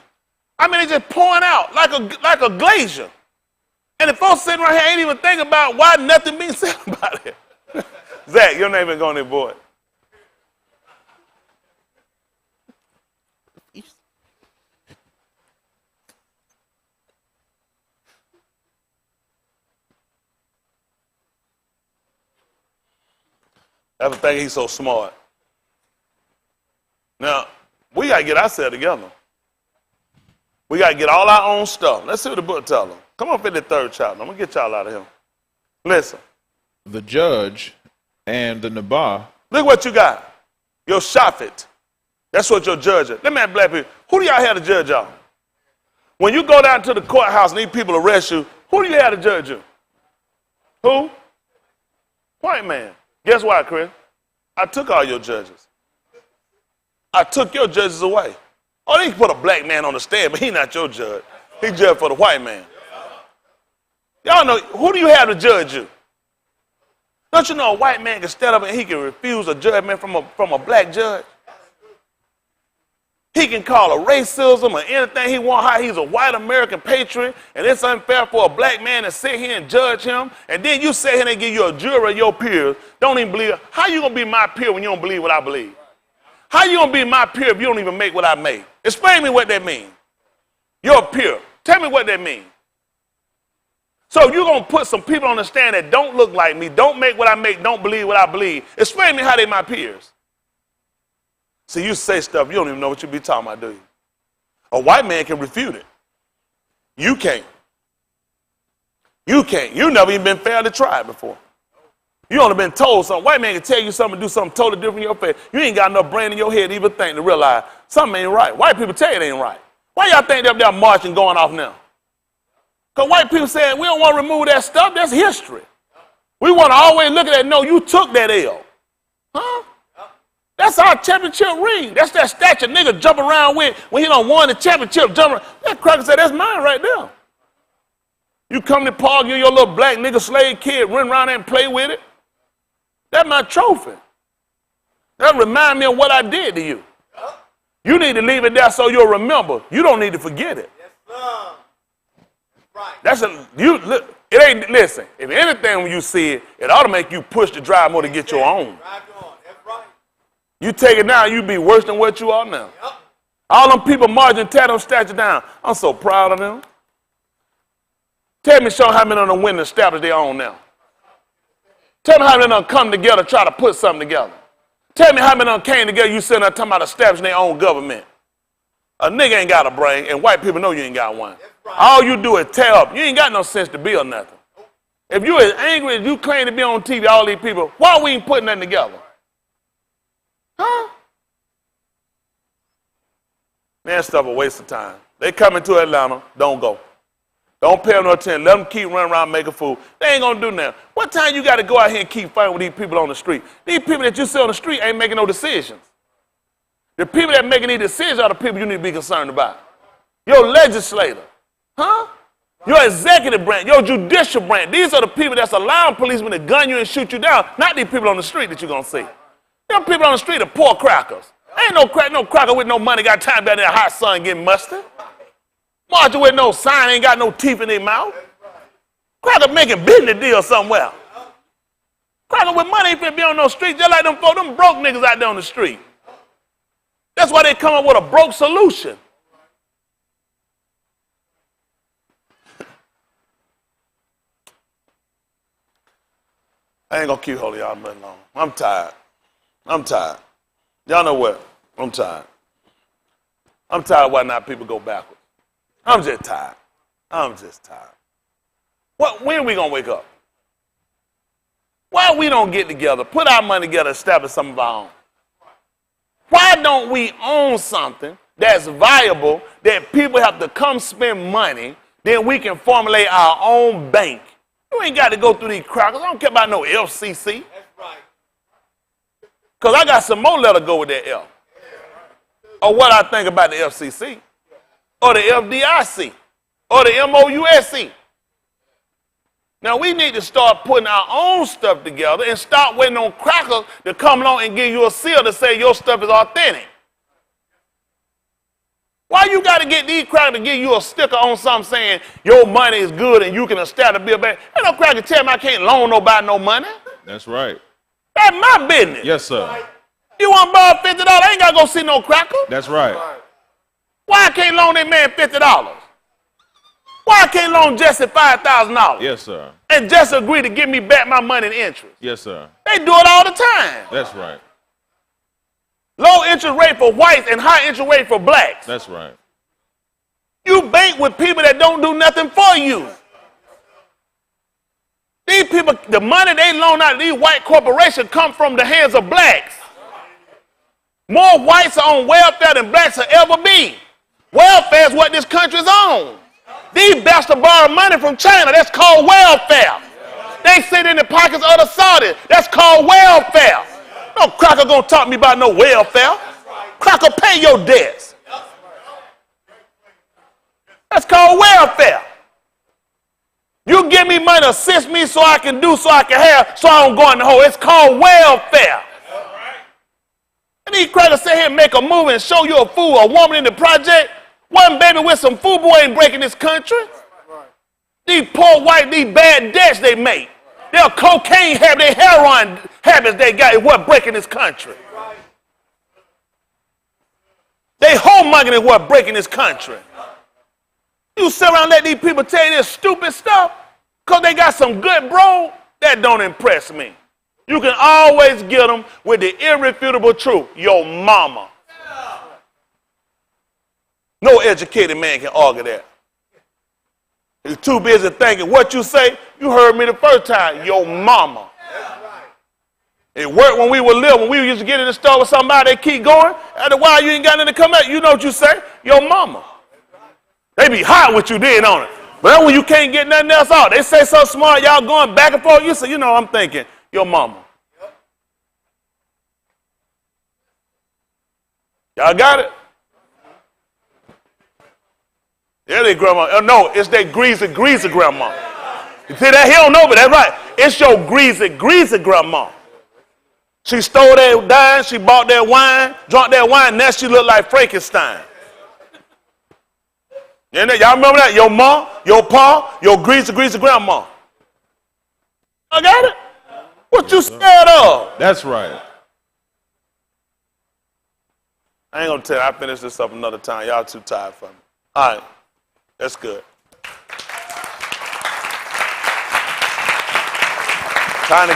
I mean, they just pouring out like a glacier. And the folks sitting right here ain't even thinking about why nothing being said about it. Zach, your name ain't going there, boy. Ever think he's so smart? Now, we got to get ourselves together. We got to get all our own stuff. Let's see what the book tells them. Come on, 53rd chapter. I'm going to get y'all out of here. Listen. The judge and the Nabah. Look what you got. Your shafit. That's what your judge is. Let me ask black people. Who do y'all have to judge y'all? When you go down to the courthouse and these people arrest you, who do you have to judge you? Who? White man. Guess why, Chris? I took all your judges. I took your judges away. Oh, they can put a black man on the stand, but he's not your judge. He judged for the white man. Y'all know, who do you have to judge you? Don't you know a white man can stand up and he can refuse a judgment from a black judge? He can call a racism or anything he wants, how he's a white American patriot, and it's unfair for a black man to sit here and judge him, and then you sit here and give you a jury of your peers, don't even believe. How you going to be my peer when you don't believe what I believe? How you going to be my peer if you don't even make what I make? Explain to me what that means. You're a peer. Tell me what that means. So you're going to put some people on the stand that don't look like me, don't make what I make, don't believe what I believe. Explain to me how they my peers. See, you say stuff, you don't even know what you be talking about, do you? A white man can refute it. You can't. You can't. You never even been fairly tried before. You only been told something. White man can tell you something, do something totally different in your face. You ain't got enough brain in your head to even think to realize something ain't right. White people tell you it ain't right. Why y'all think they're marching going off now? Because white people saying we don't want to remove that stuff. That's history. We want to always look at that. No, you took that L. Huh? That's our championship ring. That's that statue nigga jump around with when he done won the championship. That cracker said, that's mine right there. You come to park, you your little black nigga slave kid, run around there and play with it. That's my trophy. That remind me of what I did to you. You need to leave it there so you'll remember. You don't need to forget it. Yes, sir. Right. It ain't, listen, if anything when you see it, it ought to make you push the drive more to get your own. Drive on. That's right. You take it now, you be worse than what you are now. Yep. All them people marching, tear them statues down. I'm so proud of them. Tell me, show how many of them went and established their own now. Tell me how many of them come together, try to put something together. Tell me how many of them came together, you sitting there talking about establishing their own government. A nigga ain't got a brain, and white people know you ain't got one. Right. All you do is tear up. You ain't got no sense to build nothing. If you as angry as you claim to be on TV, all these people, why we ain't putting nothing together? Huh? Man, stuff a waste of time. They coming to Atlanta, don't go. Don't pay them no attention. Let them keep running around making food. They ain't gonna do nothing. What time you gotta go out here and keep fighting with these people on the street? These people that you see on the street ain't making no decisions. The people that making these decisions are the people you need to be concerned about. Your legislator, huh? Your executive branch, your judicial branch. These are the people that's allowing policemen to gun you and shoot you down, not these people on the street that you're gonna see. Them people on the street are poor crackers. Ain't no cracker with no money got time down there in the hot sun getting mustard. Marching with no sign, ain't got no teeth in their mouth. Cracker making business deal somewhere. Cracker with money ain't finna be on no street, just like them broke niggas out there on the street. That's why they come up with a broke solution. I ain't gonna keep holding y'all much long. I'm tired. Y'all know what? I'm tired. I'm tired of why not people go backwards. I'm just tired. When are we gonna wake up? Why we don't get together, put our money together, establish some of our own? Why don't we own something that's viable that people have to come spend money, then we can formulate our own bank? You ain't got to go through these crackers. I don't care about no FCC. That's right. Because I got some more let to go with that F. Or what I think about the FCC. Or the FDIC. Or the MOUSC. Now we need to start putting our own stuff together and stop waiting on crackers to come along and give you a seal to say your stuff is authentic. Why you got to get these crackers to give you a sticker on something saying your money is good and you can establish a bill bank? Ain't no cracker tell me I can't loan nobody no money. That's right. That's my business. Yes, sir. You want to borrow $50? I ain't got to go see no cracker. That's right. Why I can't loan that man $50? Why I can't loan Jesse $5,000? Yes, sir. And Jesse agree to give me back my money in interest? Yes, sir. They do it all the time. That's right. Low interest rate for whites and high interest rate for blacks. That's right. You bank with people that don't do nothing for you. These people, the money they loan out to these white corporations come from the hands of blacks. More whites are on welfare than blacks will ever be. Welfare is what this country's on. These bastards borrow money from China. That's called welfare. They sit in the pockets of the Saudis. That's called welfare. No cracker gonna talk to me about no welfare. Cracker, pay your debts. That's called welfare. You give me money to assist me so I can do, so I can have, so I don't go in the hole. It's called welfare. And these crackers sit here and make a movie and show you a fool, a woman in the project. One baby with some food boy ain't breaking this country. These poor white, these bad debts they make. Their cocaine habit, their heroin habits they got is what breaking this country. They homemugging is what breaking this country. You sit around and let these people tell you this stupid stuff because they got some good bro, that don't impress me. You can always get them with the irrefutable truth. Your mama. No educated man can argue that. He's too busy thinking what you say. You heard me the first time. Your mama. It worked when we were little. When we used to get in the store with somebody, they keep going. After a while, you ain't got nothing to come out. You know what you say? Your mama. They be hot with you then on it. But then when you can't get nothing else out, they say something smart, y'all going back and forth. You say, you know, I'm thinking, your mama. Y'all got it? Yeah, they grandma. Oh, no, it's that greasy grandma. You see that? He don't know, but that's right. It's your greasy grandma. She stole that dime, she bought that wine, drank that wine, now she look like Frankenstein. Y'all remember that? Your mom, your pa, your greasy grandma. I got it? What you scared of? That's right. I ain't gonna tell you, I'll finish this up another time. Y'all too tired for me. All right, that's good. Time to